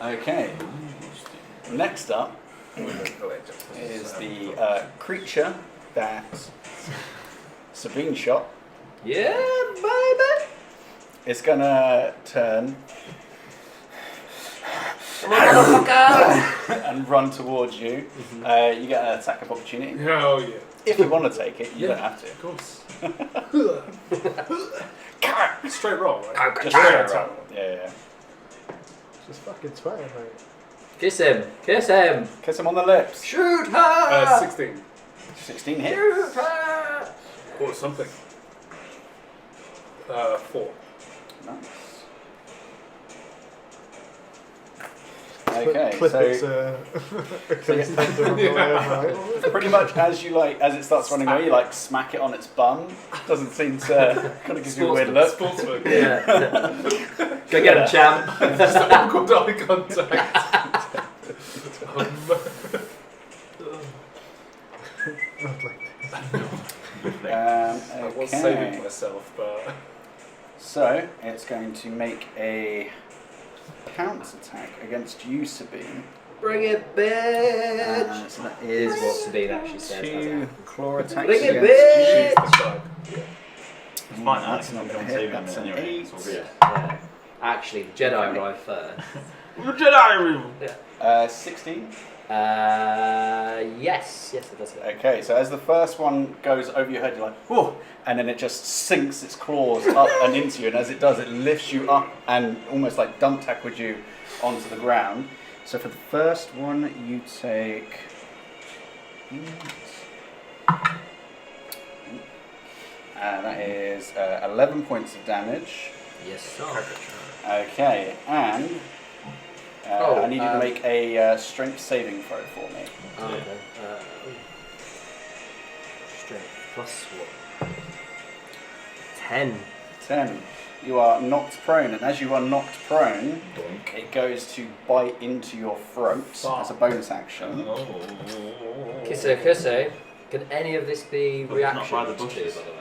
Okay, next up is the creature that Sabine shot. Yeah, baby. It's gonna turn and run towards you. You get an attack of opportunity. Hell yeah. If you want to take it, you Yeah. don't have to. Of course. Straight roll, right? Just straight roll. Yeah. Just fucking sweating, mate. Kiss him. Kiss him. Kiss him on the lips. Shoot her. 16. 16 hits. Shoot her. Or something. 4. Nice. Okay, Clip so its contender on the way over, right? pretty much as it starts running away, you smack it on its bum. Doesn't seem to kind of give you a weird look. Sportsman. Yeah. Go get him, champ. Just awkward eye contact. I was saving Okay, myself, but so it's going to make a pounce attack against you, Sabine. Bring it, bitch. So that Is is what Sabine actually says. 2 claw attacks Bring it, against bitch. that's fine. It's fine, That's that's not not gonna going hit, to save that's him an anyway. 8. It's all good. Yeah. Actually, the Jedi arrived first. Jedi! 16. Yes, it does hit. Okay, so as the first one goes over your head, you're like, whoa, and then it just sinks its claws up and into you, and as it does, it lifts you up and almost like dump tackles you onto the ground. So for the first one, you take 8. That is 11 points of damage. Yes, sir. Okay, and I need you to make a strength saving throw for me. Oh, okay. Strength plus what? 10. 10. You are knocked prone, and as you are knocked prone, it goes to bite into your throat as a bonus action. Kisse. Can any of this be But it's not by reactions the to, bushes. by the way?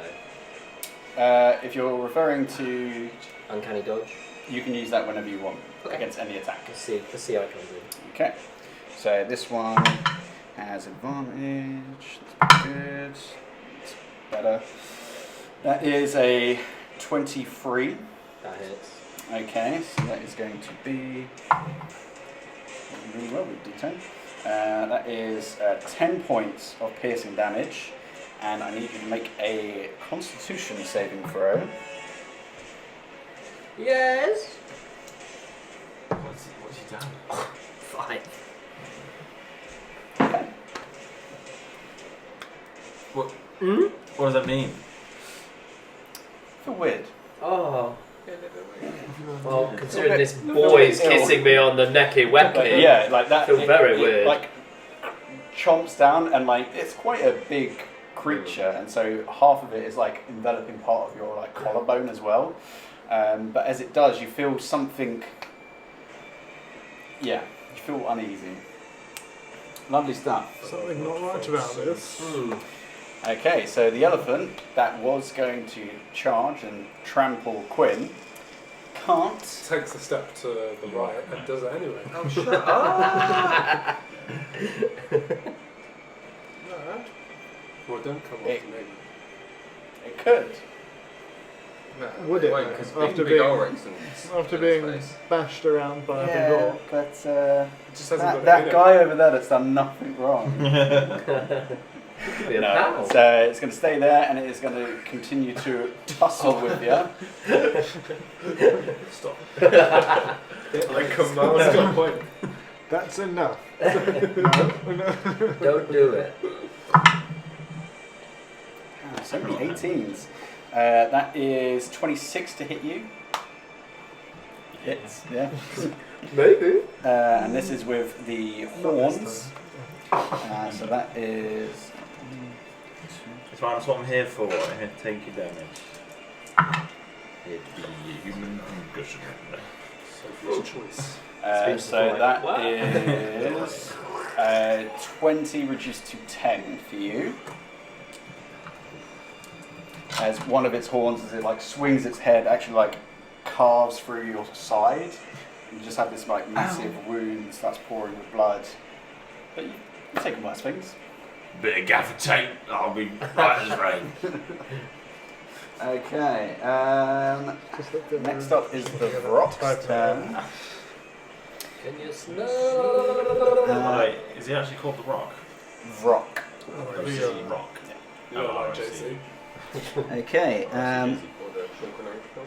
If you're referring to... Uncanny dodge? You can use that whenever you want Okay. against any attack. Let's see how it comes in. Okay. So this one has advantage. That's good. That's better. That is a 23. That hits. Okay, so that is going to be really well with D10. That is 10 points of piercing damage, and I need you to make a Constitution saving throw. Yes. What's he done? 5. Okay. What does that mean? I feel weird. Oh. Well, Feel considering a this bit- boy's feel a bit ill. kissing me on the necky Like, wecky. yeah, like that. Feel very weird. Like chomps down, and like it's quite a big creature, and so half of it is like enveloping part of your like collarbone as well. But as it does, you feel something. Yeah, you feel uneasy. Lovely stuff. Something not right about this. Okay, so the elephant that was going to charge and trample Quinn can't. Takes a step to the right and does it anyway. Oh, shut up! Well, don't come It- after me. It could. No, Would it, won't, though? 'cause After big being- Ulrichs and After in his being face. bashed around by a big Yeah, orc. but It just hasn't got it that in it. guy over there that's done nothing wrong. Could be a No, pal. so it's going to stay there, and it is going to continue to tussle with you. Stop. I command What's your point? That's enough. No. Don't do it. So many 18s. That is 26 to hit you. Hits, yeah. Maybe. And this is with the horns. So that is. That's what I'm here for. I'm here to take your damage. It'd be human concussion. Sophie's choice. Speech So before that wow. is 20 reduced to 10 for you. As one of its horns, as it like swings its head, actually like carves through your side. You just have this like massive wound that starts pouring with blood. But you've taken worse things. Bit of gaffer tape. I'll be right as rain. Okay. Just let them Next up is the Vrock's turn. Can you smell? Wait, is he actually called the Rock? Vrock. Or is he Rock? You don't like I see. JC. Okay. Or the Shulkanite film.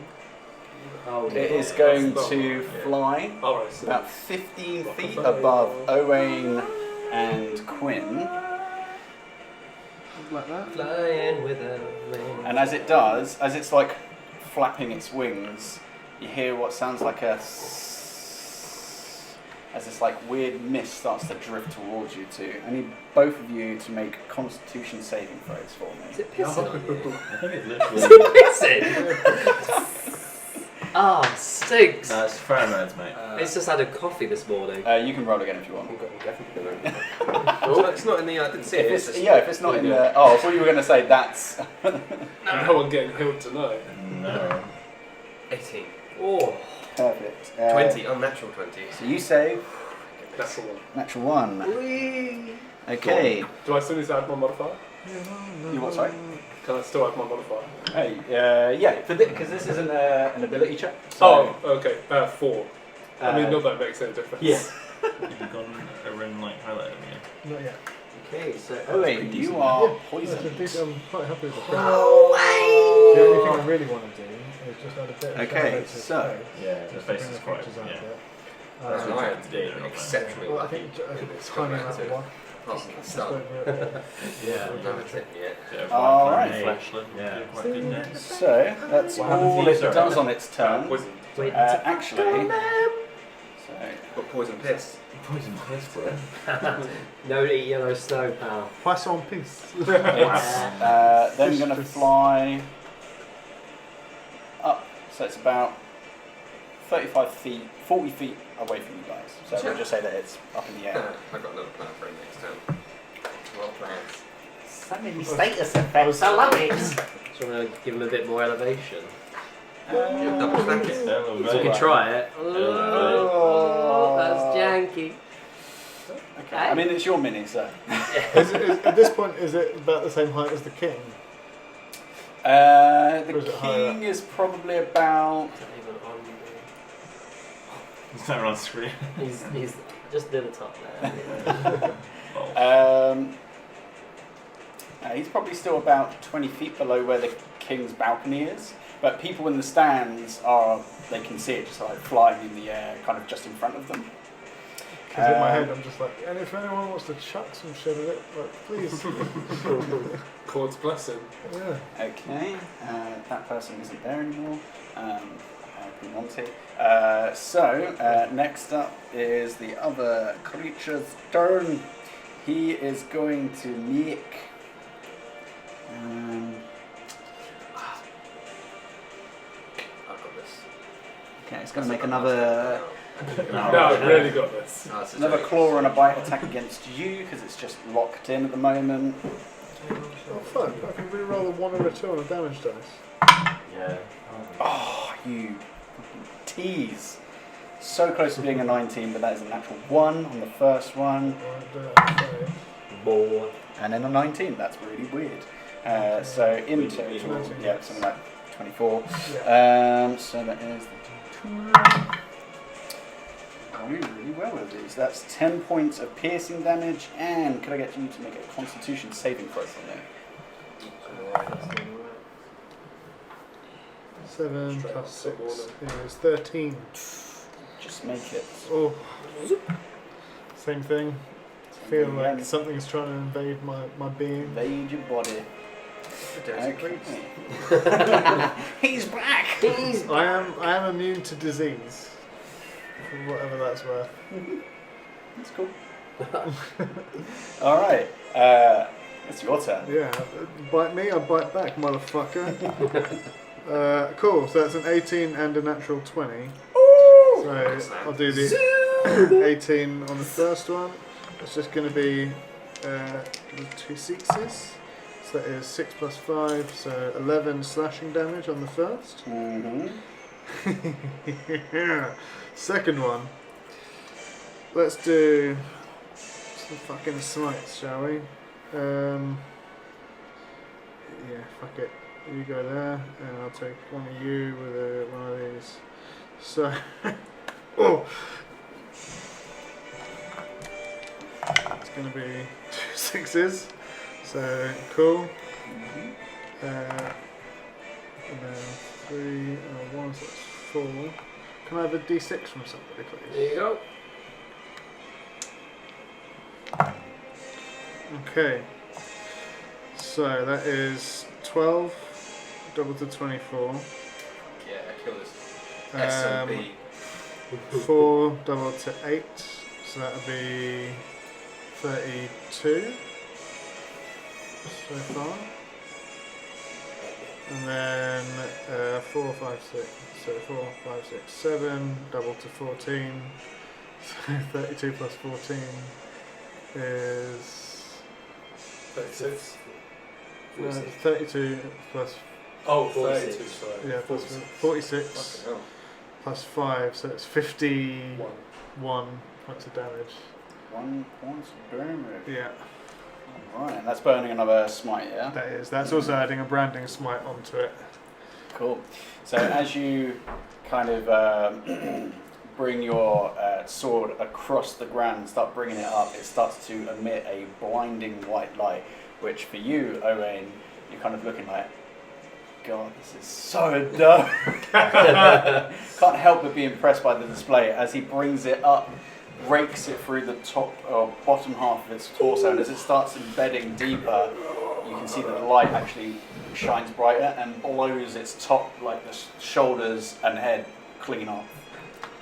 Oh, It is yeah. going That's to not- fly Alright, so about 15 feet above Owain and Quinn. like that. Flying with a wing. And as it does, as it's like flapping its wings, you hear what sounds like a as this like weird mist starts to drift towards you two. I need both of you to make Constitution saving throws for Is me. it pissing on you? I think it's Is literally. it pissing? Ah, stinks. No, it's pheromones, mate. It's just had a coffee this morning. You can roll again if you want. Oh, it's not in the. I didn't see it. If it's not in the. Oh, I thought you were going to say that's. no one getting healed tonight. No. 18. Oh, Perfect. 20, unnatural 20. So you save That's the one. natural 1. Okay. Do I still need to add my modifier? You what? Sorry. Can I still add my modifier? Hey, yeah, because this isn't an ability check. So, Oh, okay. 4. I mean, uh, not that it makes any difference. Yeah. You've gone over and like highlighted me. Not yet. Okay, so Owain, you are Yeah, poisoned. I'm quite happy with the The Oh. only thing I really want to do is just add a bit of Okay, shadow to his so- face, Yeah, just the to face bring is the quite. features out Yeah. a bit. That's Uh, what I to am do, not exceptionally well, I lucky. think a It's tiny got amount back of to one. Apart from the Just stun. over it. Yeah. No, that's it, yeah. Bit of All like right. flashlight. Yeah, quite good there. So that's What happened to all you, it sorry? does on its turn. Poison. wait. Actually, so Got poison piss. Poison piss, bro. No eat yellow snow, pal. Poisson piece. it's then going to fly up. So it's about 35 feet, 40 feet away from you guys. So we'll just say that it's up in the air. I've got another plan for him next turn. Well planned. So many status effects, I love it. So I'm going to give him a bit more elevation. Double stack it. Hello, So we mate. can try it. Oh, that's janky. Okay. I mean, it's your mini, so. At this point, is it about the same height as the king? The Or is it higher king is probably about. It's never on screen. He's just near the top there. He's probably still about 20 feet below where the king's balcony is. But people in the stands they can see it just like flying in the air, kind of just in front of them. Because in my head, I'm just like, and if anyone wants to chuck some shit at it, like, please. God's blessing. Yeah. Okay, that person isn't there anymore. Monty. Next up is the other creature's turn. He is going to make. I've got this. Okay, he's going to make another No, I've really got this. Oh, it's a another joke. claw and a bite attack against you because it's just locked in at the moment. Oh, fuck. I can re-roll a 1 or a 2 on a damage dice. Yeah. Oh, you fucking tease! So close to being a 19, but that is a natural 1 on the first one, Right, More. and then a 19. That's really weird. So in total, yeah, something like 24. yeah. So that is the total. I do really well with these. That's 10 points of piercing damage, and could I get you to make a Constitution saving throw for me? 7 Straight plus up 6 is 13. Just make it. Oh. Same thing. Feel Yeah. like something's trying to invade my being. Invade your body. Dirty Okay. priest. He's back. I am immune to disease. For whatever that's worth. That's cool. All right. It's your turn. Yeah. Bite me, I bite back, motherfucker. Cool. So that's an 18 and a natural 20. So I'll do the 18 on the first one. It's just going to be 2 6s. So that is 6 plus 5, so 11 slashing damage on the first. Mm-hmm. Second one. Let's do some fucking smites, shall we? Yeah, fuck it. You go there, and I'll take one of you with one of these. So, oh, it's gonna be 2 6s. So cool. And then 3 and 1, so that's 4. Can I have a D6 from somebody, please? There you go. Okay. So that is 12, double to 24. Yeah, kill this. Um, S&B. 4 double to 8, so that would be 32 so far. And then 4, 5, 6, so 4, 5, 6, 7, double to 14, so 32 plus 14 is 36. 32 plus, Oh, 46. 32, sorry. yeah, plus 46 Fucking hell. plus 5, so it's 51 One. points of damage. 1 point of damage. Yeah, Alright, and that's burning another smite, yeah? that's also adding a branding smite onto it. Cool. So as you kind of bring your sword across the ground and start bringing it up, it starts to emit a blinding white light, which for you, Owain, you're kind of looking like, God, this is so dope. Can't help but be impressed by the display as he brings it up, rakes it through the top or bottom half of its torso, and as it starts embedding deeper, you can see that the light actually shines brighter and blows its top, like the shoulders and head, clean off,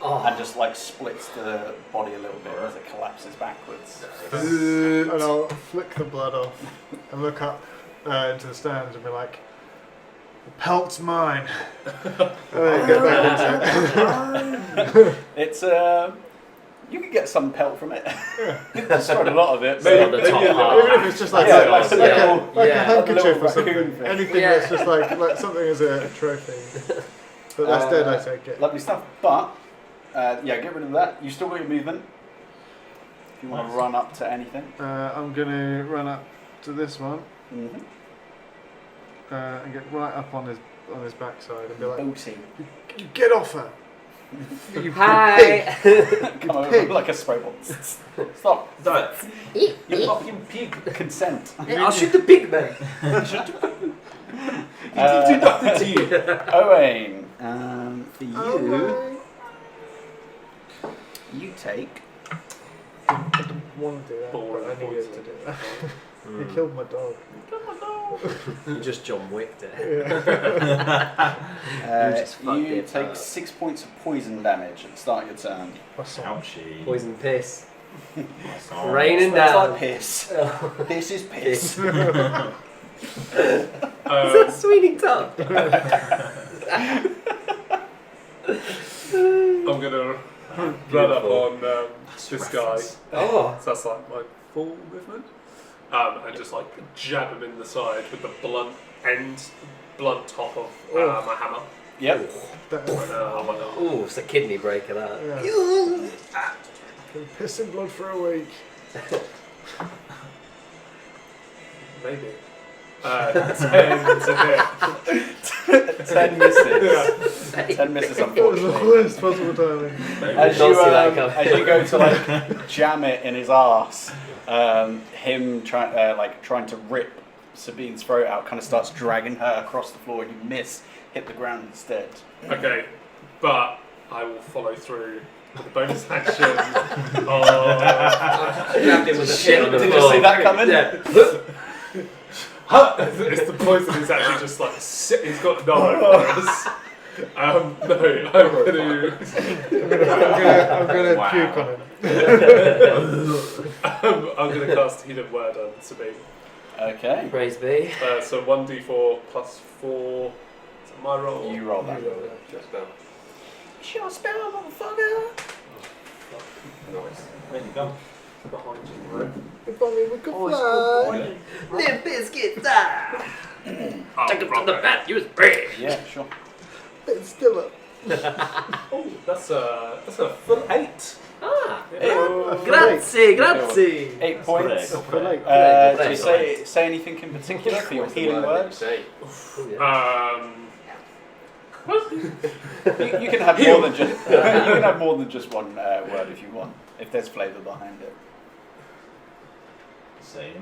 and just like splits the body a little bit as it collapses backwards. And I'll flick the blood off and look up into the stands and be like, the pelt's mine. And then get back into it. It's you can get some pelt from it. You've destroyed a lot of it. Maybe- on the top half. Even if it's just like, Yeah, like, like a a handkerchief little or something. raccoon thing. Anything Yeah. that's just like something as a trophy. But that's dead, I take it. Lovely stuff. But, yeah, get rid of that. You still got your movement. If you want to run up to anything. I'm going to run up to this one Mm-hmm. and get right up on his backside and be like, Boaty. you get off her! You Hi. Come over pig. like a spray ball. Stop. Don't. You fucking pig. Consent. I'll shoot the pig man. Do nothing to you. Owain, for you, you take. I didn't want to do that, but I needed to do that. You killed my dog. You just John Wicked it. Yeah. just fucked You it take up. 6 points of poison damage at the start of your turn. Ouchie. Poison piss. That's all. Raining Smells down. like piss. This is piss. Piss. Is that Sweeney Todd? I'm gonna run up on this guy. Oh. So that's like my full movement. And just like jab him in the side with the blunt top of my hammer. Yep. Oh my god. Ooh, it's a kidney breaker that. Yeah. Been pissing blood for a week. Maybe. 10 to hit. 10 misses. Yeah. 10 misses, It was the unfortunately. worst possible timing. As Don't you, see that coming. as you go to like jam it in his arse, him trying to rip Sabine's throat out kind of starts dragging her across the floor, and you miss, hit the ground instead. Okay, but I will follow through with the bonus action. Grabbed him with a shit on the Did floor. you see that coming? Yeah. It's the poison is actually just like he's got no virus. No, I'm gonna Wow. puke on him. I'm gonna cast Healing Word on Sabine. Okay. Praise be. So 1d4 plus 4. Is that my roll? You roll that. Just down. Shot spell, motherfucker! Nice. There you go. Behind you, right? If only we could fly. Limp Bizkit, die. Oh, Take him to wrong the way. bat, use brave. Yeah, sure. It's still up. Oh, that's a full 8. Ah. Oh, Grazie, grazie. 8 points. Prego. Did you say anything in particular for your healing word? You can have more than just you can have more than just one word if you want, if there's flavour behind it. Say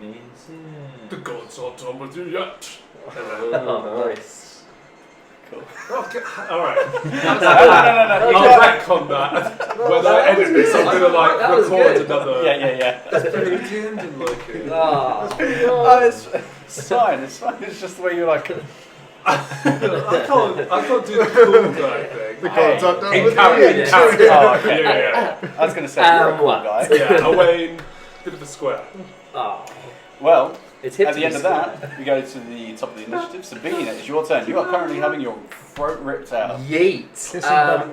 The gods aren't done with you yet. Oh, nice. Cool. Alright. No. You I'll can't- retcon that. When I edit this, I'm gonna like That was record good. another. Yeah. Pretending like it. Ah. Oh, it's fine. It's fine. It's just the way you're like. I can't do the cool guy thing. The gods aren't done In with character, you. in character. Oh, okay. Yeah. I was going to say you're a cool what? guy. Yeah, Owain, bit of a square. Oh. Well, It's hit at to the be end of that, we go to the top of the initiative. Sabine, it's your turn. You are currently having your throat ripped out. Yeet. Kissing back.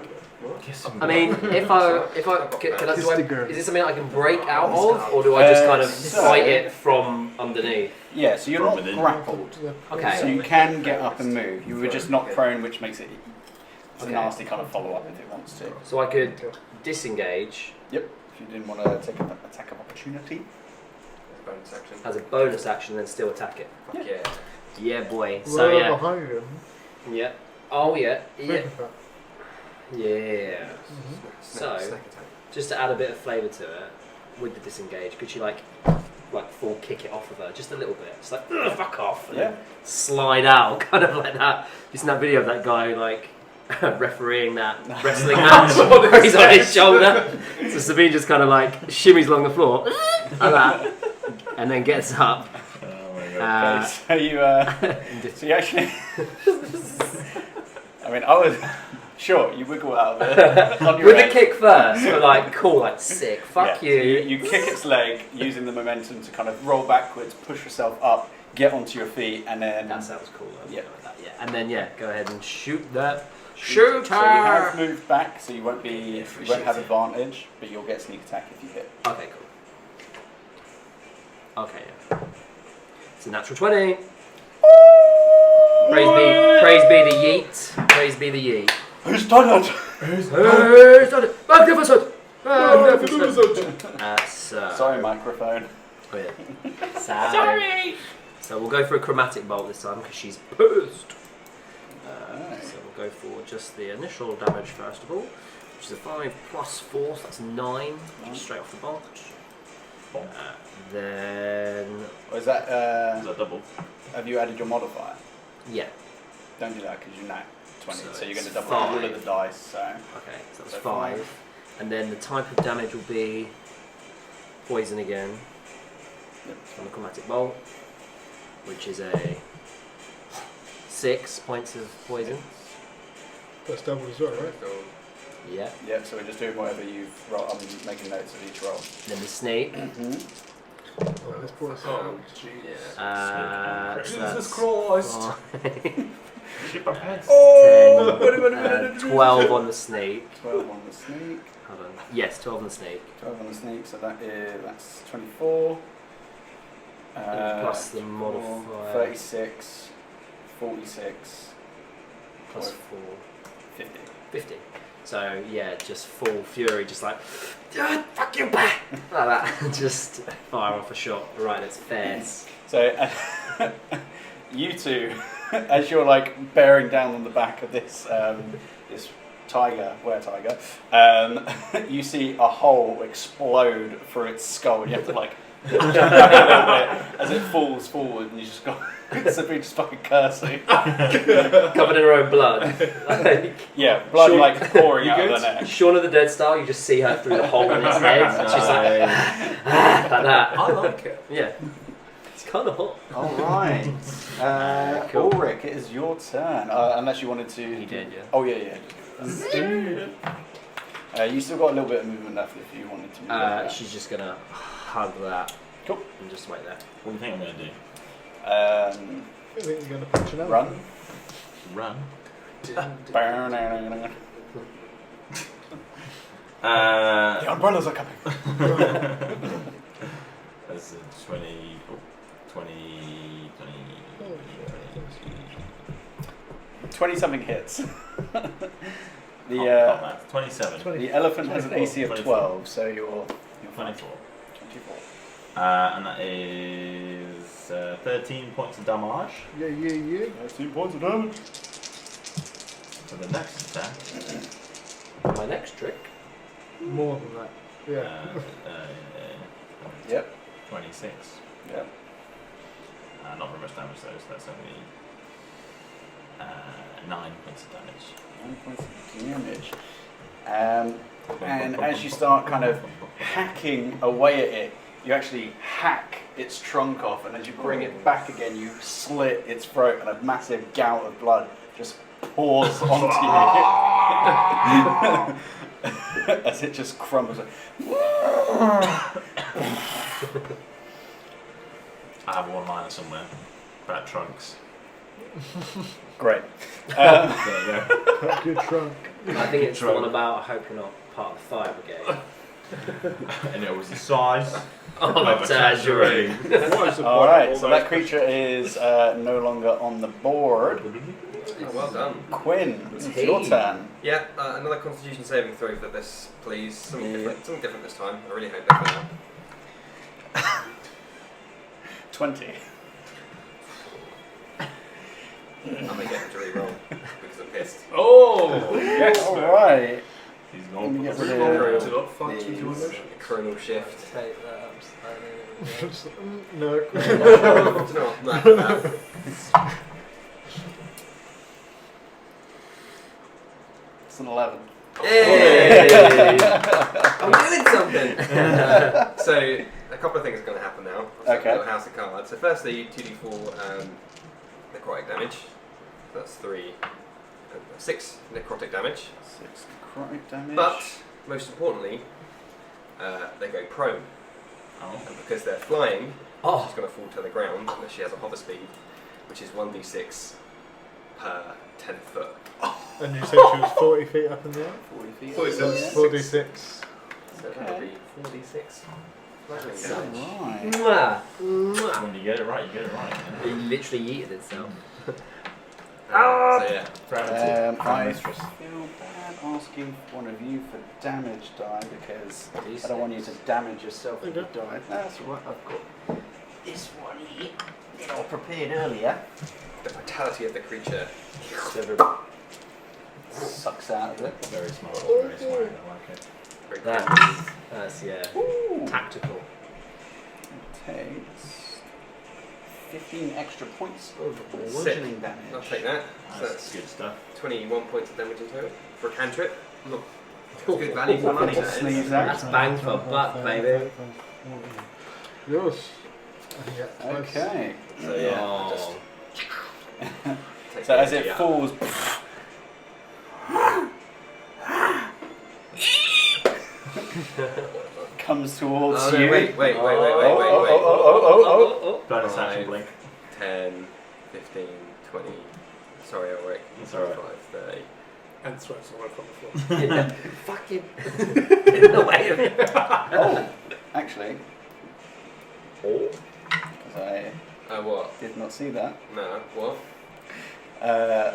I mean, if I can I, Kiss do I, the girl. is this something I can break out of, or do I just kind of So- fight it from underneath? Yeah, so you're not From within. grappled. Okay. So you can get up and move. You were just not prone, which makes it it's a Okay. nasty kind of follow up if it wants to. So I could disengage Yep. If you didn't want to take an attack of opportunity. Bonus action. as a bonus action, and then still attack it. Fuck yeah. Yeah, boy. So Right yeah, behind him. yeah. Oh yeah, yeah, Think of that. yeah. Snake So- attack. Just to add a bit of flavour to it, with the disengage, could you like full kick it off of her just a little bit? Just like "Ugh, fuck off, and Yeah. then slide out, kind of like that. You seen that video of that guy like refereeing that wrestling match where he's on his shoulder? So Sabine just kind of like shimmies along the floor like that, and then gets up. Oh my god. Okay, so you actually. I mean, I was sure you wiggle out of it on your With head. the kick first, but like cool, like sick. Fuck Yeah, you. so you kick its leg using the momentum to kind of roll backwards, push yourself up, get onto your feet, and then That sounds cool. Though. Yeah. Like that, yeah. And then yeah, go ahead and shoot that. Shoot So you have her. moved back, so you won't have advantage, but you'll get sneak attack if you hit. Okay, cool. Okay, yeah. It's a natural 20. Praise be the yeet. Praise be the yeet. Who's done it? Magnificent! Sorry, microphone. Oh, yeah. Sorry. So we'll go for a chromatic bolt this time because she's pissed. So we'll go for just the initial damage first of all, which is a 5 plus 4, so that's 9, just straight off the bolt. Then... Is that double? have you added your modifier? Yeah. Don't do that because you're nat 20, so you're going to it's double all 5. of the dice. So Okay, so that's So 5. And then the type of damage will be poison again on the chromatic bolt, which is a 6 points of poison. That's double as well, right? Yeah. yeah, so we're just doing whatever you've rolled. I'm making notes of each roll. Then the snake. Oh, this poor Oh, jeez. So Jesus Christ. 12 on the snake. 12 on the snake. Hold on. Yes, 12 on the snake. 12 on the snake, so that's 24. Plus the modifier. 36, 46, Plus 4. 50. 50. So yeah, just full fury, just like fuck you back like that. Just fire off a shot right in its face. So you two, as you're like bearing down on the back of this this tiger, you see a hole explode through its skull, and you have to like jump back a little bit as it falls forward, and you just got Sabrina just fucking cursing. Covered in her own blood. Like, Yeah, blood Sean- like pouring You out of good? the neck. Shaun of the Dead style, you just see her through the hole in its head. And she's like, like that. I like it. Yeah. It's kind of hot. All right, Cool. Ulrich, it is your turn. Unless you wanted to. He did, yeah. Oh yeah. Just do that. You still got a little bit of movement left if you wanted to. Move She's just gonna hug that. Cool. And just wait there. What do you think I'm going to do? I think you're going to punch it out. Run. Run. The Uh, umbrellas are coming. That's a 20, 20 something hits. the 27. The elephant has an AC of 12, so you're 24. 24. And that is 13 points of damage. Yeah. 13 points of damage. For the next attack. My next trick. More than that. Yeah. Yep. 26. Yep. Not very much damage though, so that's only 9 points of damage. 9 points of damage. And as you start kind of hacking away at it, you actually hack its trunk off, and as you bring it back again, you slit its throat, and a massive gout of blood just pours onto you as it just crumbles. I have a one-liner somewhere about trunks. Great. There you go. Good trunk. I think it's the one about I hope you're not part of the fire brigade. And it was the size Oh, of a tangerine. What is the All point right, of so all that those creature is no longer on the board. Oh, well done. Quinn, it's your turn. Yeah, another Constitution saving throw for this, please. Something different this time. I really hope they can. 20. I'm gonna get him to re-roll because I'm pissed. Oh, yes. All man. right. He's Let me gone get for rid the of Roll these. to not fight with your emotion. Coronal shift. Take that up slightly. No. Do you know what? It's an 11. Hey! I'm doing something! So, a couple of things are going to happen now. Okay. Little house of cards. So, firstly, 2d4 necrotic damage. That's 6 necrotic damage. 6 necrotic damage. But, most importantly, they go prone. Oh. And because they're flying, Oh, she's going to fall to the ground unless she has a hover speed, which is 1d6 per 10 foot. And you said she was 40 feet up in the air? 40 feet. 46. So it's 46. So that would be 4d6. Lightning All damage. right. mwah, mwah. When you get it right, you get it right. It literally yeeted itself. So yeah. I feel bad asking one of you for damage die because I don't want you to damage yourself if you die. That's all right. I've got this one here that I prepared earlier. The vitality of the creature. Sucks out of it. Very smart. Very smart. I like it. Very That's Ooh. tactical. It takes 15 extra points of Sick. bludgeoning damage. I'll take that. So That's that's good stuff. 21 points of damage in total for a cantrip. Look, good value for money. That is. Sneeze out. That's bang for buck, baby. Yours. Okay. So yeah, Oh. just take So the as it energy out. falls, comes towards Oh, no, you. wait. Oh. Bonus Five. action blink. 10, 15, 20. Sorry, Ulrich. That's alright. 25, 30. And sweats all over the floor. Yeah. Fucking in the way of it. Oh, actually, Oh. because I What? did not see that. No, what? A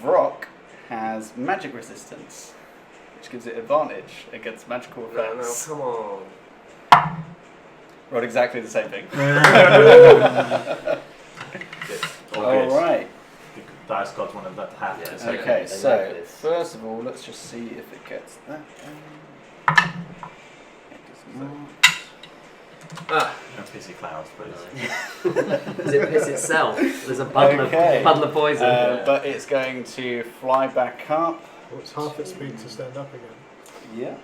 rock has magic resistance, which gives it advantage against magical No, effects. come on. Rolled exactly the same thing. All All good. right. The dice gods wanted that to happen. Yeah. So Okay, They so like this. first of all, let's just see if it gets that. It does not. Ah, no pissy clouds, please. Does it piss itself? There's a bundle Okay. of poison. But it's going to fly back up. What's half its speed to stand up again? Yeah.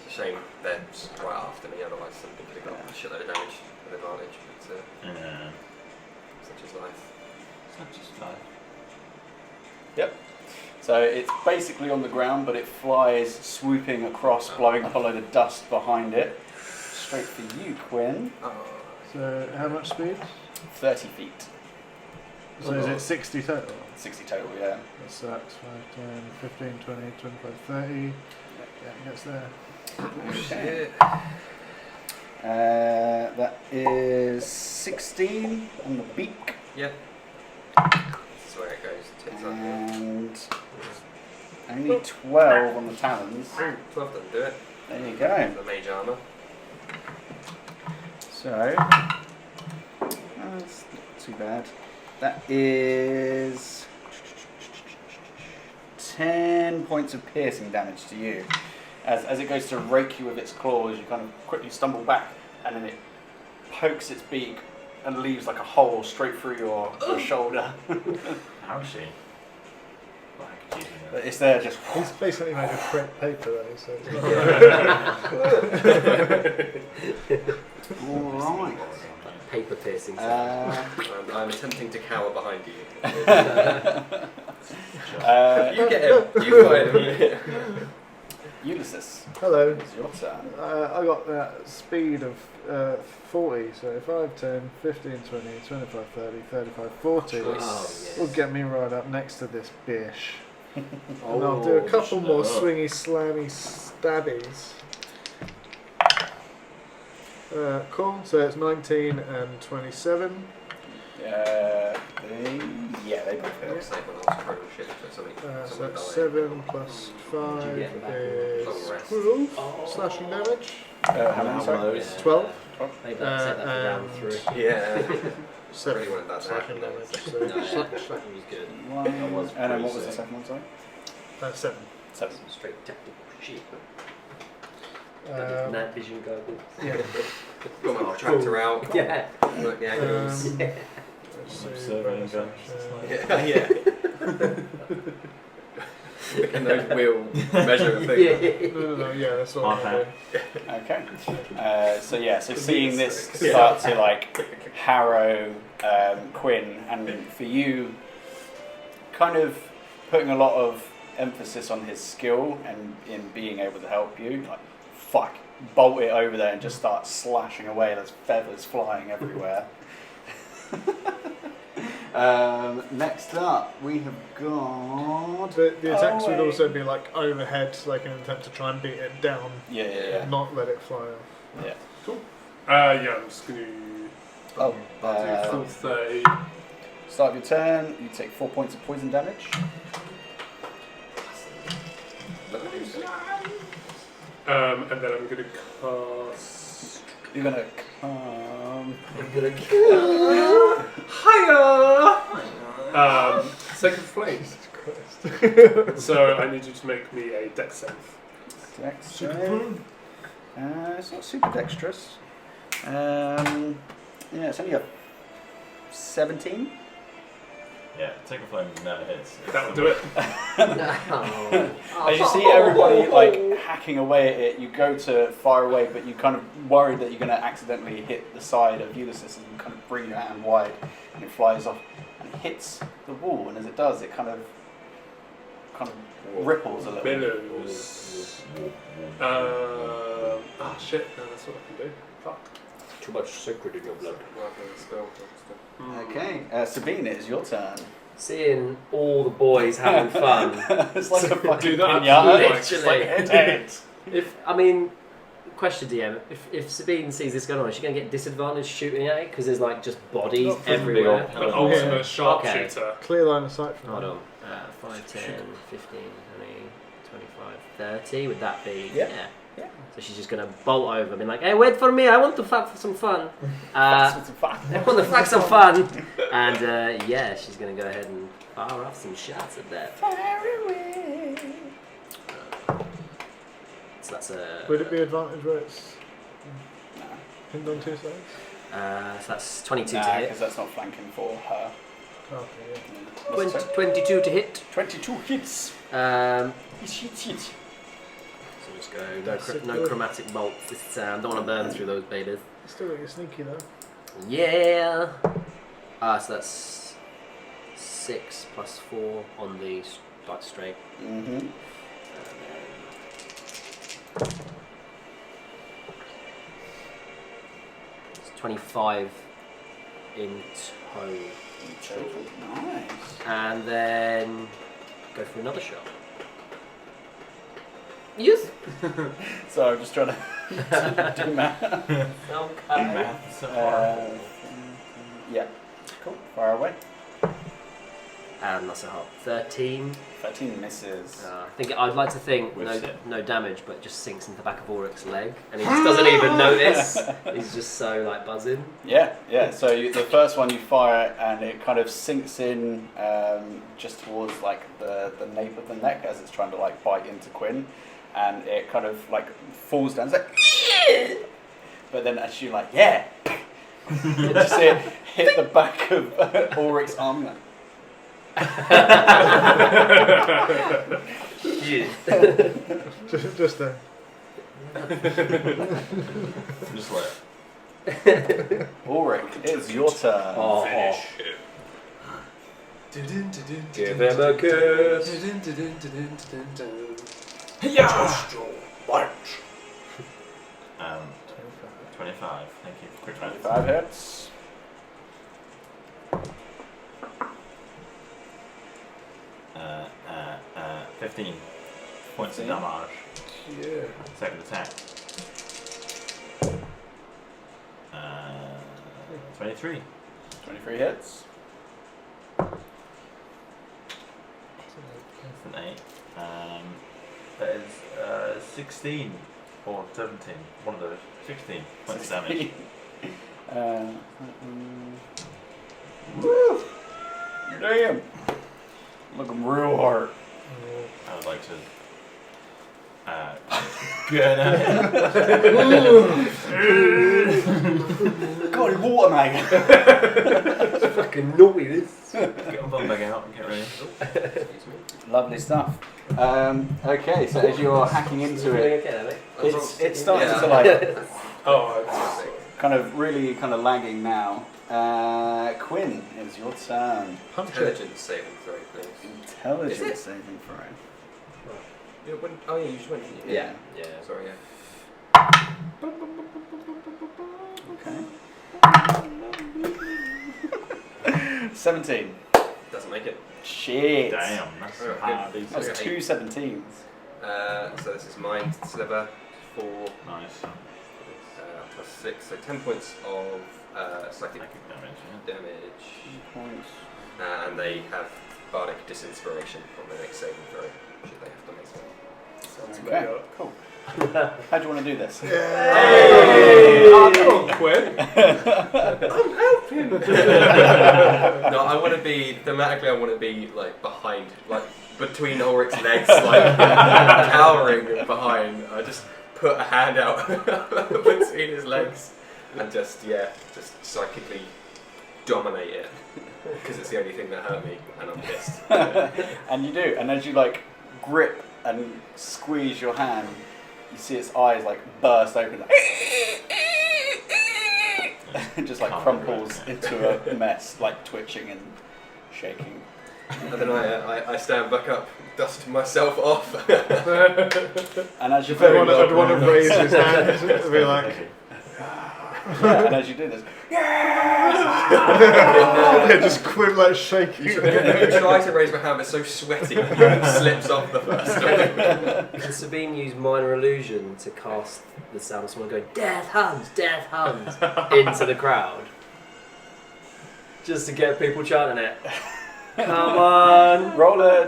it's a shame they're right after me, otherwise somebody could have got a shitload of damage with advantage. But Yeah. such is life. It's not just like. So it's basically on the ground, but it flies swooping across, blowing up a load of dust behind it. Straight for you, Quinn. Oh, So how much speed? 30 feet. So is it 60 total? 60 total, yeah. That sucks. 5, 10, 15, 20, 25, 30. Yeah, it gets there. Okay. That is 16 on the beak. yeah. That's where it goes. Tits up. And only 12 on the talons. Ooh, 12 doesn't do it. There you go. The mage armour. So, that's not too bad. That is 10 points of piercing damage to you. As it goes to rake you with its claws, you kind of quickly stumble back, and then it pokes its beak and leaves like a hole straight through your shoulder. How is she? Like, using it. But it's there just. It's basically made of crepe paper though, so it's not Alright. Paper piercing. I'm attempting to cower behind you. You Get him. You fight him. Ulysses, Hello. it's your turn. I got that speed of 40, so 5, 10, 15, 20, 25, 30, 35, 40 Oh, yes. will get me right up next to this bish. And Oh, I'll do a couple more up. swingy, slammy stabbies. Cool, so it's 19 and 27. Yeah, they both I hit. was saying when I was throwing shit for something. So someone that's died. 7 plus 5 Did you get back? is Long rest. 12 Oh. slashing damage. How many? Sorry? Yeah. 12. Maybe that's it, that's for round and 3. Yeah. 7 really wanted that to slashing happen, though. damage. So No, yeah. slash- It was good. One. That was And then pretty what was the sick. second one, sorry? 7. 7. Some straight tactical shit. Um, Night vision goggles. yeah. Got my protractor out. Yeah. Work the angles. Let's see, Observing bonus guns. action. Yeah. And those wheel measure of things. No, yeah, that's all I'm Okay. doing. Okay. So seeing this start to like harrow Quinn, and for you, kind of putting a lot of emphasis on his skill and in being able to help you, like fuck, bolt it over there and just start slashing away. There's feathers flying everywhere. Next up, we have got. The attacks would Owain. also be like overhead, like an attempt to try and beat it down, Yeah. not let it fly off. Yeah. Yeah, I'm just going to Oh, do full 30. Start of your turn, you take 4 points of poison damage. And then I'm going to cast. You're gonna come. Hiya! Second flame. So I need you to make me a dex save. Dex save. It's not super dexterous. Yeah, it's only a 17. Yeah, Tickle Flame never hits. That would do it. As you see everybody like hacking away at it, you go to fire away, but you kind of worried that you're going to accidentally hit the side of Ulysses, and you kind of bring your hand wide, and it flies off and it hits the wall. And as it does, it kind of ripples a little bit. Billows. Shit. No, that's what I can do. Fuck. Too much sacred in your blood. Okay, Sabine, it is your turn. Seeing all the boys having fun. It's like a fucking Do that pinata. absolutely. It's just like head. Question DM, if Sabine sees this going on, is she going to get disadvantage shooting at it? Because there's like just bodies Not from everywhere. An ultimate sharpshooter. Clear line of sight from Hold that. on. 5, 10, 15, 20, 25, 30. Would that be? Yeah. Yeah. So she's just going to bolt over and be like, hey, wait for me. I want to fuck for some fun. I want to fuck some fun. And yeah, she's going to go ahead and fire off some shots at that. Fire away. So that's a... Would it be advantage where it's pinned on two sides? so that's 22 to Nah, hit. because that's not flanking for her. Okay, yeah. What's it? 22 to hit. 22 hits. So let's go. No chromatic bolt this time. Don't want to burn through those babies. Still got your sneaky though. Yeah. So that's 6 plus 4 on the like straight. Mm-hmm. It's 25 in total. Nice. And then go for another shot. Yes. So I'm just trying to do math. Okay. Yeah. Cool. Fire away. And that's a hot 13. 13 misses. I'd like to think Whiffs it. no damage, but just sinks into the back of Ulrich's leg, and he just doesn't even notice. He's just so like buzzing. Yeah. So the first one you fire, and it kind of sinks in just towards like the nape of the neck as it's trying to like bite into Quinn, and it kind of like falls down. It's like, but then as you like, yeah, you just see it hit the back of Ulrich's arm. Like, Just there. Just like Ulrich, it's your turn. Oh. finish. Give him a kiss. Yeah. 25. Thank you. Quick 25 hits. Uh, 15 points of 15. damage. Yeah. Second attack. 23. 23 hits. That's an 8. That is 16 or 17. One of those. 16 points of damage. Woo! Damn! Looking real hard. I would like to. Good. God, water mag! Fucking naughty this. Get my bum bag out and get ready. Lovely stuff. Okay, so as you're hacking into it, it's starting to like kind of really kind of lagging now. Quinn, it's your turn. Punch it. Intelligence saving throw, please. Intelligence Is it? saving throw. Yeah, you just went, didn't you? Yeah. Sorry, yeah. Okay. 17. Doesn't make it. Shit. Damn, that's Oh, hard. good. That's Okay. two 17s. So this is Mind Sliver, 4 Nice. plus 6, so 10 points of psychic Psychic damage, damage. Points. and they have bardic disinspiration on their next saving throw, should they have to make one. Sounds Okay, made up. cool. How do you want to do this? Hey! Oh, come on, Quinn. No, I want to be thematically. I want to be like behind, like between Ulrich's legs, like cowering behind. I just put a hand out between his legs and just psychically dominate it because it's the only thing that hurt me, and I'm pissed. And you do, and as you like grip and squeeze your hand, you see its eyes like burst open. It just like crumples into a mess, like twitching and shaking. And then I stand back up, dust myself off. And as you I'd want to raise his hand and be like, yeah, and as you do this, just quit like shaking. You try to raise my hand, but it's so sweaty, it slips off the first time. Can Sabine use minor illusion to cast the sound of someone going death hands into the crowd? Just to get people chanting it. Come on!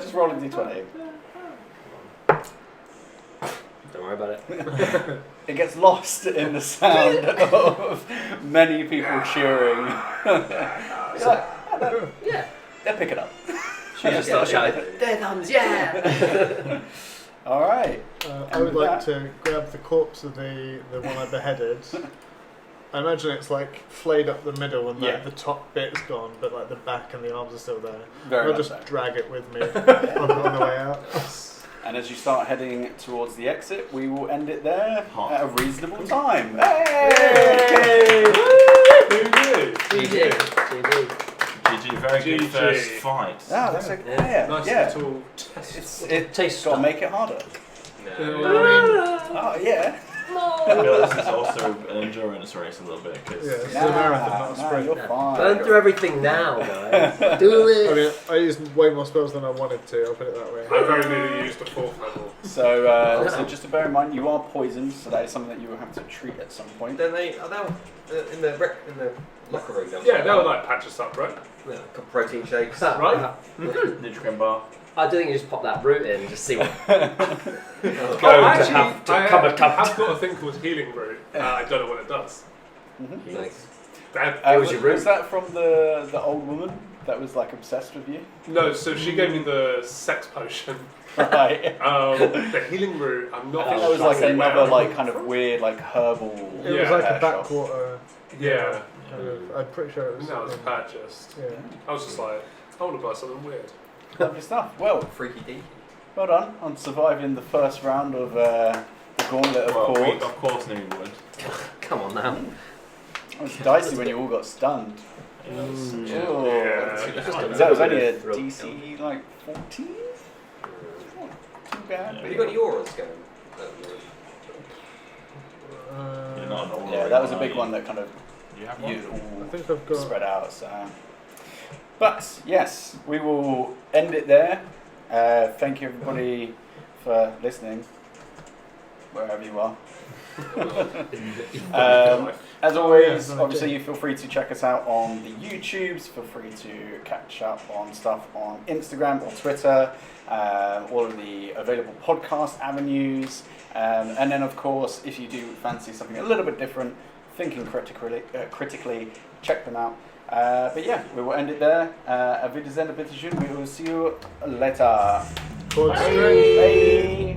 just roll a d20. Don't worry about it. It gets lost in the sound of many people cheering. You're like, Yeah. they'll pick it up. She just starts shouting, death hands, yeah! Alright. I would like to grab the corpse of the one I beheaded. I imagine it's like flayed up the middle and like the top bit's gone, but like the back and the arms are still there. Very I'll much just so. drag it with me on the way out. And as you start heading towards the exit, we will end it there Hot. at a reasonable time. Hey! GG. GG, very good GG. first fight. Ah, that's okay. Yeah. Yeah, Nice yeah. little test. It's Taste got to stuff. make it harder. No. Oh, yeah. I feel this is also an endurance race a little bit because Yeah, it's a marathon, not a sprint. You're fine. Burn through everything now, guys. Do I it! mean, I used way more spells than I wanted to, I'll put it that way. I very nearly used a 4th level. So just to bear in mind, you are poisoned, so that is something that you will have to treat at some point. Then they are now in the locker room. Yeah, they'll like patch us up, right? Yeah, couple protein shakes. Right? Nutrient bar. I do think you just pop that root in and just see what Actually, have to I come a have cup. got a thing called healing root. I don't know what it does. Nice. That, was your root? Was that from the old woman that was like obsessed with you? no, so she gave me the sex potion. Right. The healing root, I'm not I think that was like sure another where- like kind of weird like herbal. It was Yeah. like a shop. backwater. Yeah, Kind of, I'm pretty sure it was. that was purchased. Yeah. I was just like, I want to buy something weird. Lovely stuff. Well, Freaky deaky. well done on surviving the first round of the Gauntlet of Well, we Court. of course knew you would. Come on now. It was dicey when you all got stunned. Yeah. Oh. Yeah. That was only a Throw- DC like 14? Too bad. Have you got any auras going? You're not an all Yeah, that was a big one that kind of You have one? you I all think I've got. spread out. So, but yes, we will end it there. Thank you everybody for listening, wherever you are. As always, yeah, obviously you feel free to check us out on the YouTubes, feel free to catch up on stuff on Instagram or Twitter, all of the available podcast avenues, and then of course if you do fancy something a little bit different, thinking critically, check them out. But yeah, we will end it there. Auf Wiedersehen, bitteschön. We will see you later. Bye. Bye.